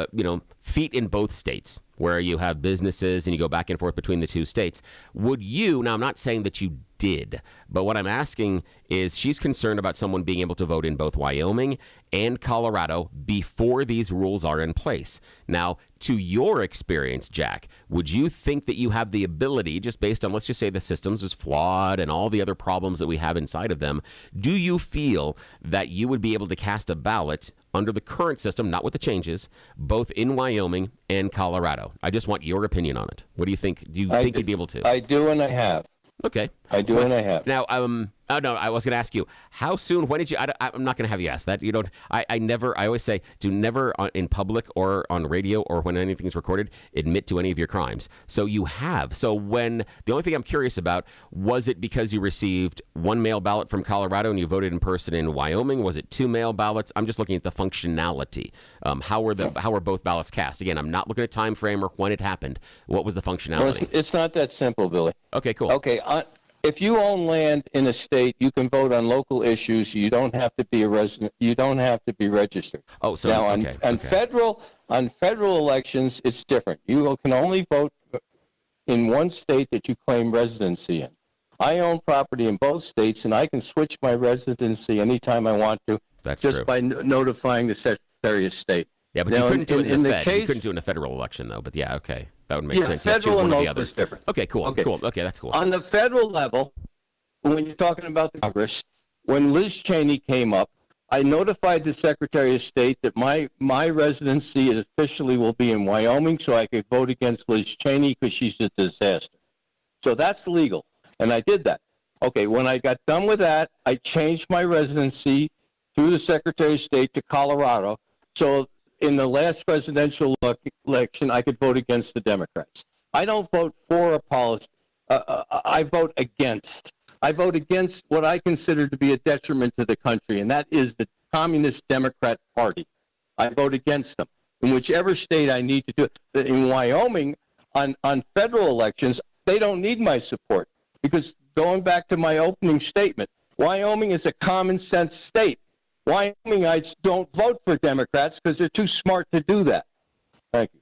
feet in both states, where you have businesses and you go back and forth between the two states. Would you, now I'm not saying that you did, but what I'm asking is she's concerned about someone being able to vote in both Wyoming and Colorado before these rules are in place. Now, to your experience, Jack, would you think that you have the ability, just based on, let's just say the systems is flawed and all the other problems that we have inside of them, do you feel that you would be able to cast a ballot under the current system, not with the changes, both in Wyoming and Colorado? I just want your opinion on it. What do you think? Do you think you'd be able to? I do, and I have. Okay. I do, and I have. Now, oh no, I was going to ask you, how soon, when did you, I'm not going to have you ask that. You don't, I always say, do never in public or on radio or when anything's recorded, admit to any of your crimes. So you have. So the only thing I'm curious about, was it because you received one mail ballot from Colorado and you voted in person in Wyoming? Was it 2 mail ballots? I'm just looking at the functionality. How were both ballots cast? Again, I'm not looking at time frame or when it happened. What was the functionality? Well, it's not that simple, Billy. Okay, cool. Okay, if you own land in a state, you can vote on local issues. You don't have to be a resident. You don't have to be registered. Oh, so now okay, on federal elections, it's different. You can only vote in one state that you claim residency in. I own property in both states, and I can switch my residency anytime I want to. That's just true. by notifying the Secretary of State. Yeah, but now, you couldn't do it in the Fed. case, You couldn't do it in a federal election, though. But yeah, okay, that would make sense. Federal and one or the local other. is different. Okay, cool. Okay, that's cool. On the federal level, when you're talking about the Congress, when Liz Cheney came up, I notified the Secretary of State that my residency officially will be in Wyoming, so I could vote against Liz Cheney because she's a disaster. So that's legal, and I did that. Okay, when I got done with that, I changed my residency through the Secretary of State to Colorado. So in the last presidential election, I could vote against the Democrats. I don't vote for a policy. I vote against. I vote against what I consider to be a detriment to the country, and that is the Communist Democrat Party. I vote against them in whichever state I need to do it. In Wyoming, on federal elections, they don't need my support because going back to my opening statement, Wyoming is a common sense state. Wyomingites don't vote for Democrats because they're too smart to do that. Thank you.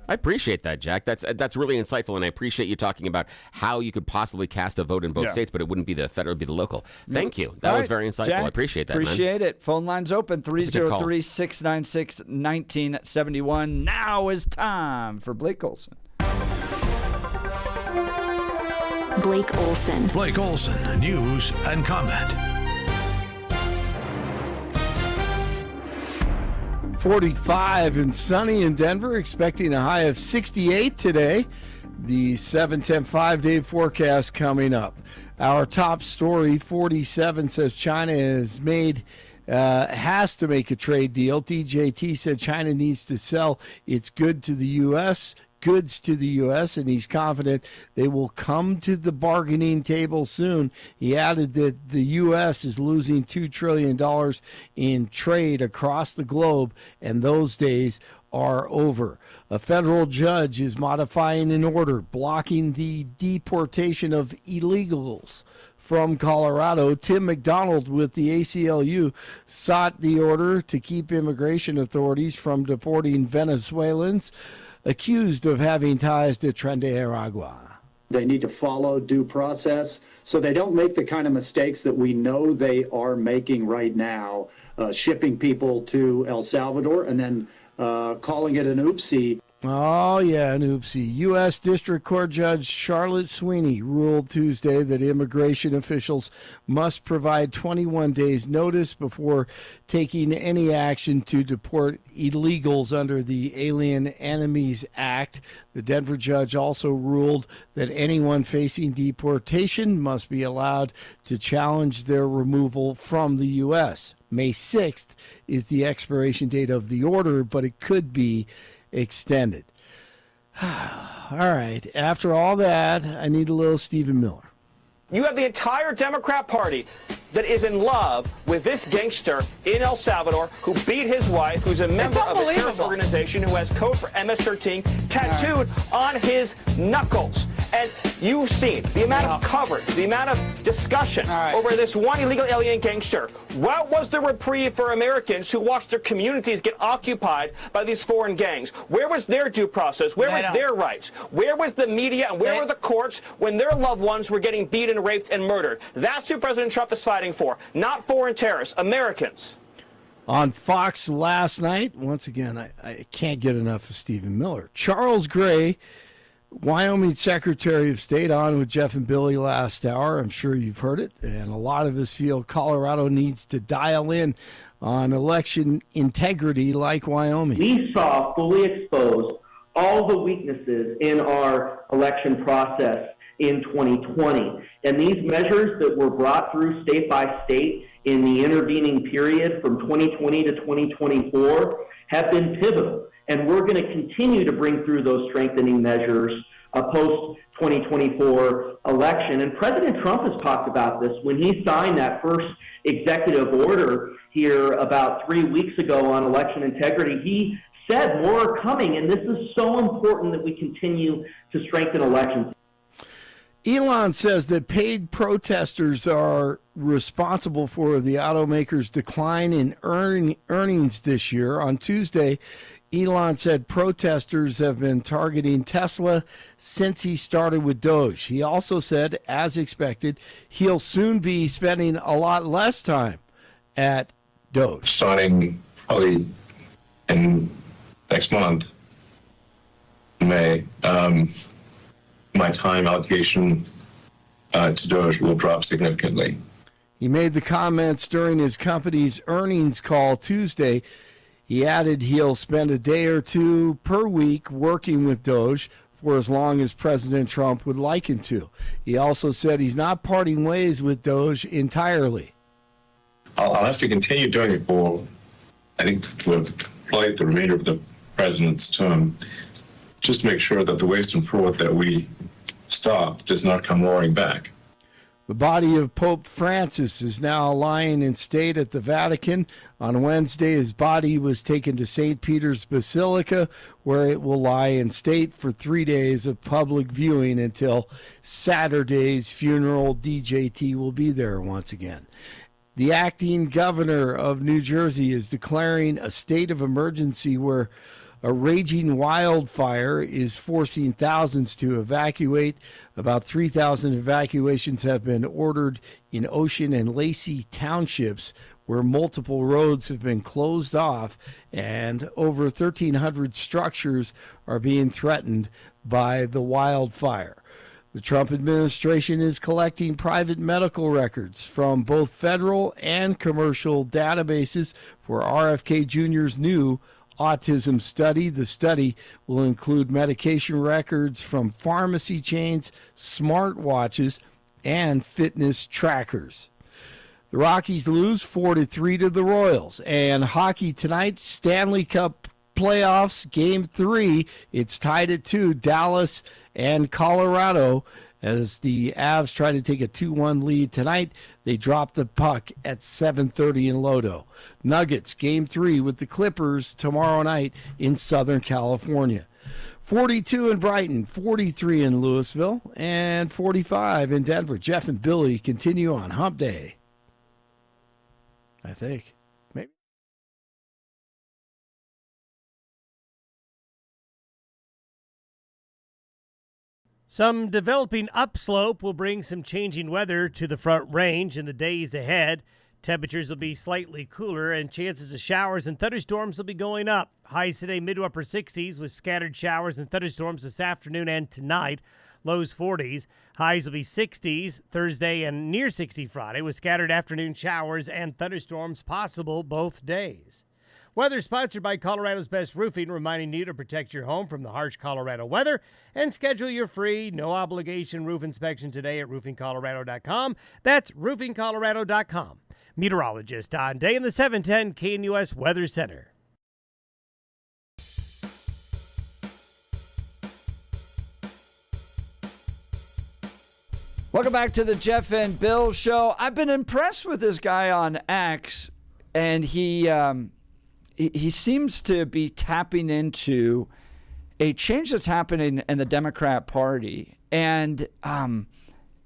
I appreciate that, Jack. That's really insightful, and I appreciate you talking about how you could possibly cast a vote in both states, but it wouldn't be the federal, it would be the local. Thank you. That was very insightful. Jack, I appreciate that, Appreciate it. Phone lines open, 303-696-1971. Now is time for Blake Olson. Blake Olson. Blake Olson, news and comment. 45 and sunny in Denver, expecting a high of 68 today. The 7-10 5-day forecast coming up. Our top story, 47, says China has to make a trade deal. DJT said China needs to sell its goods to the U.S., and he's confident they will come to the bargaining table soon. He added that the U.S. is losing $2 trillion in trade across the globe, and those days are over. A federal judge is modifying an order blocking the deportation of illegals from Colorado. Tim McDonald with the ACLU sought the order to keep immigration authorities from deporting Venezuelans accused of having ties to Tren de Aragua. They need to follow due process so they don't make the kind of mistakes that we know they are making right now, shipping people to El Salvador and then calling it an oopsie. Oh, yeah, an oopsie. U.S. District Court Judge Charlotte Sweeney ruled Tuesday that immigration officials must provide 21 days notice before taking any action to deport illegals under the Alien Enemies Act. The Denver judge also ruled that anyone facing deportation must be allowed to challenge their removal from the U.S. May 6th is the expiration date of the order, but it could be extended. All right. After all that, I need a little Stephen Miller. You have the entire Democrat Party that is in love with this gangster in El Salvador who beat his wife, who's a member of a terrorist organization, who has code for MS-13 tattooed on his knuckles. And you've seen the amount of coverage, the amount of discussion over this one illegal alien gangster. What was the reprieve for Americans who watched their communities get occupied by these foreign gangs? Where was their due process? Where was their rights? Where was the media and where were the courts when their loved ones were getting beaten, raped, and murdered? That's who President Trump is fighting for, not foreign terrorists, Americans. On Fox last night, once again, I can't get enough of Stephen Miller. Charles Gray, Wyoming Secretary of State, on with Jeff and Billy last hour. I'm sure you've heard it. And a lot of us feel Colorado needs to dial in on election integrity like Wyoming. We saw fully exposed all the weaknesses in our election process in 2020. And these measures that were brought through state by state in the intervening period from 2020 to 2024 have been pivotal. And we're going to continue to bring through those strengthening measures post-2024 election. And President Trump has talked about this when he signed that first executive order here about 3 weeks ago on election integrity. He said more are coming, and this is so important that we continue to strengthen elections. Elon says that paid protesters are responsible for the automaker's decline in earnings this year. On Tuesday, Elon said protesters have been targeting Tesla since he started with Doge. He also said, as expected, he'll soon be spending a lot less time at Doge. Starting probably in next month, May, my time allocation to Doge will drop significantly. He made the comments during his company's earnings call Tuesday. He added he'll spend a day or two per week working with Doge for as long as President Trump would like him to. He also said he's not parting ways with Doge entirely. I'll have to continue doing it for, I think, probably the remainder of the president's term, just to make sure that the waste and fraud that we stop does not come roaring back. The body of Pope Francis is now lying in state at the Vatican. On Wednesday, his body was taken to St. Peter's Basilica, where it will lie in state for 3 days of public viewing until Saturday's funeral. DJT will be there once again. The acting governor of New Jersey is declaring a state of emergency where a raging wildfire is forcing thousands to evacuate. About 3,000 evacuations have been ordered in Ocean and Lacey townships, where multiple roads have been closed off, and over 1,300 structures are being threatened by the wildfire. The Trump administration is collecting private medical records from both federal and commercial databases for RFK Jr.'s new autism study. The study will include medication records from pharmacy chains, smartwatches, and fitness trackers. The Rockies lose 4-3 to the Royals. And hockey tonight, Stanley Cup playoffs, Game 3. It's tied at 2, Dallas and Colorado. As the Avs try to take a 2-1 lead tonight, they drop the puck at 7:30 in Lodo. Nuggets, Game 3 with the Clippers tomorrow night in Southern California. 42 in Brighton, 43 in Louisville, and 45 in Denver. Jeff and Billy continue on Hump Day. I think. Maybe. Some developing upslope will bring some changing weather to the Front Range in the days ahead. Temperatures will be slightly cooler, and chances of showers and thunderstorms will be going up. Highs today mid to upper 60s with scattered showers and thunderstorms this afternoon and tonight. Lows 40s. Highs will be 60s Thursday and near 60 Friday with scattered afternoon showers and thunderstorms possible both days. Weather sponsored by Colorado's Best Roofing, reminding you to protect your home from the harsh Colorado weather and schedule your free, no-obligation roof inspection today at roofingcolorado.com. That's roofingcolorado.com. Meteorologist Don Day in the 710 KNUS Weather Center. Welcome back to the Jeff and Bill Show. I've been impressed with this guy on X, and he seems to be tapping into a change that's happening in the Democrat Party, and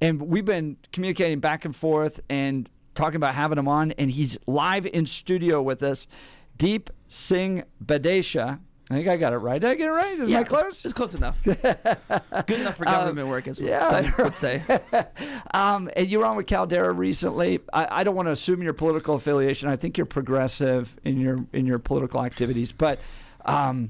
we've been communicating back and forth and talking about having him on, and he's live in studio with us. Deep Singh Badesha. I think I got it right. Did I get it right? Am I close? It's close enough. Good enough for government work, as some would say. And you were on with Caldera recently. I don't want to assume your political affiliation. I think you're progressive in your political activities. But, I've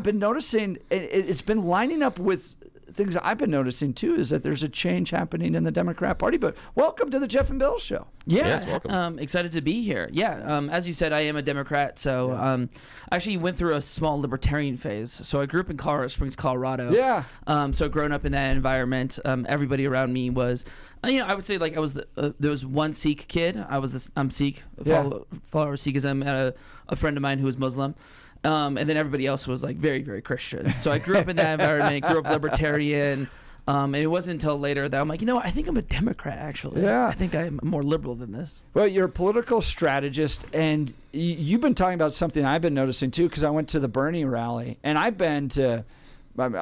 been noticing it's been lining up with things I've been noticing too is that there's a change happening in the Democrat Party. But welcome to the Jeff and Bill Show. Yeah, Yes, welcome. Excited to be here. Yeah, as you said, I am a Democrat, so I actually went through a small libertarian phase. So I grew up in Colorado Springs, Colorado. Yeah. So growing up in that environment, everybody around me was, I would say like I was there was one Sikh kid. I'm Sikh, follower of Sikhism, and a friend of mine who was Muslim. And then everybody else was like very, very Christian. So I grew up in that environment, grew up libertarian. And it wasn't until later that I'm like, I think I'm a Democrat, actually. Yeah. I think I'm more liberal than this. Well, you're a political strategist, and you've been talking about something I've been noticing, too, because I went to the Bernie rally, and I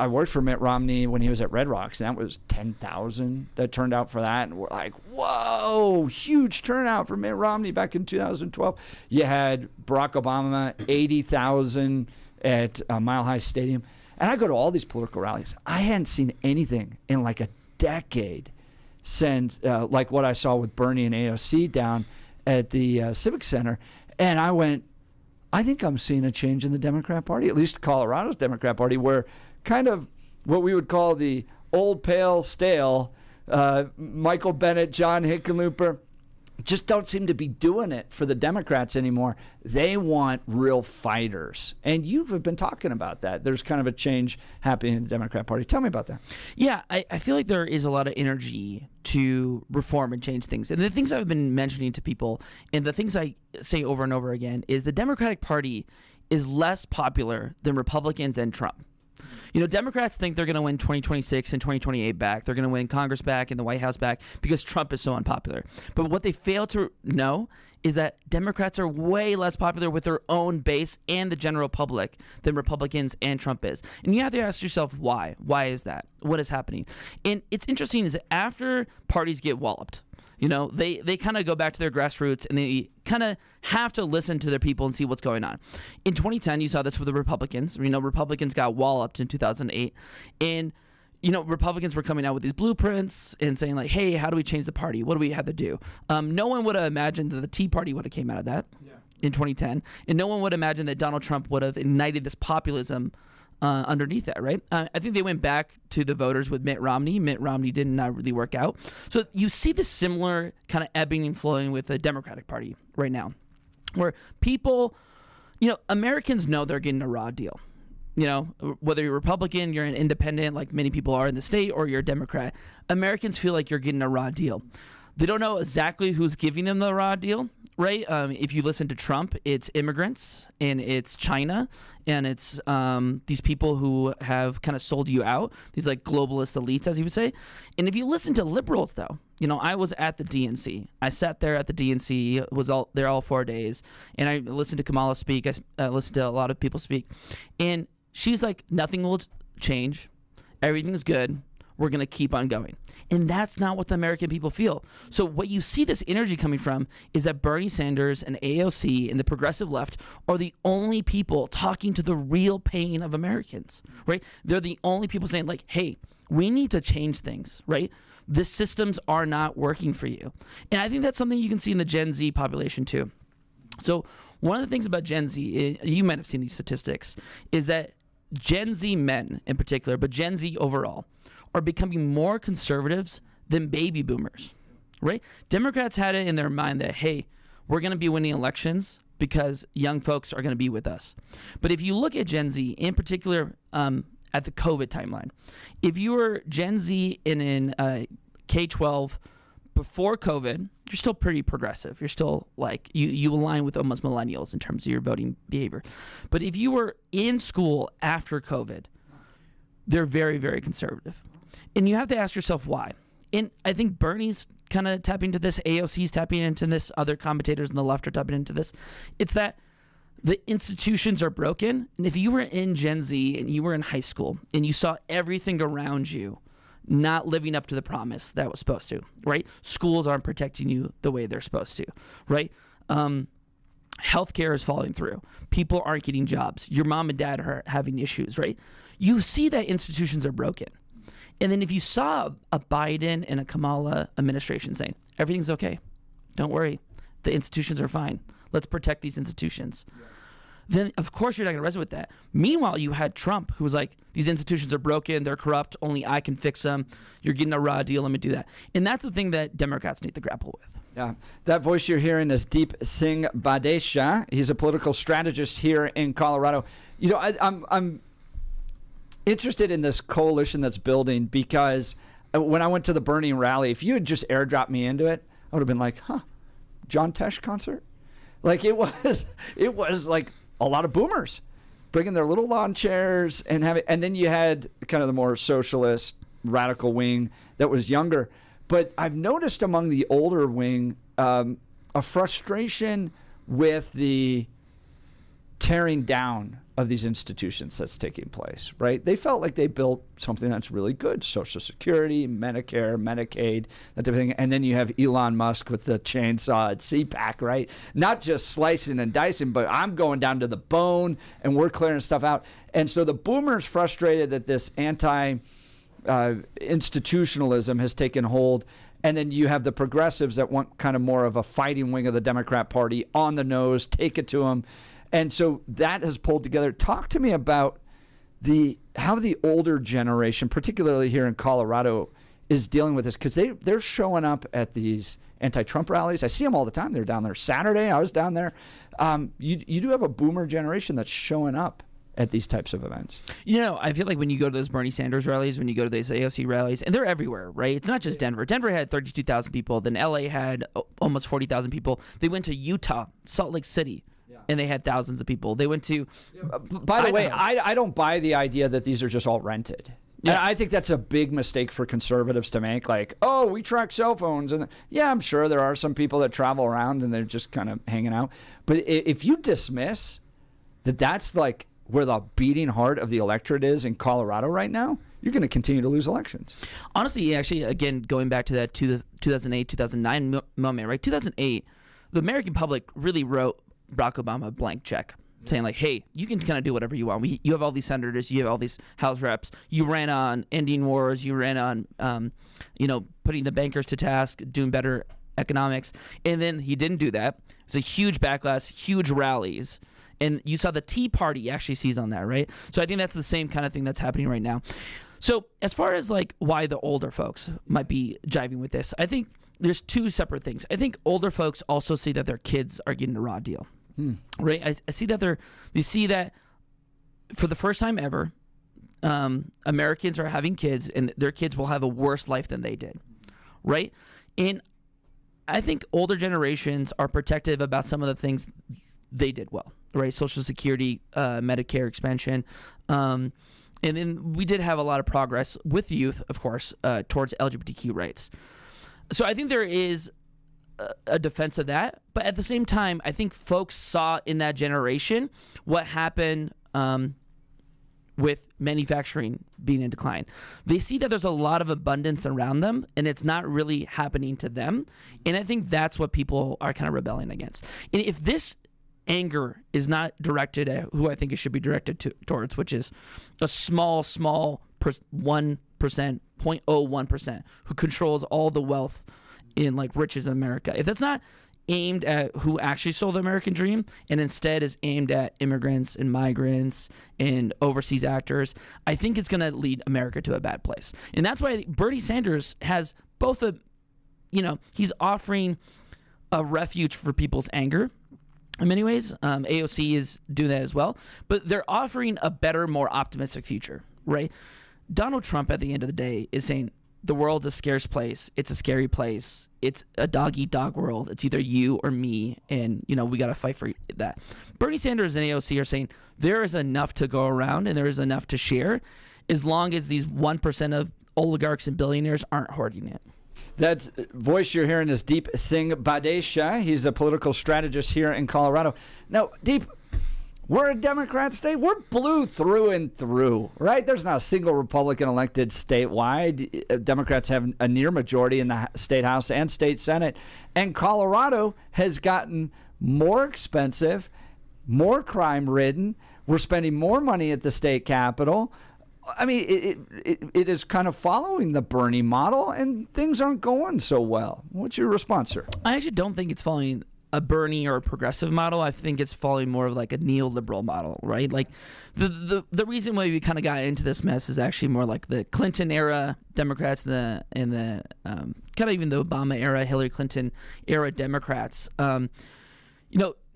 worked for Mitt Romney when he was at Red Rocks, and that was 10,000 that turned out for that. And we're like, whoa, huge turnout for Mitt Romney back in 2012. You had Barack Obama, 80,000 at Mile High Stadium. And I go to all these political rallies. I hadn't seen anything in like a decade since like what I saw with Bernie and AOC down at the Civic Center. And I went, I think I'm seeing a change in the Democrat Party, at least Colorado's Democrat Party, where kind of what we would call the old, pale, stale, Michael Bennet, John Hickenlooper, just don't seem to be doing it for the Democrats anymore. They want real fighters. And you have been talking about that. There's kind of a change happening in the Democrat Party. Tell me about that. Yeah, I feel like there is a lot of energy to reform and change things. And the things I've been mentioning to people, and the things I say over and over again, is the Democratic Party is less popular than Republicans and Trump. Democrats think they're going to win 2026 and 2028 back. They're going to win Congress back and the White House back because Trump is so unpopular. But what they fail to know is that Democrats are way less popular with their own base and the general public than Republicans and Trump is. And you have to ask yourself why. Why is that? What is happening? And it's interesting is that after parties get walloped, they kind of go back to their grassroots and they kind of have to listen to their people and see what's going on. In 2010, you saw this with the Republicans. Republicans got walloped in 2008. And Republicans were coming out with these blueprints and saying like, hey, how do we change the party? What do we have to do? No one would have imagined that the Tea Party would have came out of that in 2010. And no one would imagine that Donald Trump would have ignited this populism underneath that, right? I think they went back to the voters with Mitt Romney. Mitt Romney did not really work out. So you see this similar kind of ebbing and flowing with the Democratic Party right now, where people, Americans know they're getting a raw deal. Whether you're Republican, you're an independent, like many people are in the state, or you're a Democrat, Americans feel like you're getting a raw deal. They don't know exactly who's giving them the raw deal, right? If you listen to Trump, it's immigrants and it's China and it's these people who have kind of sold you out, these like globalist elites, as you would say. And if you listen to liberals, though, I was at the DNC. I sat there at the DNC, was there all 4 days, and I listened to Kamala speak. I listened to a lot of people speak. And she's like, nothing will change. Everything's good. We're going to keep on going. And that's not what the American people feel. So what you see this energy coming from is that Bernie Sanders and AOC and the progressive left are the only people talking to the real pain of Americans, right? They're the only people saying like, hey, we need to change things, right? The systems are not working for you. And I think that's something you can see in the Gen Z population too. So one of the things about Gen Z, you might have seen these statistics, is that Gen Z men in particular, but Gen Z overall, are becoming more conservatives than baby boomers, right? Democrats had it in their mind that, hey, we're going to be winning elections because young folks are going to be with us. But if you look at Gen Z, in particular at the COVID timeline, if you were Gen Z in K-12 before COVID, you're still pretty progressive. You're still like, you align with almost millennials in terms of your voting behavior. But if you were in school after COVID, they're very, very conservative. And you have to ask yourself why. And I think Bernie's kind of tapping into this, AOC's tapping into this, other commentators on the left are tapping into this. It's that the institutions are broken. And if you were in Gen Z and you were in high school and you saw everything around you not living up to the promise that was supposed to, right? Schools aren't protecting you the way they're supposed to, right? Healthcare is falling through. People aren't getting jobs. Your mom and dad are having issues, right? You see that institutions are broken. And then if you saw a Biden and a Kamala administration saying, everything's okay, don't worry, the institutions are fine, let's protect these institutions. then of course you're not going to resonate with that. Meanwhile, you had Trump, who was like, these institutions are broken, they're corrupt, only I can fix them. You're getting a raw deal, let me do that. And that's the thing that Democrats need to grapple with. Yeah, that voice you're hearing is Deep Singh Badesha. He's a political strategist here in Colorado. You know, I'm interested in this coalition that's building because when I went to the Bernie rally, if you had just airdropped me into it, I would have been like, John Tesh concert? Like it was like a lot of boomers bringing their little lawn chairs and then you had kind of the more socialist radical wing that was younger. But I've noticed among the older wing a frustration with the tearing down of these institutions that's taking place, right? They felt like they built something that's really good, Social Security, Medicare, Medicaid, that type of thing. And then you have Elon Musk with the chainsaw at CPAC, right? Not just slicing and dicing, but I'm going down to the bone and we're clearing stuff out. And so the boomers frustrated that this institutionalism has taken hold. And then you have the progressives that want kind of more of a fighting wing of the Democrat Party, on the nose, take it to them. And so that has pulled together. Talk to me about how the older generation, particularly here in Colorado, is dealing with this, because they're showing up at these anti-Trump rallies. I see them all the time. They're down there Saturday. I was down there. You do have a boomer generation that's showing up at these types of events. You know, I feel like when you go to those Bernie Sanders rallies, when you go to those AOC rallies, and they're everywhere, right? It's not just Denver. Denver had 32,000 people. Then LA had almost 40,000 people. They went to Utah, Salt Lake City. And they had thousands of people. They went to... By the way, I don't buy the idea that these are just all rented. Yeah. And I think that's a big mistake for conservatives to make. Like, oh, we track cell phones. And yeah, I'm sure there are some people that travel around and they're just kind of hanging out. But if you dismiss that that's like where the beating heart of the electorate is in Colorado right now, you're going to continue to lose elections. Honestly, actually, again, going back to that 2008, 2009 moment, right? 2008, the American public really wrote Barack Obama a blank check, saying like, hey, you can kind of do whatever you want. You have all these senators, you have all these House reps. You ran on ending wars, you ran on, putting the bankers to task, doing better economics. And then he didn't do that. It's a huge backlash, huge rallies. And you saw the Tea Party actually seize on that, right? So I think that's the same kind of thing that's happening right now. So as far as like why the older folks might be jiving with this, I think there's two separate things. I think older folks also see that their kids are getting a raw deal. Right, I see that they see that for the first time ever, Americans are having kids, and their kids will have a worse life than they did, right? And I think older generations are protective about some of the things they did well, right? Social Security, Medicare expansion, and then we did have a lot of progress with youth, of course, towards LGBTQ rights. So I think there is a defense of that, but at the same time, I think folks saw in that generation what happened with manufacturing being in decline. They see that there's a lot of abundance around them, and it's not really happening to them, and I think that's what people are kind of rebelling against. And if this anger is not directed at who I think it should be directed towards, which is a small 1%, 0.01%, who controls all the wealth in like riches in America. If that's not aimed at who actually sold the American dream, and instead is aimed at immigrants and migrants and overseas actors, I think it's going to lead America to a bad place. And that's why Bernie Sanders has both he's offering a refuge for people's anger. In many ways, AOC is doing that as well, but they're offering a better, more optimistic future, right? Donald Trump, at the end of the day, is saying, the world's a scarce place. It's a scary place. It's a dog-eat-dog world. It's either you or me, and we got to fight for that. Bernie Sanders and AOC are saying there is enough to go around and there is enough to share, as long as these 1% of oligarchs and billionaires aren't hoarding it. That voice you're hearing is Deep Singh Badesha. He's a political strategist here in Colorado. Now, Deep, we're a Democrat state. We're blue through and through, right? There's not a single Republican elected statewide. Democrats have a near majority in the state House and state Senate. And Colorado has gotten more expensive, more crime-ridden. We're spending more money at the state capitol. I mean, it is kind of following the Bernie model, and things aren't going so well. What's your response, sir? I actually don't think it's following a Bernie or a progressive model. I think it's following more of like a neoliberal model, right? Like the reason why we kind of got into this mess is actually more like the Clinton era Democrats and the kind of even the Obama era, Hillary Clinton era Democrats.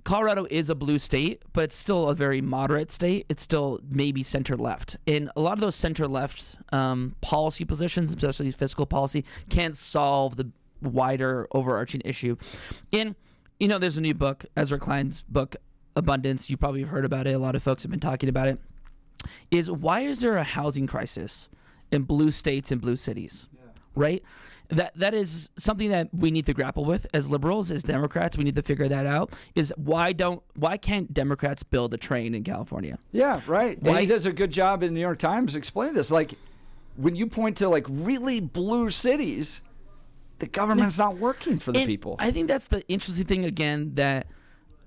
Colorado is a blue state, but it's still a very moderate state. It's still maybe center-left. And a lot of those center-left policy positions, especially fiscal policy, can't solve the wider overarching issue. And, there's a new book, Ezra Klein's book, Abundance. You probably have heard about it. A lot of folks have been talking about it. Is why is there a housing crisis in blue states and blue cities, right? That is something that we need to grapple with as liberals, as Democrats. We need to figure that out. Is why can't Democrats build a train in California? Yeah, right. And he does a good job in the New York Times explaining this. Like, when you point to like really blue cities, the government's not working for the people. I think that's the interesting thing again, that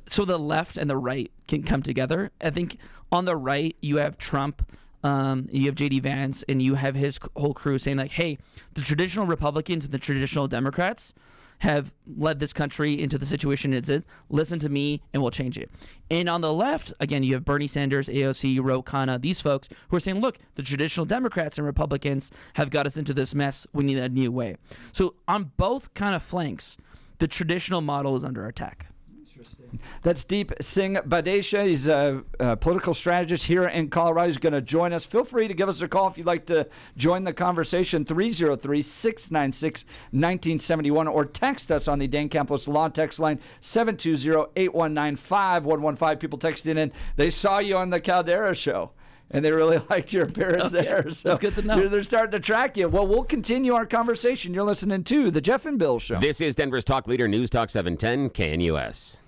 so the left and the right can come together. I think on the right you have Trump. You have J.D. Vance, and you have his whole crew saying like, hey, the traditional Republicans and the traditional Democrats have led this country into the situation it's in. Listen to me, and we'll change it. And on the left, again, you have Bernie Sanders, AOC, Ro Khanna, these folks who are saying, look, the traditional Democrats and Republicans have got us into this mess. We need a new way. So on both kind of flanks, the traditional model is under attack. That's Deep Singh Badesha. He's a political strategist here in Colorado. He's going to join us. Feel free to give us a call if you'd like to join the conversation, 303-696-1971, or text us on the Dan Campos Law text line, 720-819-5115. People texting in, they saw you on the Caldera show, and they really liked your appearance there. So that's good to know. They're starting to track you. Well, we'll continue our conversation. You're listening to The Jeff and Bill Show. This is Denver's talk leader, News Talk 710, KNUS.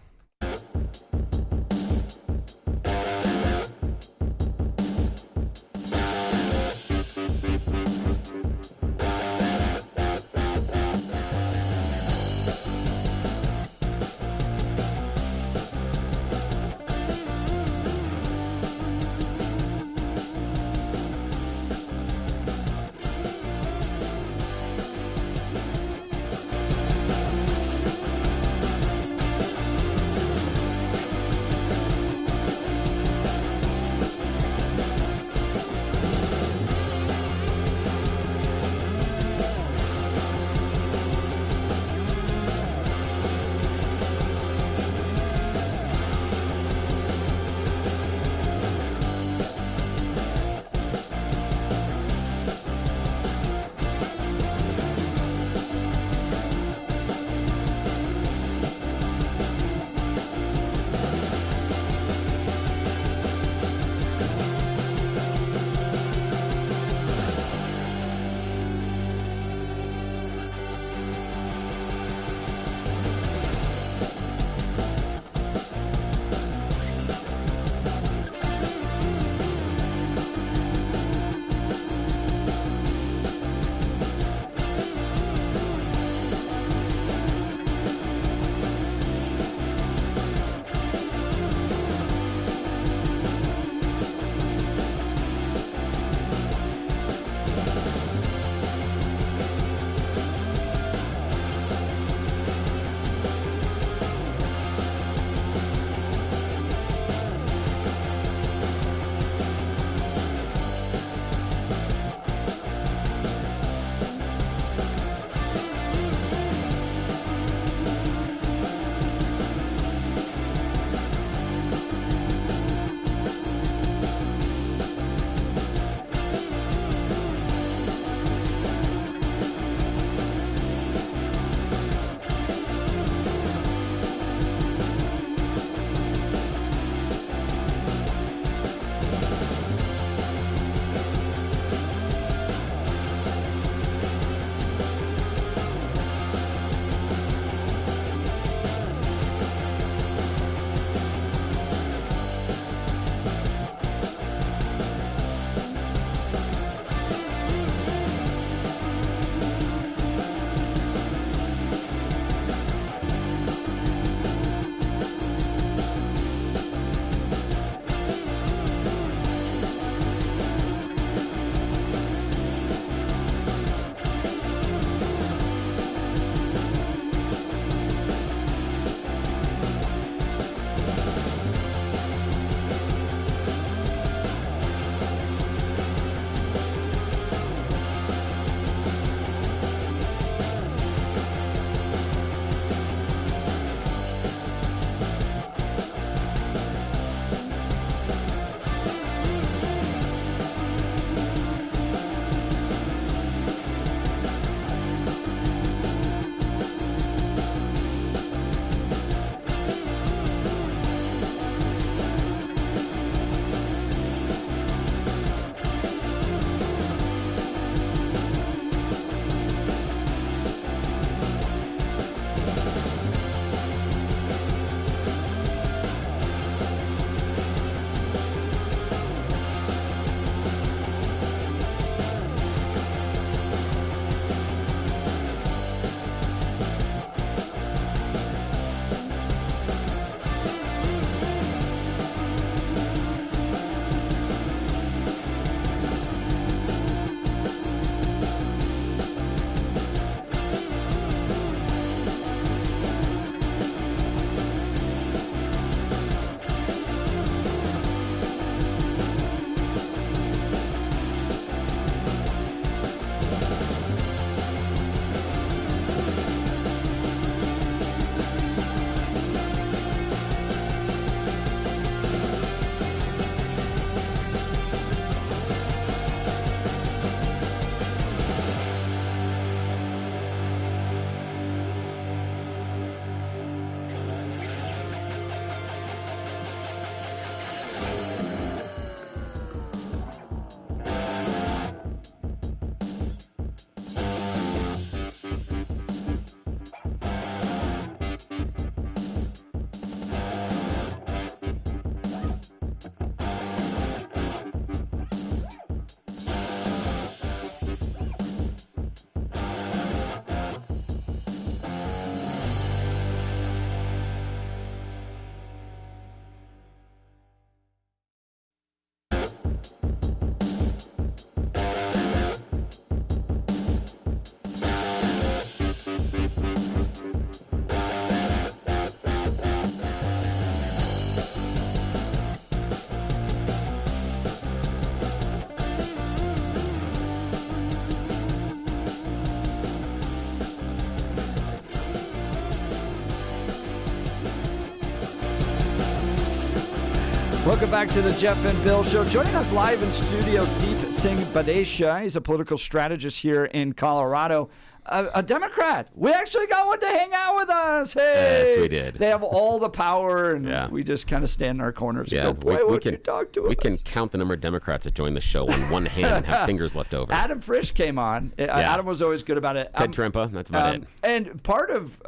Welcome back to the Jeff and Bill Show. Joining us live in studio's deep, Singh Badhesha. He's a political strategist here in Colorado. A Democrat. We actually got one to hang out with us. Hey, yes, we did. They have all the power, and we just kind of stand in our corners and go, boy, why don't you talk to us? We can count the number of Democrats that join the show on one hand and have fingers left over. Adam Frisch came on. Adam was always good about it. Ted Trempa, that's about it. And part of,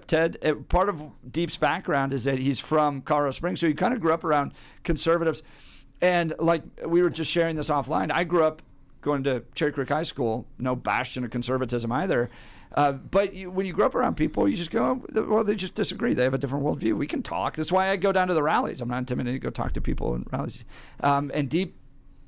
Ted, part of Deep's background is that he's from Colorado Springs, so he kind of grew up around conservatives. And like we were just sharing this offline, I grew up going to Cherry Creek High School, no bastion of conservatism either. But when you grow up around people, you just go, well, they just disagree. They have a different worldview. We can talk. That's why I go down to the rallies. I'm not intimidated to go talk to people in rallies. And Deep,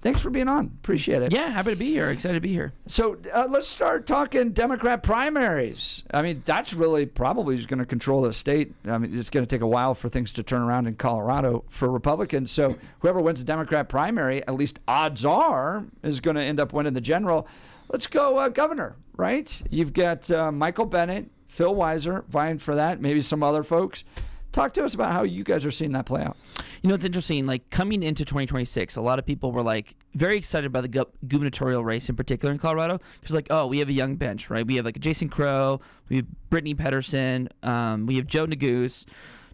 thanks for being on. Appreciate it. Yeah, happy to be here. Excited to be here. So let's start talking Democrat primaries. I mean, that's really probably just going to control the state. I mean, it's going to take a while for things to turn around in Colorado for Republicans. So whoever wins the Democrat primary, at least odds are, is going to end up winning the general. Let's go governor, right? You've got Michael Bennet, Phil Weiser vying for that, maybe some other folks. Talk to us about how you guys are seeing that play out. You know, it's interesting. Like coming into 2026, a lot of people were like very excited by the gubernatorial race in particular in Colorado. Because like, oh, we have a young bench, right? We have like Jason Crow, we have Brittany Pedersen, we have Joe Neguse,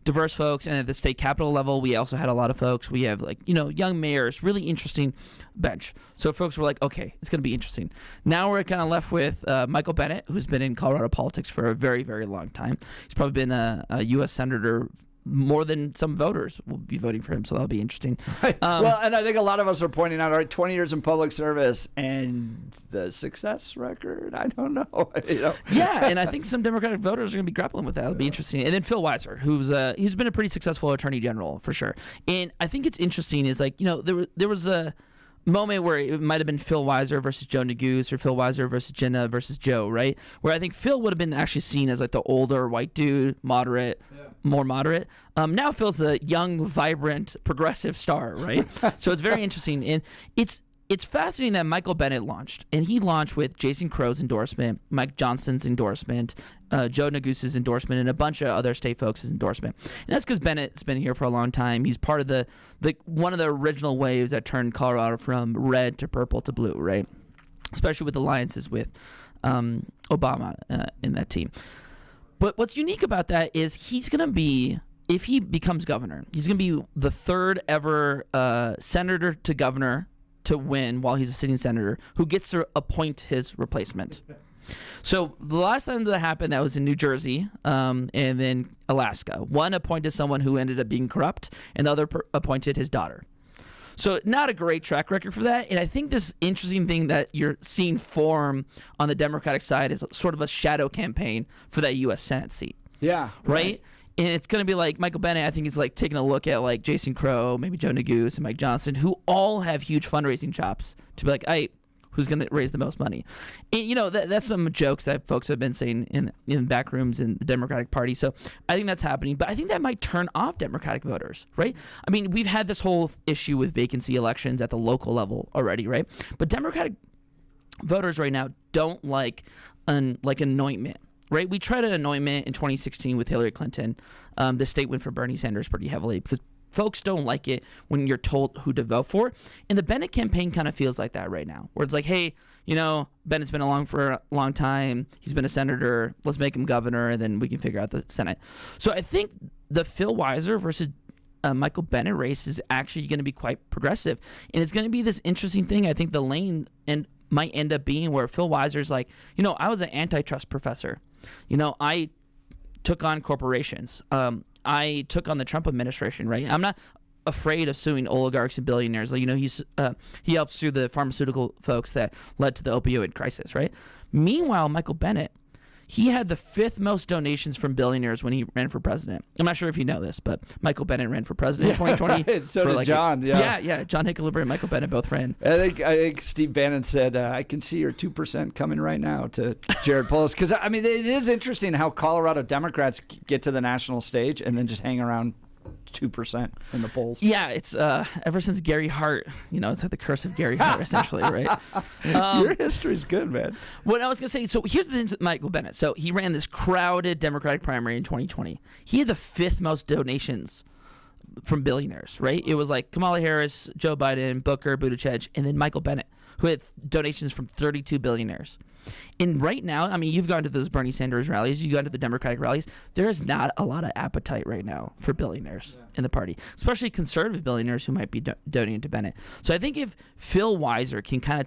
diverse folks. And at the state capitol level, we also had a lot of folks. We have like, you know, young mayors, really interesting bench. So folks were like, okay, it's going to be interesting. Now we're kind of left with Michael Bennet, who's been in Colorado politics for a very, very long time. He's probably been a U.S. Senator more than some voters will be voting for him, so that'll be interesting. Well, and I think a lot of us are pointing out, all right, 20 years in public service and the success record, I don't know. You know? Yeah, and I think some Democratic voters are going to be grappling with that. It'll be interesting. And then Phil Weiser, who's been a pretty successful attorney general for sure. And I think it's interesting is like, you know, there was a moment where it might have been Phil Weiser versus Joe Neguse or Phil Weiser versus Jenna versus Joe, right? Where I think Phil would have been actually seen as like the older white dude, moderate, more moderate. Now Phil's a young, vibrant, progressive star, right? So it's very interesting. And it's fascinating that Michael Bennet launched, and he launched with Jason Crow's endorsement, Mike Johnson's endorsement, Joe Neguse's endorsement, and a bunch of other state folks' endorsement. And that's because Bennett's been here for a long time. He's part of the one of the original waves that turned Colorado from red to purple to blue, right? Especially with alliances with Obama in that team. But what's unique about that is he's going to be, if he becomes governor, he's going to be the third ever senator to governor to win while he's a sitting senator who gets to appoint his replacement. So the last time that happened, that was in New Jersey and then Alaska. One appointed someone who ended up being corrupt, and the other appointed his daughter. So not a great track record for that. And I think this interesting thing that you're seeing form on the Democratic side is sort of a shadow campaign for that U.S. Senate seat. Yeah. Right? And it's going to be like Michael Bennet, I think, is like taking a look at like Jason Crow, maybe Joe Neguse, and Mike Johnson, who all have huge fundraising chops to be like, hey, who's going to raise the most money? And, you know, that's some jokes that folks have been saying in back rooms in the Democratic Party. So I think that's happening. But I think that might turn off Democratic voters, right? I mean, we've had this whole issue with vacancy elections at the local level already, right? But Democratic voters right now don't like anointment. Right, we tried an anointment in 2016 with Hillary Clinton. The state went for Bernie Sanders pretty heavily because folks don't like it when you're told who to vote for. And the Bennet campaign kind of feels like that right now, where it's like, hey, you know, Bennett's been along for a long time. He's been a senator. Let's make him governor, and then we can figure out the Senate. So I think the Phil Weiser versus Michael Bennet race is actually going to be quite progressive, and it's going to be this interesting thing. I think the lane might end up being where Phil Weiser's like, you know, I was an antitrust professor. You know, I took on corporations. I took on the Trump administration, right? I'm not afraid of suing oligarchs and billionaires. Like, you know, he helped sue the pharmaceutical folks that led to the opioid crisis, right? Meanwhile, Michael Bennet, he had the 5th most donations from billionaires when he ran for president. I'm not sure if you know this, but Michael Bennet ran for president in 2020. Right. So did John. Yeah. John Hickenlooper and Michael Bennet both ran. I think Steve Bannon said, I can see your 2% coming right now to Jared Polis. Because, I mean, it is interesting how Colorado Democrats get to the national stage and then just hang around 2% in the polls. Yeah, it's ever since Gary Hart, you know, it's like the curse of Gary Hart, essentially, right? Your history's good, man. What I was going to say, so here's the thing with Michael Bennet. So he ran this crowded Democratic primary in 2020. He had the 5th most donations from billionaires, right? It was like Kamala Harris, Joe Biden, Booker, Buttigieg, and then Michael Bennett, who had donations from 32 billionaires. And right now, I mean, you've gone to those Bernie Sanders rallies, you've gone to the Democratic rallies. There is not a lot of appetite right now for billionaires in the party, especially conservative billionaires who might be donating to Bennett. So I think if Phil Weiser can kind of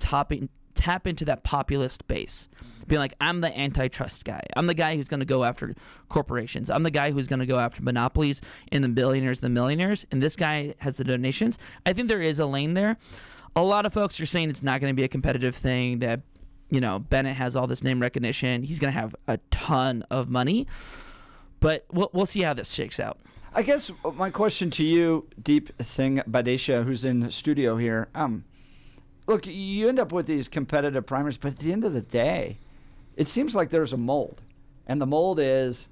tap into that populist base, being like, I'm the antitrust guy. I'm the guy who's going to go after corporations. I'm the guy who's going to go after monopolies and the billionaires and the millionaires. And this guy has the donations. I think there is a lane there. A lot of folks are saying it's not going to be a competitive thing, that, Bennett has all this name recognition. He's going to have a ton of money. But we'll see how this shakes out. I guess my question to you, Deep Singh Badesha, who's in the studio here, look, you end up with these competitive primaries, but at the end of the day, it seems like there's a mold. And the mold is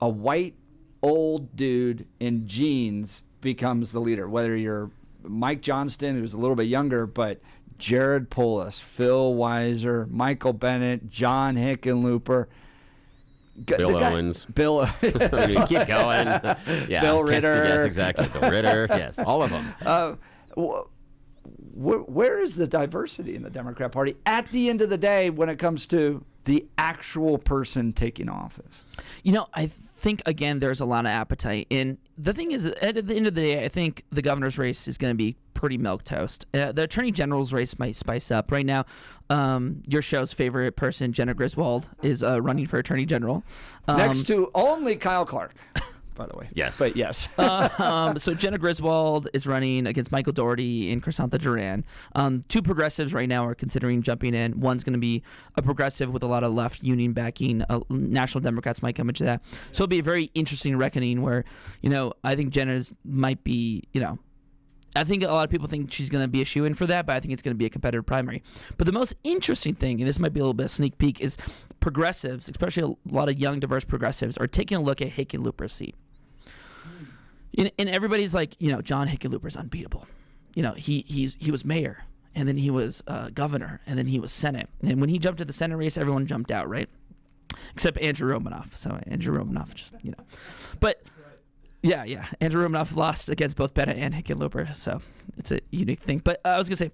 a white old dude in jeans becomes the leader, whether you're Mike Johnston, who's a little bit younger, but Jared Polis, Phil Weiser, Michael Bennett, John Hickenlooper, Bill Owens. Bill. I mean, keep going. Yeah, Bill Ritter. Yes, exactly. Bill Ritter. Yes, all of them. Where is the diversity in the Democrat Party at the end of the day when it comes to the actual person taking office? I think, again, there's a lot of appetite. And the thing is, at the end of the day, I think the governor's race is going to be pretty milquetoast. The attorney general's race might spice up. Right now, your show's favorite person, Jenna Griswold, is running for attorney general. Next to only Kyle Clark. By the way. Yes. But yes. So Jenna Griswold is running against Michael Dougherty and Crisanta Duran. Two progressives right now are considering jumping in. One's going to be a progressive with a lot of left union backing. National Democrats might come into that. So it'll be a very interesting reckoning where, I think Jenna's might be, I think a lot of people think she's going to be a shoo-in for that, but I think it's going to be a competitive primary. But the most interesting thing, and this might be a little bit of a sneak peek, is progressives, especially a lot of young, diverse progressives, are taking a look at Hickenlooper's seat. And everybody's like, John Hickenlooper's unbeatable. He was mayor, and then he was governor, and then he was Senate. And when he jumped to the Senate race, everyone jumped out, right? Except Andrew Romanoff. So Andrew Romanoff just, But yeah, Andrew Romanoff lost against both Bennett and Hickenlooper, so it's a unique thing. But I was going to say,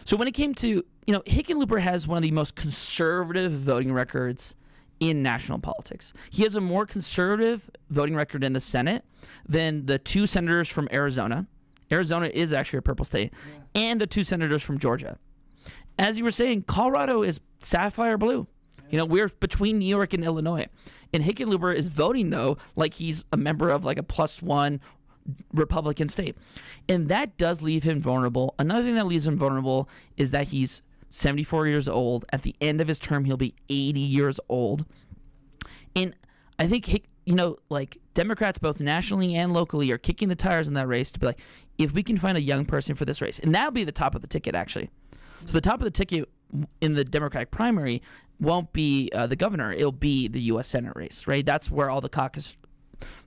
so when it came to, Hickenlooper has one of the most conservative voting records in national politics. He has a more conservative voting record in the Senate than the two senators from Arizona. Arizona is actually a purple state. Yeah. And the two senators from Georgia. As you were saying, Colorado is sapphire blue. We're between New York and Illinois. And Hickenlooper is voting, though, like he's a member of like a +1 Republican state. And that does leave him vulnerable. Another thing that leaves him vulnerable is that he's 74 years old. At the end of his term, he'll be 80 years old. And I think, Democrats both nationally and locally are kicking the tires in that race to be like, if we can find a young person for this race, and that'll be the top of the ticket, actually. So the top of the ticket in the Democratic primary won't be the governor. It'll be the U.S. Senate race, right? That's where all the caucus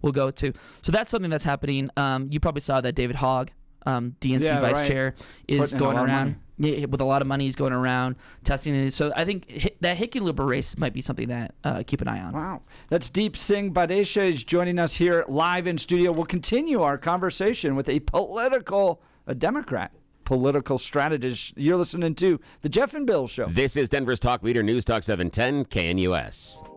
will go to. So that's something that's happening. You probably saw that David Hogg, DNC vice chair, is going around. Yeah, with a lot of money, he's going around testing it. So I think that Hickenlooper race might be something that keep an eye on. Wow. That's Deep Singh Badesha is joining us here live in studio. We'll continue our conversation with a Democrat political strategist. You're listening to The Jeff and Bill Show. This is Denver's Talk Leader, News Talk 710 KNUS.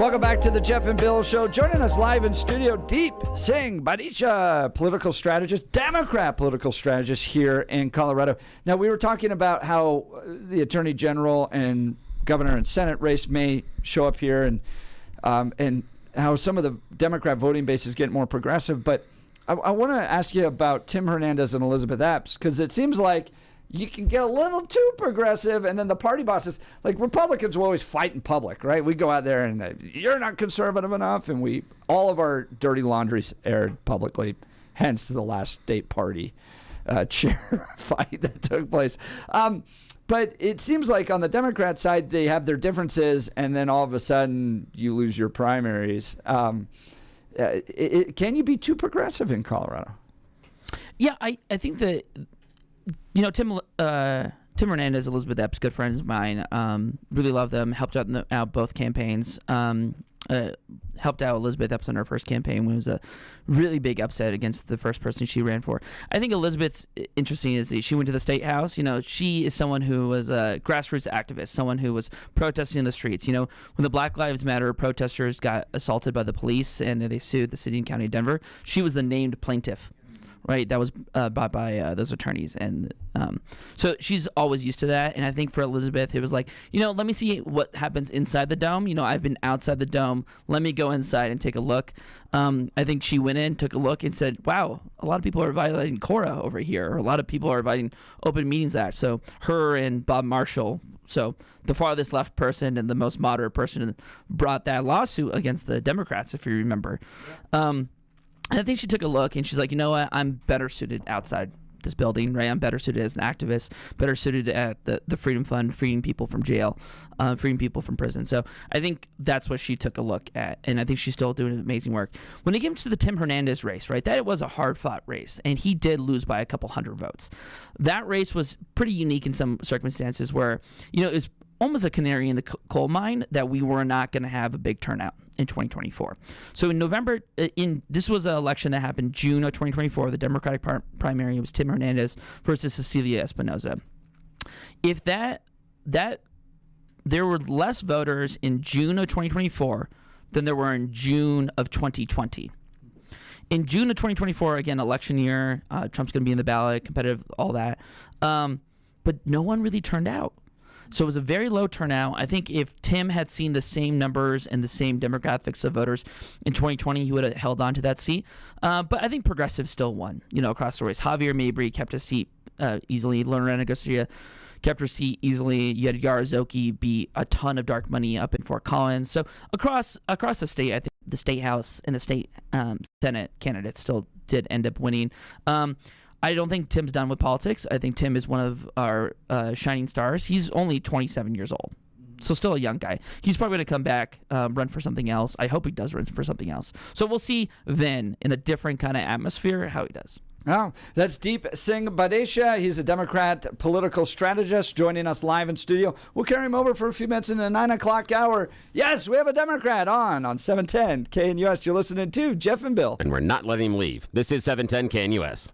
Welcome back to the Jeff and Bill Show. Joining us live in studio, Deep Singh Badesha, political strategist, Democrat political strategist here in Colorado. Now, we were talking about how the Attorney General and Governor and Senate race may show up here, and how some of the Democrat voting base is getting more progressive. But I want to ask you about Tim Hernandez and Elizabeth Epps, because it seems like you can get a little too progressive, and then the party bosses, like Republicans, will always fight in public, right? We go out there and you're not conservative enough, and all of our dirty laundry's aired publicly, hence the last state party chair fight that took place. But it seems like on the Democrat side, they have their differences, and then all of a sudden you lose your primaries. Can you be too progressive in Colorado? Yeah, I think that, Tim Hernandez, Elizabeth Epps, good friends of mine, really love them, helped out both campaigns. Helped out Elizabeth Epps on her first campaign when it was a really big upset against the first person she ran for. I think Elizabeth's interesting is that she went to the state house. She is someone who was a grassroots activist, someone who was protesting in the streets. When the Black Lives Matter protesters got assaulted by the police and they sued the city and county of Denver, she was the named plaintiff. Right, that was by those attorneys, and so she's always used to that. And I think for Elizabeth, it was like, let me see what happens inside the dome. I've been outside the dome. Let me go inside and take a look. I think she went in, took a look, and said, "Wow, a lot of people are violating CORA over here. Or a lot of people are violating Open Meetings Act." So her and Bob Marshall, so the farthest left person and the most moderate person, brought that lawsuit against the Democrats, if you remember. I think she took a look and she's like, you know what? I'm better suited outside this building, right? I'm better suited as an activist, better suited at the Freedom Fund, freeing people from jail, freeing people from prison. So I think that's what she took a look at, and I think she's still doing amazing work. When it came to the Tim Hernandez race, right, that was a hard-fought race, and he did lose by a couple hundred votes. That race was pretty unique in some circumstances where, it was almost a canary in the coal mine that we were not going to have a big turnout in 2024. So in November, this was an election that happened June of 2024. The Democratic primary was Tim Hernandez versus Cecilia Espinoza. If there were less voters in June of 2024 than there were in June of 2020. In June of 2024, again, election year, Trump's going to be in the ballot, competitive, all that. But no one really turned out. So it was a very low turnout. I think if Tim had seen the same numbers and the same demographics of voters in 2020, he would have held on to that seat. But I think progressive still won, across the race. Javier Mabry kept his seat easily. Lorena Garcia kept her seat easily. You had Yarazoki beat a ton of dark money up in Fort Collins. So across the state, I think the state house and the state Senate candidates still did end up winning. I don't think Tim's done with politics. I think Tim is one of our shining stars. He's only 27 years old, so still a young guy. He's probably going to come back, run for something else. I hope he does run for something else. So we'll see then, in a different kind of atmosphere, how he does. Oh, that's Deep Singh Badesha. He's a Democrat political strategist joining us live in studio. We'll carry him over for a few minutes in the 9 o'clock hour. Yes, we have a Democrat on 710 KNUS. You're listening to Jeff and Bill. And we're not letting him leave. This is 710 KNUS.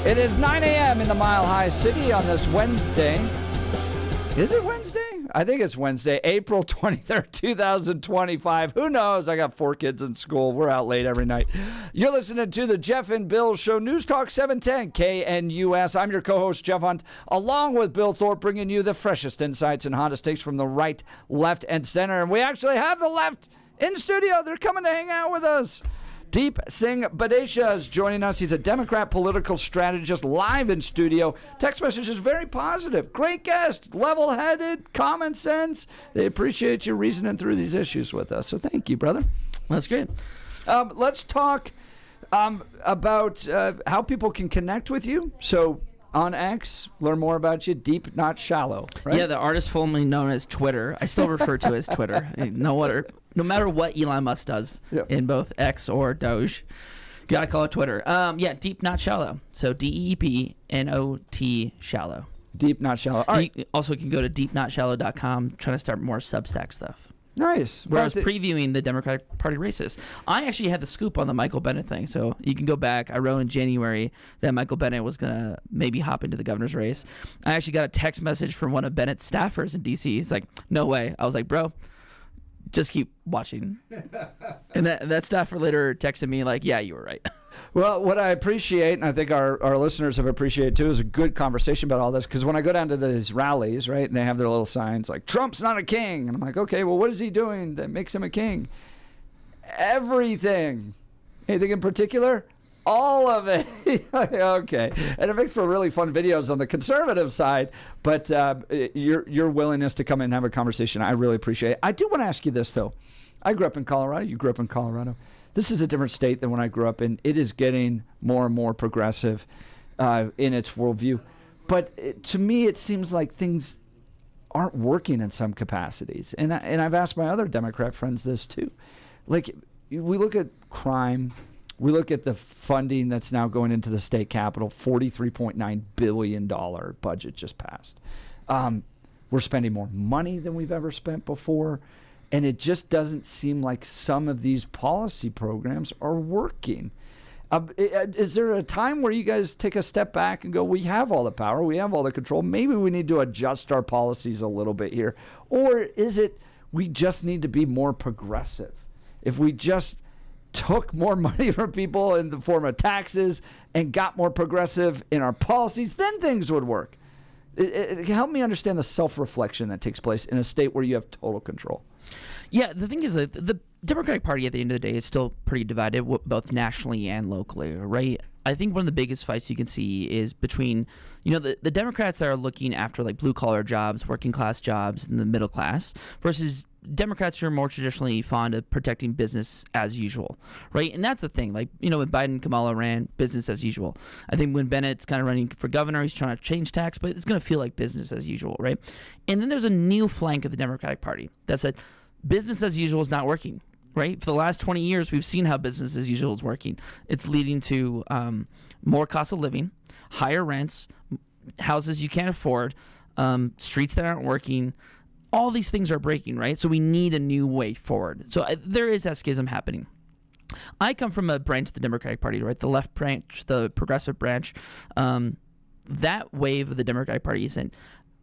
It is 9 a.m. in the Mile High City on this Wednesday. Is it Wednesday? I think it's Wednesday, April 23rd, 2025. Who knows? I got 4 kids in school. We're out late every night. You're listening to the Jeff and Bill Show, News Talk 710 KNUS. I'm your co-host, Jeff Hunt, along with Bill Thorpe, bringing you the freshest insights and hottest takes from the right, left, and center. And we actually have the left in studio. They're coming to hang out with us. Deep Singh Badesha is joining us. He's a Democrat political strategist live in studio. Text message is very positive. Great guest, level-headed, common sense. They appreciate you reasoning through these issues with us. So thank you, brother. That's great. Let's talk about how people can connect with you. So on X, learn more about you. Deep, not shallow. Right? Yeah, the artist formerly known as Twitter. I still refer to it as Twitter. No matter what Elon Musk does in both X or Doge, gotta call it Twitter. Yeah, deep, not shallow. So DEEPNOT shallow. Deep, not shallow. All right. You also can go to deepnotshallow.com, trying to start more Substack stuff. Nice. Where I was previewing the Democratic Party races. I actually had the scoop on the Michael Bennet thing, so you can go back. I wrote in January that Michael Bennet was going to maybe hop into the governor's race. I actually got a text message from one of Bennett's staffers in D.C. He's like, no way. I was like, bro, just keep watching. And that staffer later texted me like, yeah, you were right. Well, what I appreciate, and I think our listeners have appreciated too, is a good conversation about all this. Because when I go down to these rallies, right, and they have their little signs like, Trump's not a king. And I'm like, okay, well, what is he doing that makes him a king? Everything. Anything in particular? All of it. Okay. And it makes for really fun videos on the conservative side. But your willingness to come in and have a conversation, I really appreciate it. I do want to ask you this, though. I grew up in Colorado. You grew up in Colorado. This is a different state than when I grew up in. It is getting more and more progressive in its worldview. But to me, it seems like things aren't working in some capacities. And I've asked my other Democrat friends this too. Like, we look at crime. We look at the funding that's now going into the state capitol. $43.9 billion budget just passed. We're spending more money than we've ever spent before. And it just doesn't seem like some of these policy programs are working. Is there a time where you guys take a step back and go, we have all the power, we have all the control, maybe we need to adjust our policies a little bit here? Or is it we just need to be more progressive? If we just took more money from people in the form of taxes and got more progressive in our policies, then things would work. Help me understand the self-reflection that takes place in a state where you have total control. Yeah, the thing is that the Democratic Party at the end of the day is still pretty divided, both nationally and locally, right? I think one of the biggest fights you can see is between, the Democrats that are looking after like blue-collar jobs, working-class jobs, and the middle class, versus Democrats who are more traditionally fond of protecting business as usual, right? And that's the thing. Like, when Biden and Kamala ran, business as usual. I think when Bennett's kind of running for governor, he's trying to change tax, but it's going to feel like business as usual, right? And then there's a new flank of the Democratic Party that said business as usual is not working, right? For the last 20 years, we've seen how business as usual is working. It's leading to more cost of living, higher rents, houses you can't afford, streets that aren't working. All these things are breaking, right? So we need a new way forward. So there is that schism happening. I come from a branch of the Democratic Party, right? The left branch, the progressive branch. That wave of the Democratic Party isn't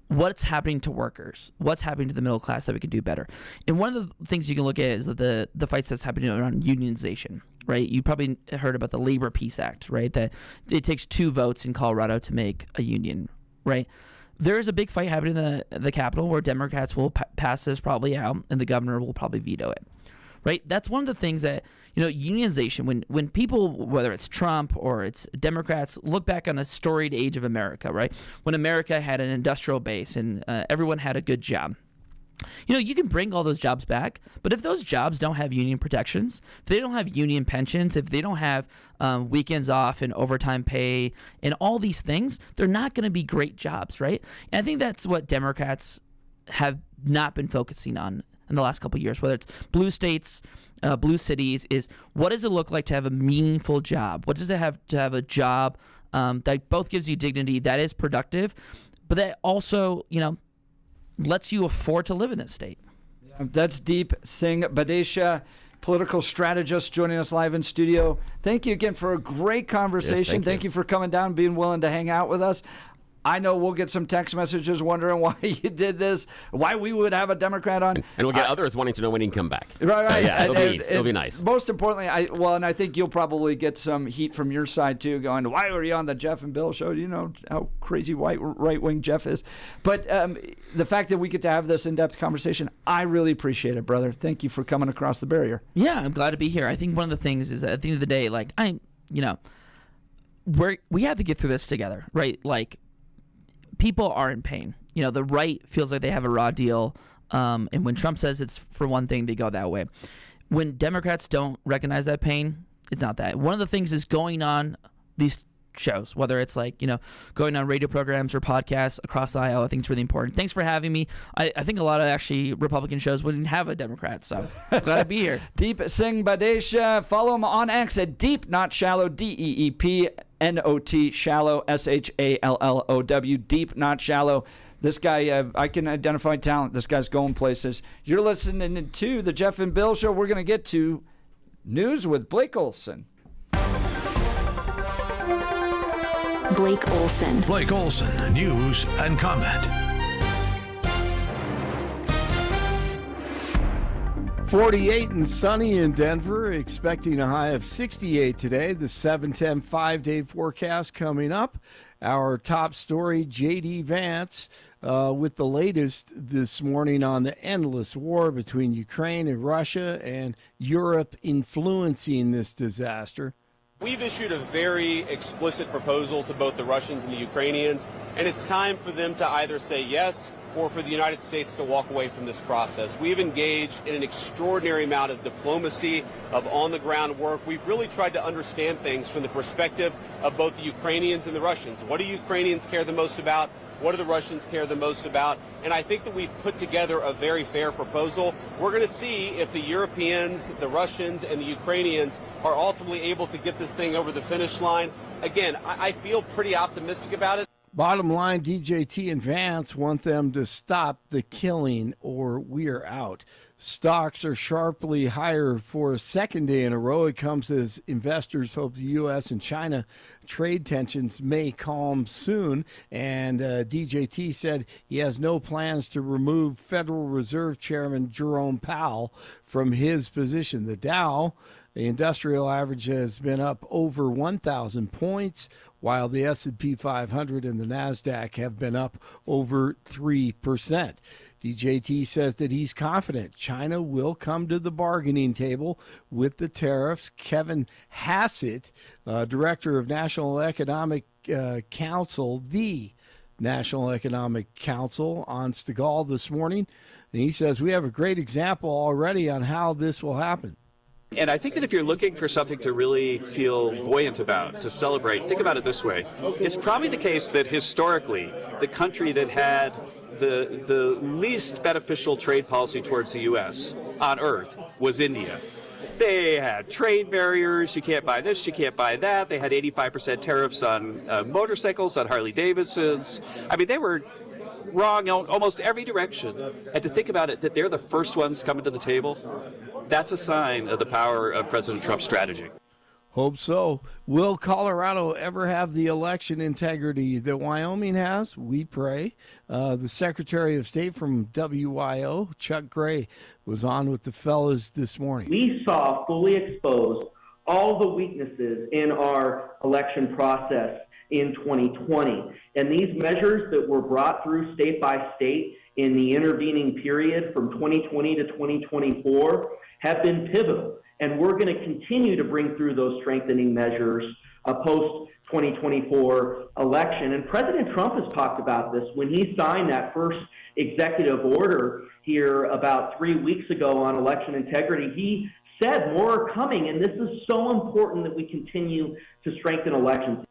what's happening to workers, what's happening to the middle class that we can do better. And one of the things you can look at is that the fights that's happening around unionization, right? You probably heard about the Labor Peace Act, right? That it takes 2 votes in Colorado to make a union, right? There is a big fight happening in the Capitol where Democrats will pass this probably out and the governor will probably veto it, right? That's one of the things that, unionization, when people, whether it's Trump or it's Democrats, look back on a storied age of America, right? When America had an industrial base and everyone had a good job. You can bring all those jobs back, but if those jobs don't have union protections, if they don't have union pensions, if they don't have weekends off and overtime pay and all these things, they're not going to be great jobs, right? And I think that's what Democrats have not been focusing on in the last couple of years, whether it's blue states, blue cities, is what does it look like to have a meaningful job? What does it have to have a job that both gives you dignity, that is productive, but that also, lets you afford to live in this state? That's Deep Singh Badesha, political strategist, joining us live in studio. Thank you again for a great conversation. Yes, thank you for coming down and being willing to hang out with us. I know we'll get some text messages wondering why you did this, why we would have a Democrat on. And we'll get others wanting to know when he can come back. Right. So, yeah, and it'll be nice. Most importantly, and I think you'll probably get some heat from your side, too, going, why were you on the Jeff and Bill show? You know how crazy right-wing Jeff is. But the fact that we get to have this in-depth conversation, I really appreciate it, brother. Thank you for coming across the barrier. Yeah, I'm glad to be here. I think one of the things is that at the end of the day, like, we have to get through this together, right? Like, people are in pain. You know, the right feels like they have a raw deal. And when Trump says it's for one thing, they go that way. When Democrats don't recognize that pain, it's not that. One of the things is going on these shows, whether it's like, going on radio programs or podcasts across the aisle. I think it's really important. Thanks for having me. I think a lot of actually Republican shows wouldn't have a Democrat, so glad to be here. Deep Singh Badesha. Follow him on X at Deep Not Shallow, DEEP. Shallow, SHALLOW, Deep Not Shallow. This guy, I can identify talent. This guy's going places. You're listening to the Jeff and Bill Show. We're going to get to news with Blake Olson. Blake Olson. Blake Olson, news and comment. 48 and sunny in Denver, expecting a high of 68 today. The 7-10 5-day forecast coming up. Our top story, J.D. Vance, with the latest this morning on the endless war between Ukraine and Russia and Europe influencing this disaster. We've issued a very explicit proposal to both the Russians and the Ukrainians, and it's time for them to either say yes or for the United States to walk away from this process. We've engaged in an extraordinary amount of diplomacy, of on-the-ground work. We've really tried to understand things from the perspective of both the Ukrainians and the Russians. What do Ukrainians care the most about? What do the Russians care the most about? And I think that we've put together a very fair proposal. We're going to see if the Europeans, the Russians, and the Ukrainians are ultimately able to get this thing over the finish line. Again, I feel pretty optimistic about it. Bottom line, DJT and Vance want them to stop the killing or we're out. Stocks are sharply higher for a second day in a row. It comes as investors hope the U.S. and China trade tensions may calm soon. And DJT said he has no plans to remove Federal Reserve Chairman Jerome Powell from his position. The Dow, the industrial average, has been up over 1,000 points, while the S&P 500 and the NASDAQ have been up over 3%. DJT says that he's confident China will come to the bargaining table with the tariffs. Kevin Hassett, director of National Economic Council, the National Economic Council, on Stegall this morning, and he says we have a great example already on how this will happen. And I think that if you're looking for something to really feel buoyant about, to celebrate, think about it this way. It's probably the case that historically, the country that had the least beneficial trade policy towards the U.S. on earth was India. They had trade barriers. You can't buy this, you can't buy that. They had 85% tariffs on motorcycles, on Harley Davidsons. I mean, they were wrong in almost every direction. And to think about it, that they're the first ones coming to the table, that's a sign of the power of President Trump's strategy. Hope so. Will Colorado ever have the election integrity that Wyoming has? We pray. The Secretary of State from WYO, Chuck Gray, was on with the fellas this morning. We saw fully exposed all the weaknesses in our election process in 2020. And these measures that were brought through state by state in the intervening period from 2020 to 2024 have been pivotal. And we're going to continue to bring through those strengthening measures post-2024 election. And President Trump has talked about this when he signed that first executive order here about 3 weeks ago on election integrity. He said more are coming, and this is so important that we continue to strengthen elections.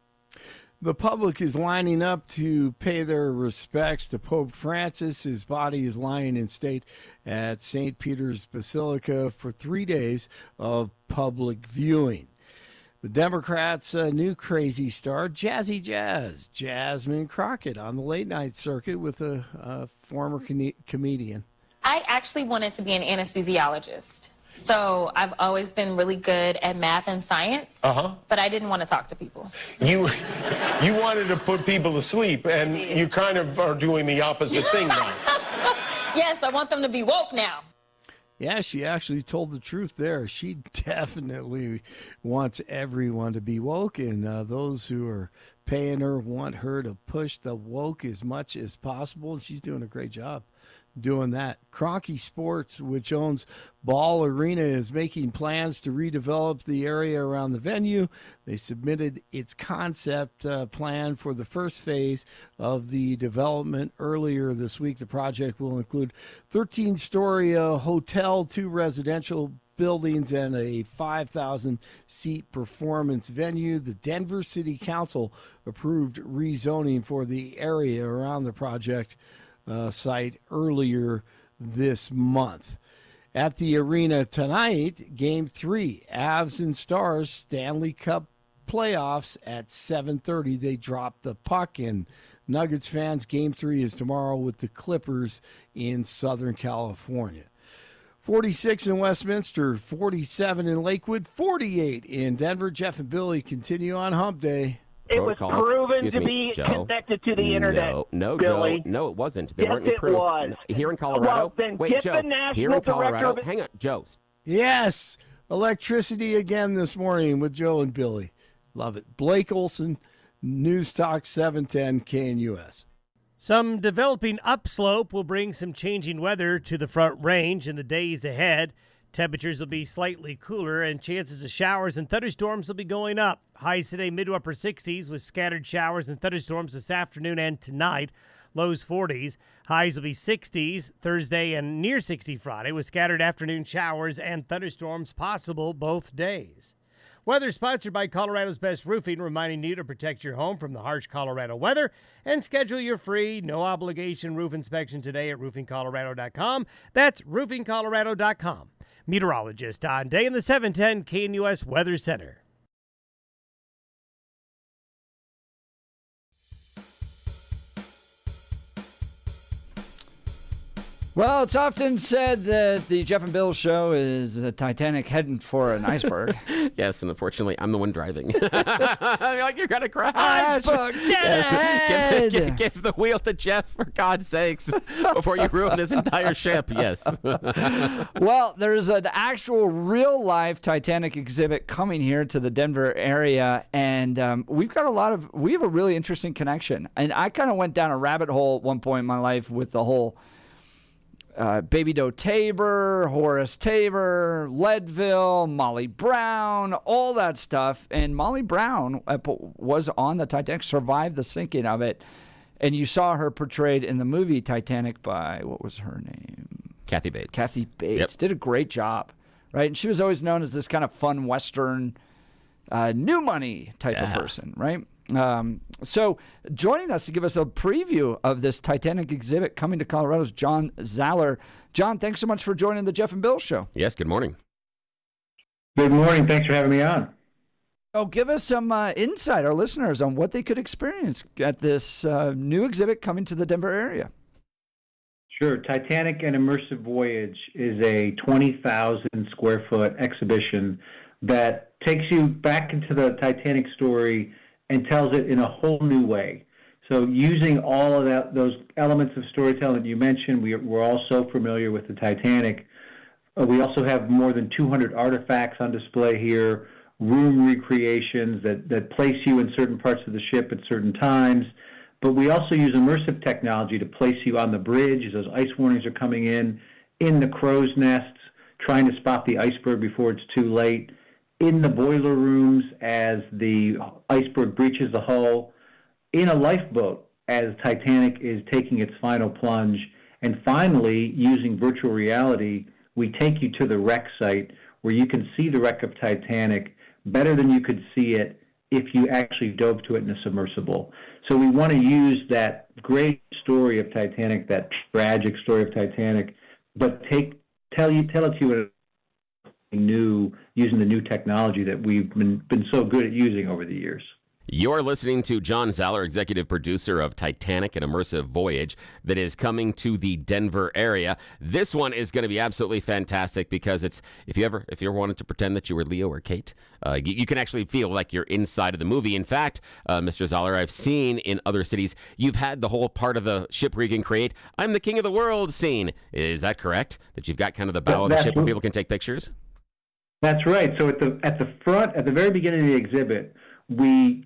The public is lining up to pay their respects to Pope Francis. His body is lying in state at St. Peter's Basilica for 3 days of public viewing. The Democrats' new crazy star, Jazzy Jazz, Jasmine Crockett, on the late night circuit with a former comedian. I actually wanted to be an anesthesiologist. So I've always been really good at math and science, but I didn't want to talk to people. You wanted to put people to sleep, and you kind of are doing the opposite thing now. Yes, I want them to be woke now. Yeah, she actually told the truth there. She definitely wants everyone to be woke, and those who are paying her want her to push the woke as much as possible, and she's doing a great job doing that. Kroenke Sports, which owns Ball Arena, is making plans to redevelop the area around the venue. They submitted its concept plan for the first phase of the development earlier this week. The project will include 13-story hotel, 2 residential buildings, and a 5,000-seat performance venue. The Denver City Council approved rezoning for the area around the project site earlier this month. At the arena tonight, Game 3, Avs and Stars, Stanley Cup playoffs at 7:30. They drop the puck, and Nuggets fans, Game 3 is tomorrow with the Clippers in Southern California. 46 in Westminster, 47 in Lakewood, 48 in Denver. Jeff and Billy continue on Hump Day. It was proven to be connected to the internet. No, Billy. Joe. No, it wasn't. They Yes, weren't it improved. was. Here in Colorado? Well, then Wait, get Joe. the national Here in Colorado? director of it. Hang on, Joe. Yes, electricity again this morning with Joe and Billy. Love it. Blake Olson, News Talk 710 KNUS. Some developing upslope will bring some changing weather to the Front Range in the days ahead. Temperatures will be slightly cooler, and chances of showers and thunderstorms will be going up. Highs today mid to upper 60s with scattered showers and thunderstorms this afternoon and tonight. Lows 40s. Highs will be 60s Thursday and near 60 Friday with scattered afternoon showers and thunderstorms possible both days. Weather sponsored by Colorado's Best Roofing, reminding you to protect your home from the harsh Colorado weather and schedule your free, no-obligation roof inspection today at roofingcolorado.com. That's roofingcolorado.com. Meteorologist on Day in the 710 KNUS Weather Center. Well, it's often said that the Jeff and Bill show is a Titanic heading for an iceberg. Yes, and unfortunately, I'm the one driving. You're like, you're going to crash. Iceberg, dead ahead. Give the wheel to Jeff, for God's sakes, before you ruin this entire ship. Yes. Well, there's an actual real-life Titanic exhibit coming here to the Denver area, and we have a really interesting connection. And I kind of went down a rabbit hole at one point in my life with the whole Baby Doe Tabor, Horace Tabor, Leadville, Molly Brown, all that stuff. And Molly Brown was on the Titanic, survived the sinking of it. And you saw her portrayed in the movie Titanic by, what was her name? Kathy Bates. Kathy Bates. Yep. Did a great job, right? And she was always known as this kind of fun Western, new money type of person, right? So joining us to give us a preview of this Titanic exhibit coming to Colorado is John Zaller. John, thanks so much for joining the Jeff and Bill show. Yes, good morning. Good morning. Thanks for having me on. Oh, give us some insight, our listeners, on what they could experience at this new exhibit coming to the Denver area. Sure. Titanic and Immersive Voyage is a 20,000 square foot exhibition that takes you back into the Titanic story and tells it in a whole new way. So using all of those elements of storytelling that you mentioned, we're all so familiar with the Titanic. We also have more than 200 artifacts on display here, room recreations that place you in certain parts of the ship at certain times. But we also use immersive technology to place you on the bridge as those ice warnings are coming in the crow's nests, trying to spot the iceberg before it's too late, in the boiler rooms as the iceberg breaches the hull, in a lifeboat as Titanic is taking its final plunge, and finally, using virtual reality, we take you to the wreck site where you can see the wreck of Titanic better than you could see it if you actually dove to it in a submersible. So we want to use that great story of Titanic, that tragic story of Titanic, but tell it to you in new, using the new technology that we've been so good at using over the years. You're listening to John Zaller, executive producer of Titanic, an immersive voyage that is coming to the Denver area. This one is going to be absolutely fantastic because it's if you ever wanted to pretend that you were Leo or Kate, you can actually feel like you're inside of the movie. In fact, Mr. Zaller, I've seen in other cities, you've had the whole part of the ship where you can create "I'm the King of the World" scene. Is that correct? That you've got kind of the bow of the ship where people can take pictures? That's right. So at the front, at the very beginning of the exhibit, we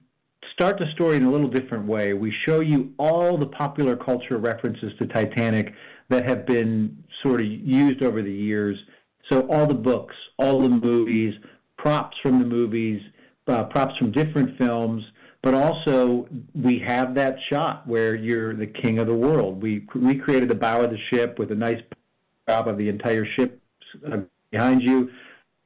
start the story in a little different way. We show you all the popular culture references to Titanic that have been sort of used over the years. So all the books, all the movies, props from the movies, props from different films, but also we have that shot where you're the king of the world. We recreated the bow of the ship with a nice prop of the entire ship behind you.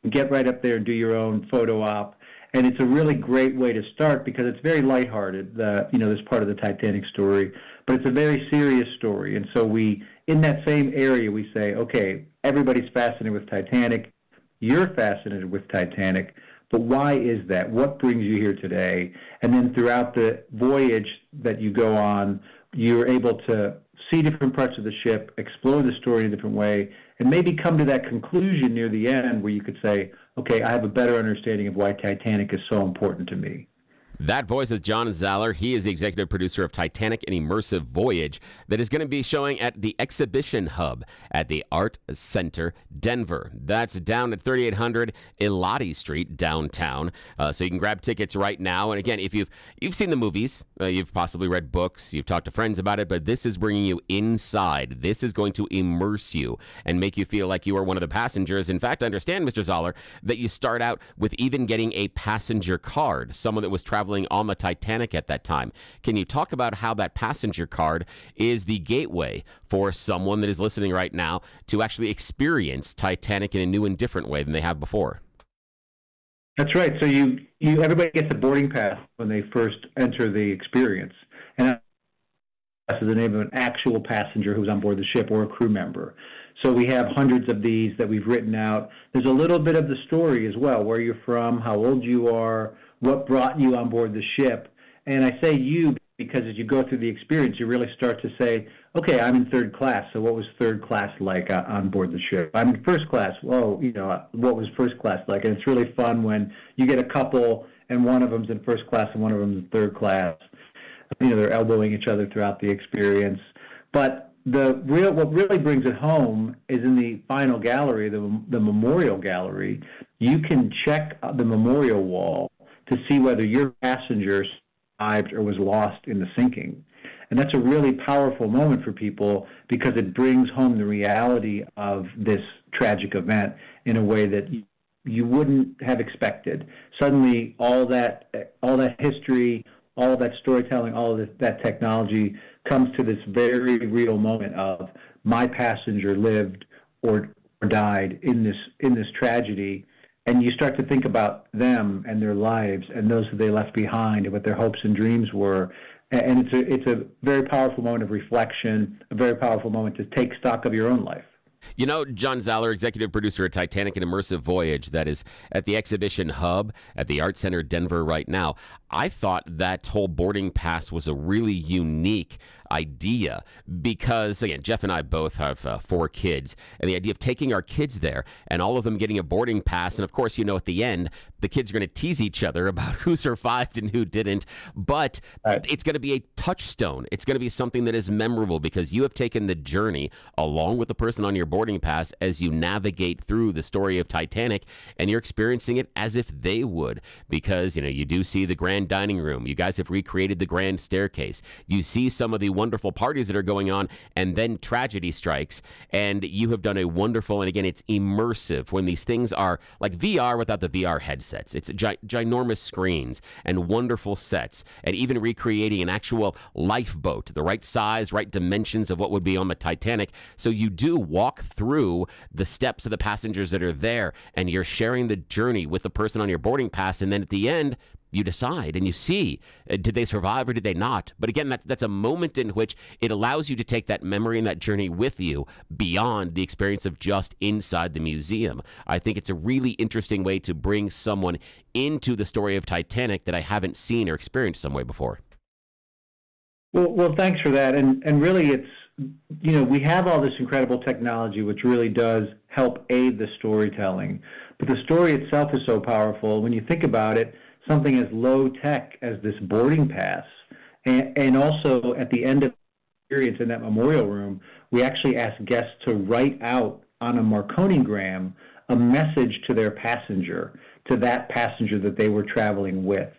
Get right up there and do your own photo op. And it's a really great way to start because it's very lighthearted, this part of the Titanic story, but it's a very serious story. And so in that same area, we say, okay, everybody's fascinated with Titanic. You're fascinated with Titanic, but why is that? What brings you here today? And then throughout the voyage that you go on, you're able to see different parts of the ship, explore the story in a different way, and maybe come to that conclusion near the end where you could say, okay, I have a better understanding of why Titanic is so important to me. That voice is John Zaller. He is the executive producer of Titanic, an Immersive Voyage that is going to be showing at the Exhibition Hub at the Art Center, Denver. That's down at 3800 Elati Street, downtown. So you can grab tickets right now. And again, if you've seen the movies, you've possibly read books, you've talked to friends about it, but this is bringing you inside. This is going to immerse you and make you feel like you are one of the passengers. In fact, I understand, Mr. Zaller, that you start out with even getting a passenger card, someone that was traveling on the Titanic at that time. Can you talk about how that passenger card is the gateway for someone that is listening right now to actually experience Titanic in a new and different way than they have before? That's right. So everybody gets a boarding pass when they first enter the experience. And that's the name of an actual passenger who's on board the ship or a crew member. So we have hundreds of these that we've written out. There's a little bit of the story as well, where you're from, how old you are, what brought you on board the ship. And I say you because as you go through the experience, you really start to say, okay, I'm in third class, so what was third class like on board the ship? I'm in first class, well, what was first class like? And it's really fun when you get a couple and one of them's in first class and one of them's in third class. They're elbowing each other throughout the experience. But what really brings it home is in the final gallery, the memorial gallery. You can check the memorial wall to see whether your passenger survived or was lost in the sinking. And that's a really powerful moment for people because it brings home the reality of this tragic event in a way that you wouldn't have expected. Suddenly, all that history, all that storytelling, all of that technology comes to this very real moment of my passenger lived or died in this tragedy. And you start to think about them and their lives and those that they left behind and what their hopes and dreams were. And it's a very powerful moment of reflection, a very powerful moment to take stock of your own life. John Zaller, executive producer of Titanic, an Immersive Voyage that is at the Exhibition Hub at the Art Center, Denver right now. I thought that whole boarding pass was a really unique idea because, again, Jeff and I both have 4 kids, and the idea of taking our kids there and all of them getting a boarding pass, and of course, at the end, the kids are going to tease each other about who survived and who didn't, but it's going to be a touchstone. It's going to be something that is memorable because you have taken the journey along with the person on your boarding pass as you navigate through the story of Titanic, and you're experiencing it as if they would because, you do see the grand dining room. You guys have recreated the grand staircase. You see some of the wonderful parties that are going on, and then tragedy strikes, and you have done a wonderful, and again, it's immersive when these things are like VR without the VR headsets. It's ginormous screens and wonderful sets, and even recreating an actual lifeboat, the right size, right dimensions of what would be on the Titanic. So you do walk through the steps of the passengers that are there, and you're sharing the journey with the person on your boarding pass, and then at the end, you decide and you see, did they survive or did they not? But again, that's a moment in which it allows you to take that memory and that journey with you beyond the experience of just inside the museum. I think it's a really interesting way to bring someone into the story of Titanic that I haven't seen or experienced some way before. Well, thanks for that. And really, it's, we have all this incredible technology, which really does help aid the storytelling. But the story itself is so powerful. When you think about it, something as low tech as this boarding pass, and also at the end of the experience in that memorial room, we actually asked guests to write out on a Marconigram a message to their passenger, to that passenger that they were traveling with.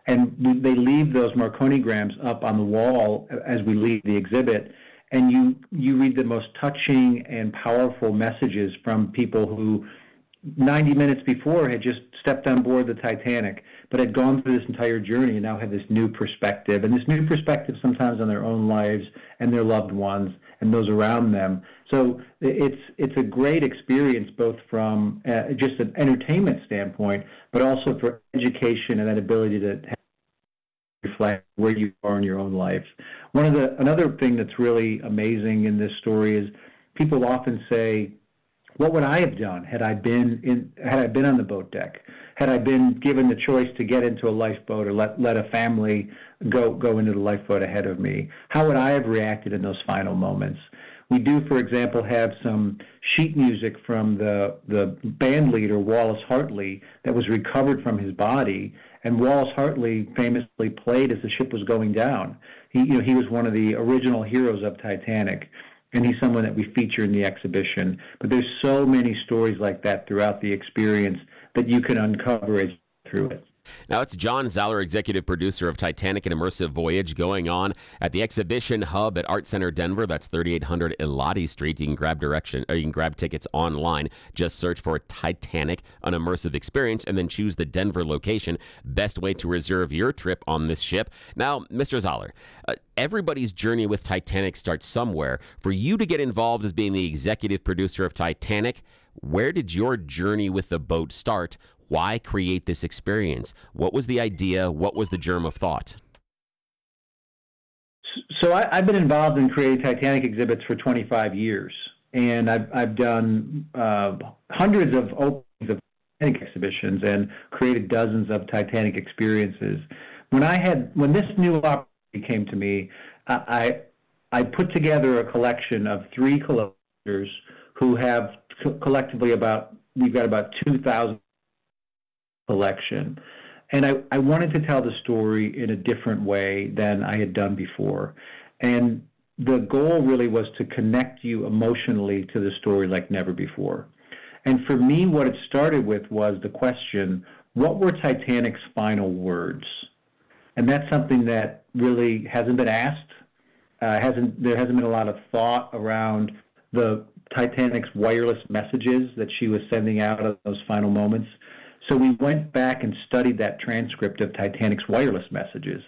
And they leave those Marconigrams up on the wall as we leave the exhibit, and you read the most touching and powerful messages from people who 90 minutes before had just stepped on board the Titanic, but had gone through this entire journey and now have this new perspective, and this new perspective sometimes on their own lives and their loved ones and those around them. So it's a great experience, both from just an entertainment standpoint, but also for education and that ability to reflect where you are in your own life. Another thing that's really amazing in this story is people often say, what would I have done had I been on the boat deck? Had I been given the choice to get into a lifeboat or let a family go into the lifeboat ahead of me? How would I have reacted in those final moments? We do, for example, have some sheet music from the band leader, Wallace Hartley, that was recovered from his body. And Wallace Hartley famously played as the ship was going down. He was one of the original heroes of Titanic, and he's someone that we feature in the exhibition. But there's so many stories like that throughout the experience that you can uncover as you go through it. Now, it's John Zaller, executive producer of Titanic and Immersive Voyage, going on at the Exhibition Hub at Art Center Denver. That's 3800 Elati Street. You can grab tickets online. Just search for Titanic, an immersive experience, and then choose the Denver location. Best way to reserve your trip on this ship. Now, Mr. Zaller, everybody's journey with Titanic starts somewhere. For you to get involved as being the executive producer of Titanic, where did your journey with the boat start? Why create this experience? What was the idea? What was the germ of thought? So I've been involved in creating Titanic exhibits for 25 years, and I've done hundreds of openings of Titanic exhibitions and created dozens of Titanic experiences. When this new opportunity came to me, I put together a collection of 3 collectors who have collectively we've got about 2,000 collection. And I wanted to tell the story in a different way than I had done before. And the goal really was to connect you emotionally to the story like never before. And for me, what it started with was the question, what were Titanic's final words? And that's something that really hasn't been asked. There hasn't been a lot of thought around the Titanic's wireless messages that she was sending out at those final moments. So we went back and studied that transcript of Titanic's wireless messages.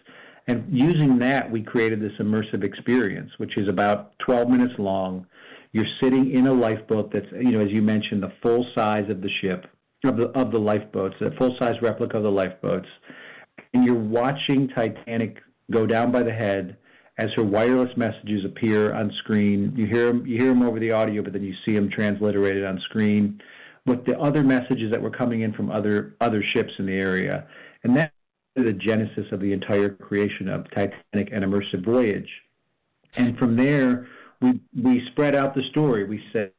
And using that, we created this immersive experience, which is about 12 minutes long. You're sitting in a lifeboat that's, as you mentioned, the full size of the ship, of the lifeboats, a full-size replica of the lifeboats. And you're watching Titanic go down by the head as her wireless messages appear on screen. You hear them over the audio, but then you see them transliterated on screen with the other messages that were coming in from other ships in the area. And that's the genesis of the entire creation of Titanic and Immersive Voyage. And from there, we spread out the story. We said,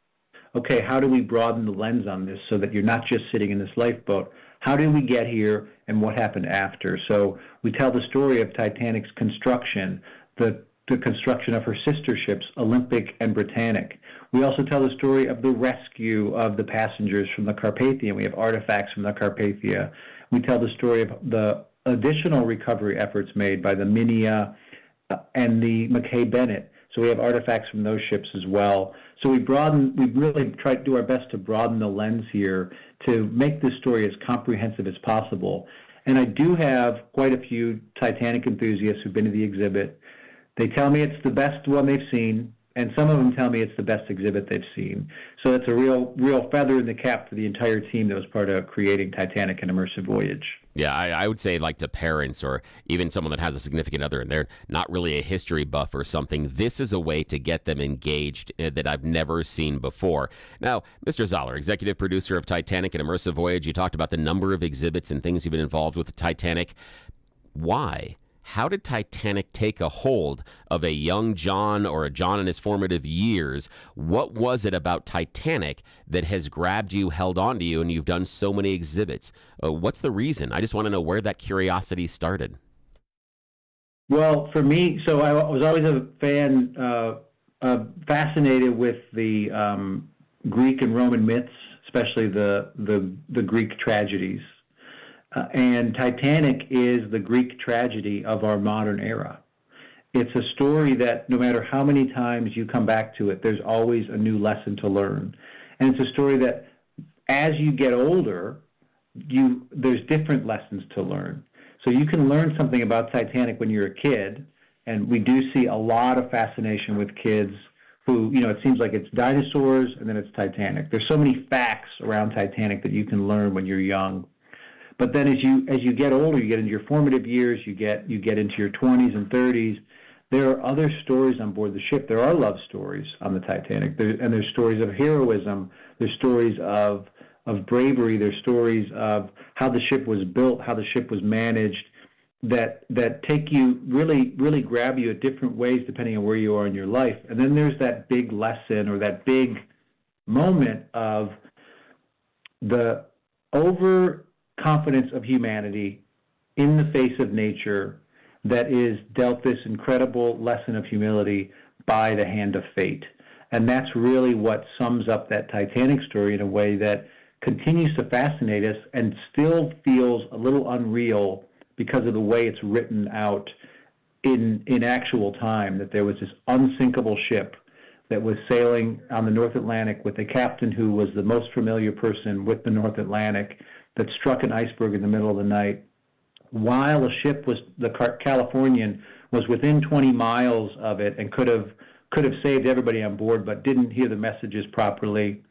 okay, how do we broaden the lens on this so that you're not just sitting in this lifeboat? How did we get here and what happened after? So we tell the story of Titanic's construction, the construction of her sister ships, Olympic and Britannic. We also tell the story of the rescue of the passengers from the Carpathia. We have artifacts from the Carpathia. We tell the story of the additional recovery efforts made by the Minia and the Mackay Bennett. So we have artifacts from those ships as well. So we've really tried to do our best to broaden the lens here to make this story as comprehensive as possible. And I do have quite a few Titanic enthusiasts who've been to the exhibit. They tell me it's the best one they've seen. and some of them tell me it's the best exhibit they've seen. So that's a real feather in the cap for the entire team that was part of creating Titanic and Immersive Voyage. Yeah, I would say, like, to parents or even someone that has a significant other and they're not really a history buff or something, this is a way to get them engaged that I've never seen before. Now, Mr. Zaller, executive producer of Titanic and Immersive Voyage, you talked about the number of exhibits and things you've been involved with Titanic. Why? How did Titanic take a hold of a young John or a John in his formative years? What was it about Titanic that has grabbed you, held on to you, and you've done so many exhibits? What's the reason? I just want to know where that curiosity started. Well, for me, so I was always a fan, fascinated with the Greek and Roman myths, especially the Greek tragedies. And Titanic is the Greek tragedy of our modern era. It's a story that no matter how many times you come back to it, there's always a new lesson to learn. And it's a story that as you get older, there's different lessons to learn. So you can learn something about Titanic when you're a kid, and we do see a lot of fascination with kids who, it seems like it's dinosaurs and then it's Titanic. There's so many facts around Titanic that you can learn when you're young. But then as you get older, you get into your formative years, you get into your 20s and 30s, there are other stories on board the ship. There are love stories on the Titanic, and there's stories of heroism, there's stories of bravery, there's stories of how the ship was built, how the ship was managed, that take you, really grab you at different ways depending on where you are in your life. And then there's that big lesson or that big moment of the overconfidence of humanity in the face of nature that is dealt this incredible lesson of humility by the hand of fate. And that's really what sums up that Titanic story in a way that continues to fascinate us and still feels a little unreal because of the way it's written out in actual time, that there was this unsinkable ship that was sailing on the North Atlantic with a captain who was the most familiar person with the North Atlantic, that struck an iceberg in the middle of the night, while the Californian was within 20 miles of it and could have saved everybody on board, but didn't hear the messages properly,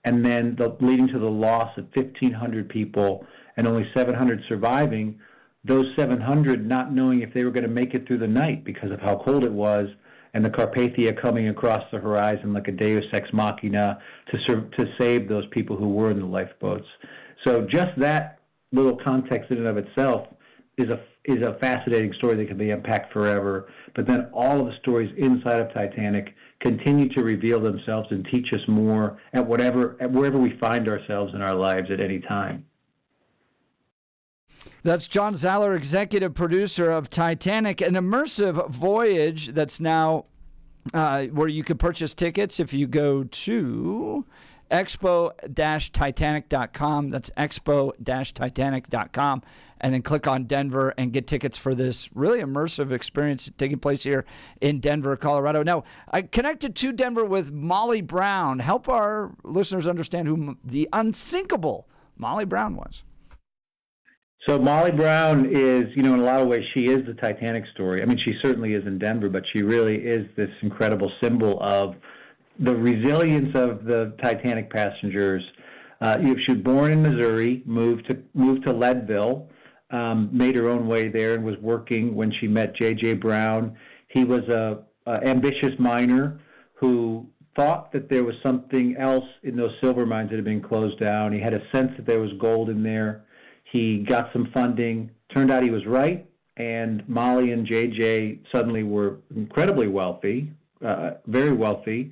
and then leading to the loss of 1,500 people and only 700 surviving. Those 700 not knowing if they were going to make it through the night because of how cold it was, and the Carpathia coming across the horizon like a Deus Ex Machina to save those people who were in the lifeboats. So just that little context in and of itself is a fascinating story that can be unpacked forever. But then all of the stories inside of Titanic continue to reveal themselves and teach us more at wherever we find ourselves in our lives at any time. That's John Zaller, executive producer of Titanic, an immersive voyage that's now where you can purchase tickets if you go to expo-titanic.com. That's expo-titanic.com. And then click on Denver and get tickets for this really immersive experience taking place here in Denver, Colorado. Now, I connected to Denver with Molly Brown. Help our listeners understand who the unsinkable Molly Brown was. So Molly Brown is, in a lot of ways, she is the Titanic story. I mean, she certainly is in Denver, but she really is this incredible symbol of the resilience of the Titanic passengers. She was born in Missouri, moved to Leadville, made her own way there, and was working when she met J.J. Brown. He was a ambitious miner who thought that there was something else in those silver mines that had been closed down. He had a sense that there was gold in there. He got some funding. Turned out he was right, and Molly and J.J. suddenly were incredibly wealthy, very wealthy.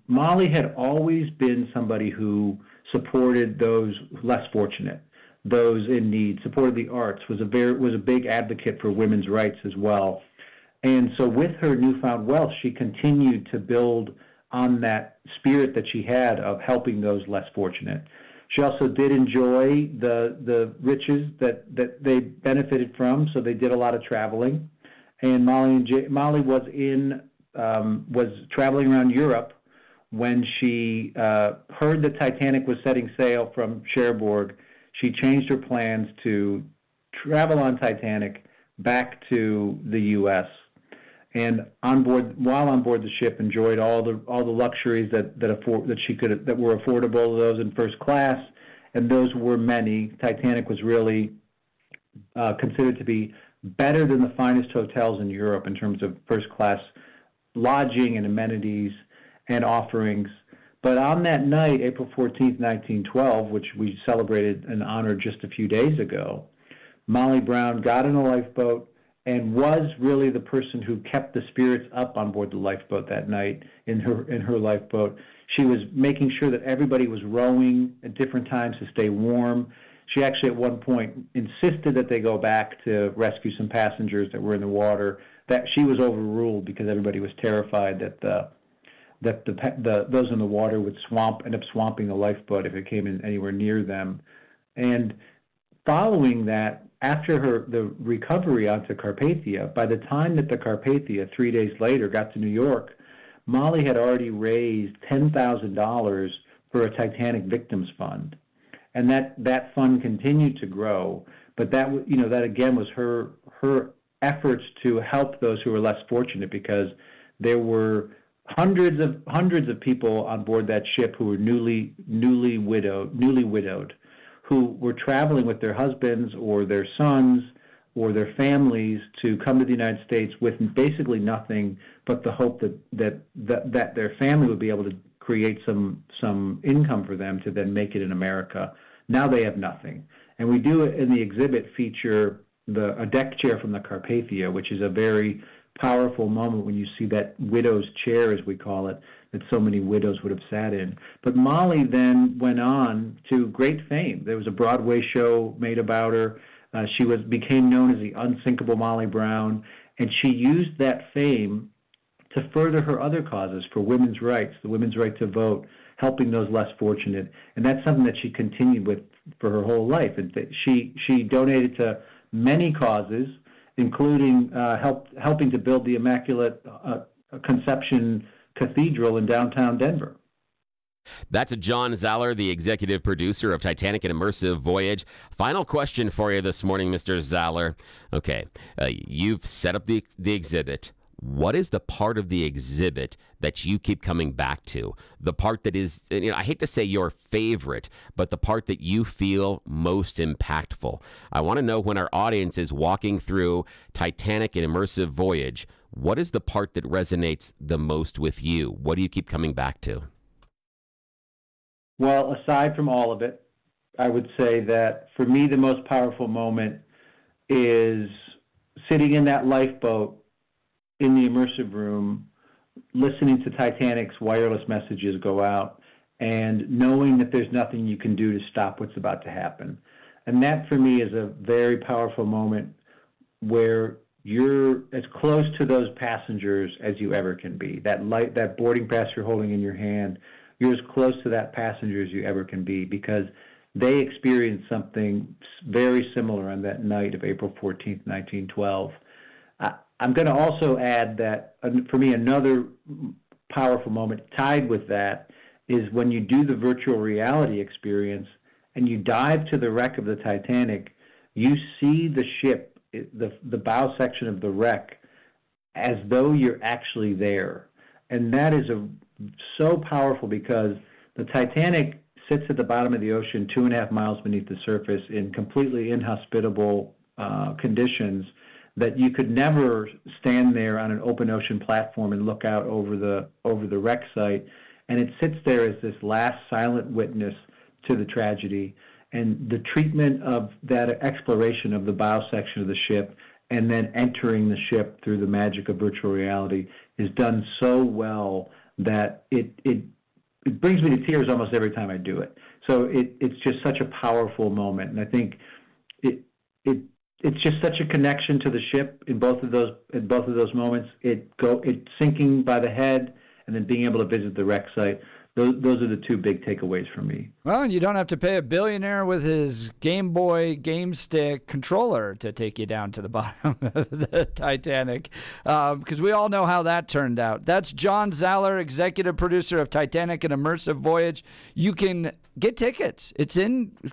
Molly had always been somebody who supported those less fortunate, those in need, supported the arts, was a big advocate for women's rights as well. And so with her newfound wealth, she continued to build on that spirit that she had of helping those less fortunate. She also did enjoy the riches that they benefited from, so they did a lot of traveling. And Molly was traveling around Europe when she heard the Titanic was setting sail from Cherbourg. She changed her plans to travel on Titanic back to the U.S. and while on board the ship, enjoyed all the luxuries that were affordable to those in first class, and those were many. Titanic was really considered to be better than the finest hotels in Europe in terms of first class lodging and amenities and offerings. But on that night, April 14th, 1912, which we celebrated and honored just a few days ago, Molly Brown got in a lifeboat and was really the person who kept the spirits up on board the lifeboat that night in her lifeboat. She was making sure that everybody was rowing at different times to stay warm. She actually at one point insisted that they go back to rescue some passengers that were in the water. That she was overruled because everybody was terrified that those in the water would end up swamping the lifeboat if it came in anywhere near them. And following that, after the recovery onto Carpathia, by the time that the Carpathia 3 days later got to New York, Molly had already raised $10,000 for a Titanic Victims Fund, and that fund continued to grow. But that again was her efforts to help those who were less fortunate, because there were hundreds of people on board that ship who were newly widowed, who were traveling with their husbands or their sons or their families to come to the United States with basically nothing but the hope that their family would be able to create some income for them to then make it in America. Now they have nothing. And we do in the exhibit feature a deck chair from the Carpathia, which is a very powerful moment when you see that widow's chair, as we call it, that so many widows would have sat in. But Molly then went on to great fame. There was a Broadway show made about her. She became known as the unsinkable Molly Brown, and she used that fame to further her other causes for women's rights, the women's right to vote, helping those less fortunate. And that's something that she continued with for her whole life. And she donated to many causes, including helping to build the Immaculate Conception Cathedral in downtown Denver. That's John Zaller, the executive producer of Titanic and Immersive Voyage. Final question for you this morning, Mr. Zaller. Okay, you've set up the exhibit. What is the part of the exhibit that you keep coming back to? The part that is, I hate to say your favorite, but the part that you feel most impactful. I want to know, when our audience is walking through Titanic and Immersive Voyage, what is the part that resonates the most with you? What do you keep coming back to? Well, aside from all of it, I would say that for me, the most powerful moment is sitting in that lifeboat in the immersive room, listening to Titanic's wireless messages go out and knowing that there's nothing you can do to stop what's about to happen. And that, for me, is a very powerful moment where you're as close to those passengers as you ever can be. That boarding pass you're holding in your hand, you're as close to that passenger as you ever can be, because they experienced something very similar on that night of April 14th, 1912. I'm going to also add that, for me, another powerful moment tied with that is when you do the virtual reality experience and you dive to the wreck of the Titanic, you see the ship, the bow section of the wreck, as though you're actually there. And that is so powerful, because the Titanic sits at the bottom of the ocean 2.5 miles beneath the surface in completely inhospitable conditions, that you could never stand there on an open ocean platform and look out over the wreck site. And it sits there as this last silent witness to the tragedy. And the treatment of that exploration of the bow section of the ship and then entering the ship through the magic of virtual reality is done so well that it brings me to tears almost every time I do it. So it's just such a powerful moment. And I think it's just such a connection to the ship in both of those moments. It's sinking by the head and then being able to visit the wreck site. Those are the two big takeaways for me. Well, you don't have to pay a billionaire with his Game Boy Game Stick controller to take you down to the bottom of the Titanic, because we all know how that turned out. That's John Zaller, executive producer of Titanic and Immersive Voyage. You can get tickets. It's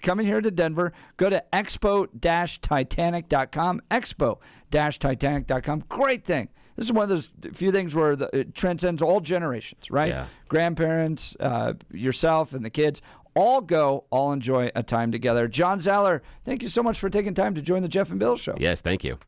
coming here to Denver. Go to expo-titanic.com, expo-titanic.com. Great thing This is one of those few things where it transcends all generations, right? Yeah. Grandparents, yourself, and the kids all go, all enjoy a time together. John Zaller, thank you so much for taking time to join the Jeff and Bill Show. Yes, thank you.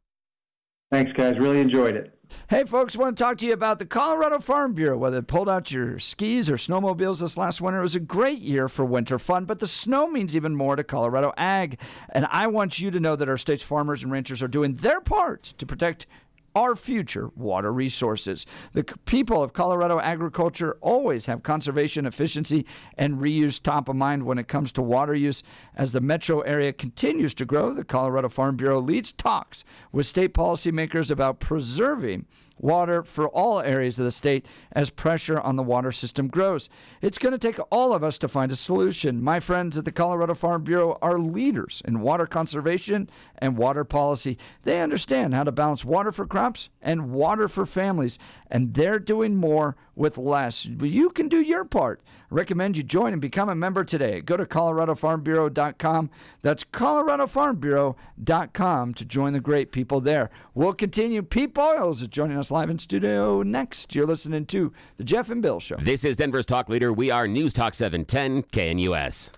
Thanks, guys. Really enjoyed it. Hey, folks, I want to talk to you about the Colorado Farm Bureau. Whether it pulled out your skis or snowmobiles this last winter, it was a great year for winter fun, but the snow means even more to Colorado ag. And I want you to know that our state's farmers and ranchers are doing their part to protect our future water resources. The people of Colorado agriculture always have conservation, efficiency, and reuse top of mind when it comes to water use. As the metro area continues to grow, the Colorado Farm Bureau leads talks with state policymakers about preserving water for all areas of the state as pressure on the water system grows. It's going to take all of us to find a solution. My friends at the Colorado Farm Bureau are leaders in water conservation and water policy. They understand how to balance water for crops and water for families, and they're doing more with less. You can do your part. I recommend you join and become a member today. Go to coloradofarmbureau.com. That's coloradofarmbureau.com to join the great people there. We'll continue. Pete Boyles is joining us live in studio next. You're listening to The Jeff and Bill Show. This is Denver's Talk Leader. We are News Talk 710 KNUS.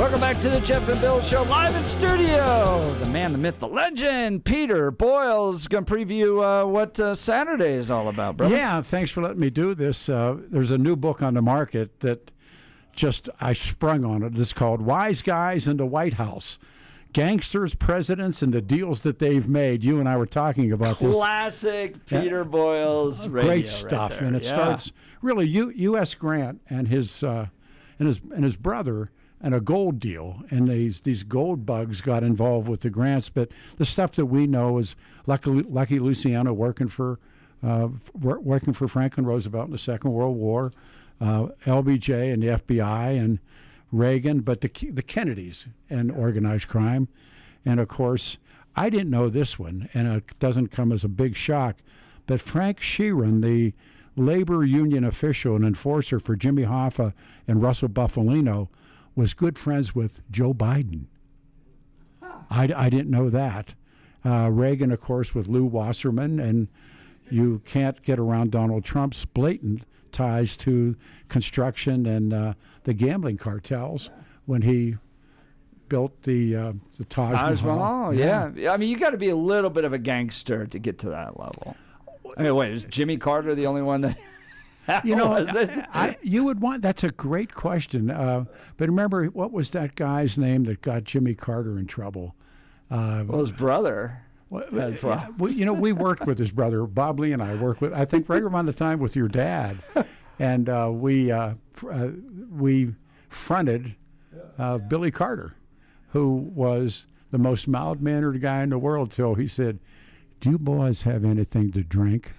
Welcome back to the Jeff and Bill Show, live in studio. The man, the myth, the legend, Peter Boyles, is going to preview what Saturday is all about, brother. Yeah, thanks for letting me do this. There's a new book on the market that I sprung on it. It's called Wise Guys in the White House. Gangsters, presidents, and the deals that they've made. You and I were talking about this. Classic Peter Boyles radio. Great stuff. Right there. And it starts really U.S. Grant and his brother and a gold deal, and these gold bugs got involved with the Grants. But the stuff that we know is Lucky Luciano working for Franklin Roosevelt in the Second World War, LBJ and the FBI and Reagan, but the Kennedys and organized crime. And of course, I didn't know this one, and it doesn't come as a big shock, but Frank Sheeran, the labor union official and enforcer for Jimmy Hoffa and Russell Buffalino, was good friends with Joe Biden. I didn't know that. Reagan, of course, with Lou Wasserman, and you can't get around Donald Trump's blatant ties to construction and the gambling cartels when he built the Taj Mahal. Yeah. I mean, you got to be a little bit of a gangster to get to that level. I mean, wait, is Jimmy Carter the only one that... You know, you would want. That's a great question. But remember, what was that guy's name that got Jimmy Carter in trouble? Well, his brother. We worked with his brother. Bob Lee and I worked with. I think right around the time with your dad, and we fronted Billy Carter, who was the most mild-mannered guy in the world till he said, "Do you boys have anything to drink?"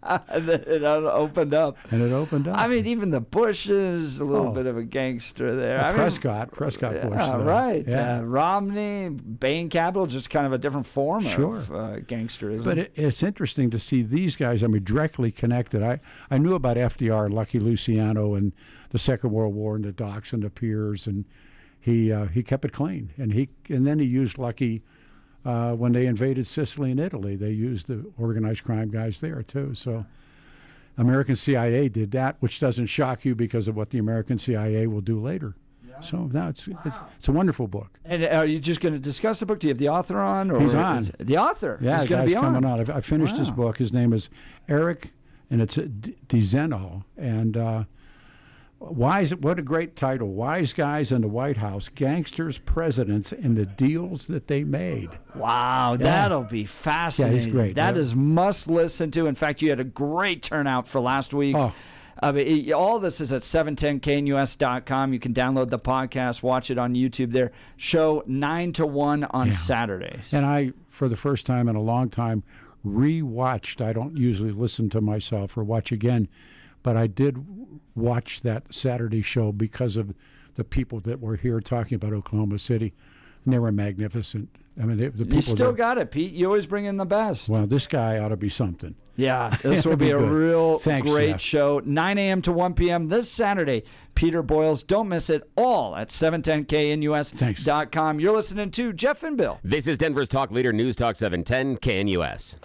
And then it opened up. I mean, even the Bush is a little bit of a gangster there. Prescott Bush. Right. Yeah. Romney, Bain Capital, just kind of a different form of gangsterism. But it's interesting to see these guys, directly connected. I knew about FDR and Lucky Luciano and the Second World War and the docks and the piers, and he kept it clean. And then he used Lucky. When they invaded Sicily and Italy, they used the organized crime guys there too. So American CIA did that, which doesn't shock you because of what the American CIA will do later. Yeah. So no, it's a wonderful book. And are you just going to discuss the book? Do you have the author on? Or he's on. The author? Yeah, he's going to be coming on. I finished his book. His name is Eric, and it's DeZeno. And what a great title. Wise Guys in the White House, Gangsters, Presidents, and the Deals That They Made. Wow, that'll be fascinating. Yeah, he's great. That is must listen to. In fact, you had a great turnout for last week. Oh. All this is at 710knus.com. You can download the podcast, watch it on YouTube there. Show 9 to 1 on Saturdays. And I, for the first time in a long time, re-watched. I don't usually listen to myself or watch again, but I did watch that Saturday show because of the people that were here talking about Oklahoma City, and they were magnificent. I mean, the people. You still got it, Pete. You always bring in the best. Well, this guy ought to be something. Yeah, this will be a real great Jeff. show. 9 a.m. to 1 p.m. this Saturday. Peter Boyles. Don't miss it all at 710knus.com. You're listening to Jeff and Bill. This is Denver's talk leader, News Talk 710 KNUS.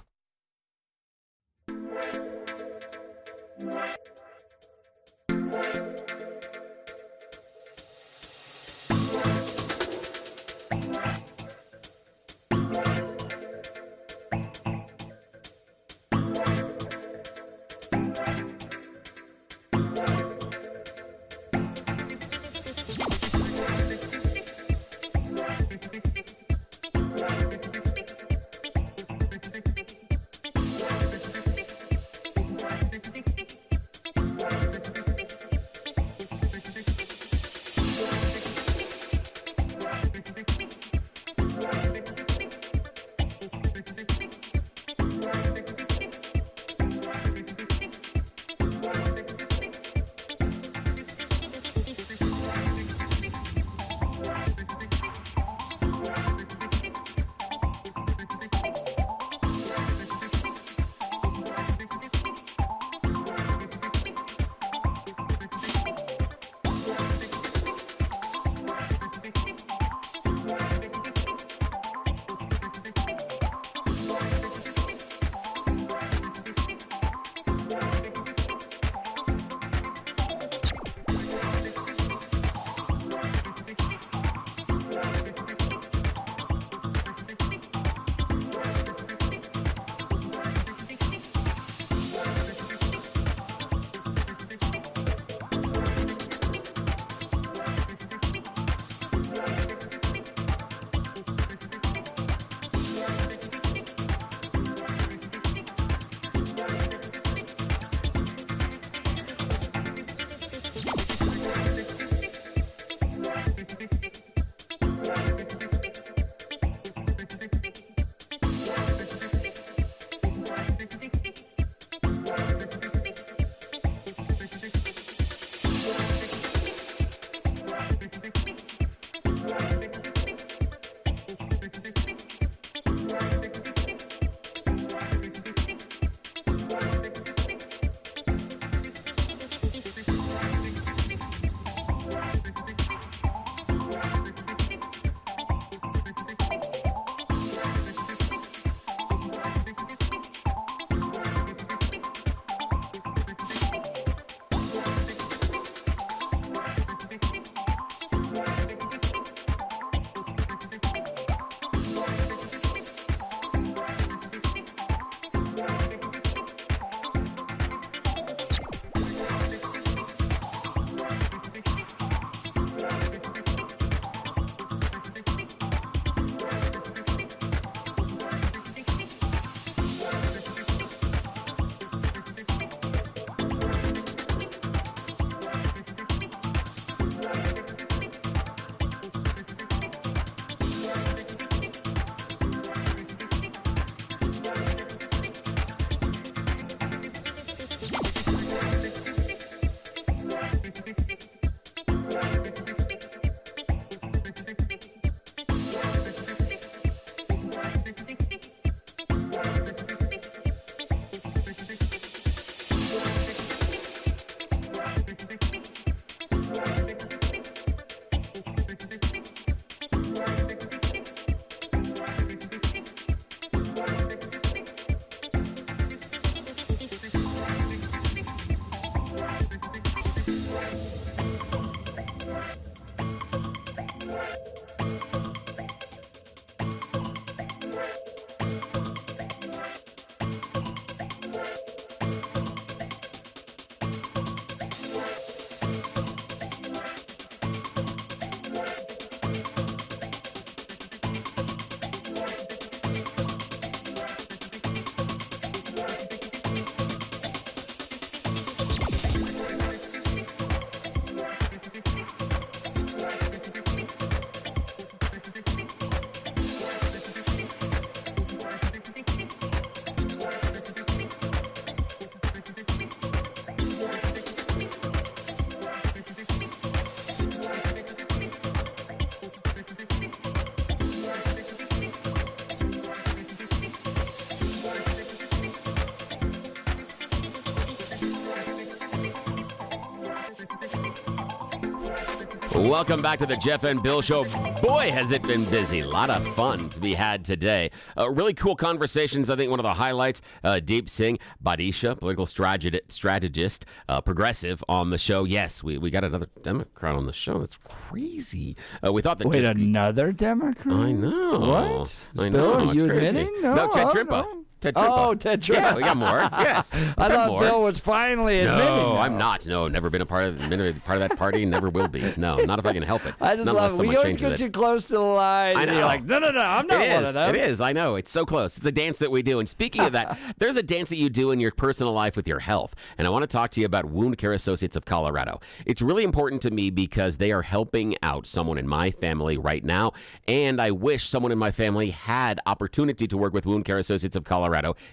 Welcome back to the Jeff and Bill Show. Boy, has it been busy. A lot of fun to be had today. Really cool conversations. I think one of the highlights, Deep Singh Badhesha, political strategist, progressive on the show. Yes, we got another Democrat on the show. That's crazy. We thought that another Democrat? I know. What? I Bill, know. are you Crazy. admitting? No, Ted Trimpa. No. Ted Trimpa. Oh, Ted Trimpa. Yeah, we got more. Yes. I thought Bill was finally admitting. No, I'm not. No, never been a part of that party. Never will be. No, not if I can help it. I just not love it. We always get you close to the line. I know. And you're like, no, I'm not one of them. It is. I know. It's so close. It's a dance that we do. And speaking of that, there's a dance that you do in your personal life with your health. And I want to talk to you about Wound Care Associates of Colorado. It's really important to me because they are helping out someone in my family right now. And I wish someone in my family had opportunity to work with Wound Care Associates of Colorado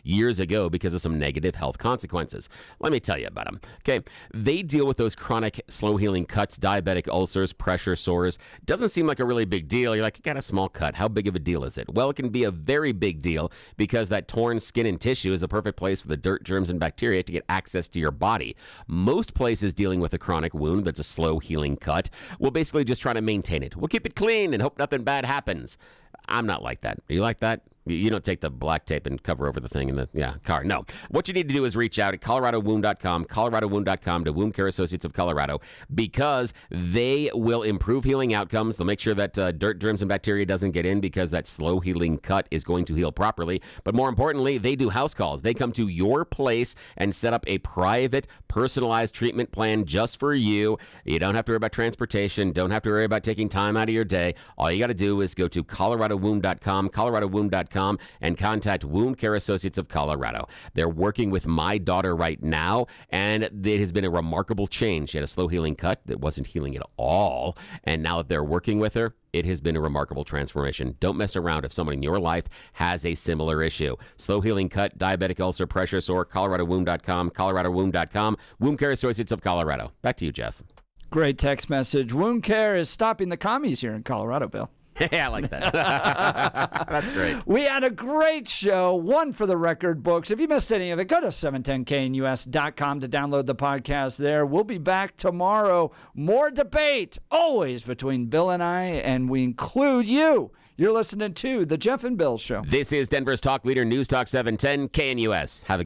years ago because of some negative health consequences. Let me tell you about them. Okay, they deal with those chronic, slow-healing cuts, diabetic ulcers, pressure sores. Doesn't seem like a really big deal. You're like, you got a small cut. How big of a deal is it? Well, it can be a very big deal because that torn skin and tissue is the perfect place for the dirt, germs, and bacteria to get access to your body. Most places dealing with a chronic wound that's a slow-healing cut will basically just try to maintain it. We'll keep it clean and hope nothing bad happens. I'm not like that. Are you like that? You don't take the black tape and cover over the thing in the car. No. What you need to do is reach out at coloradowound.com to Wound Care Associates of Colorado because they will improve healing outcomes. They'll make sure that dirt, germs, and bacteria doesn't get in because that slow healing cut is going to heal properly. But more importantly, they do house calls. They come to your place and set up a private, personalized treatment plan just for you. You don't have to worry about transportation. Don't have to worry about taking time out of your day. All you got to do is go to coloradowound.com, and contact Wound Care Associates of Colorado. They're working with my daughter right now, and it has been a remarkable change. She had a slow healing cut that wasn't healing at all, and now that they're working with her, it has been a remarkable transformation. Don't mess around if someone in your life has a similar issue. Slow healing cut, diabetic ulcer, pressure sore, coloradowound.com, Wound Care Associates of Colorado. Back to you, Jeff. Great text message. Wound Care is stopping the commies here in Colorado, Bill. Yeah, I like that. That's great. We had a great show, one for the record books. If you missed any of it, go to 710knus.com to download the podcast there. We'll be back tomorrow. More debate, always between Bill and I, and we include you. You're listening to The Jeff and Bill Show. This is Denver's talk leader, News Talk 710 KNUS. Have a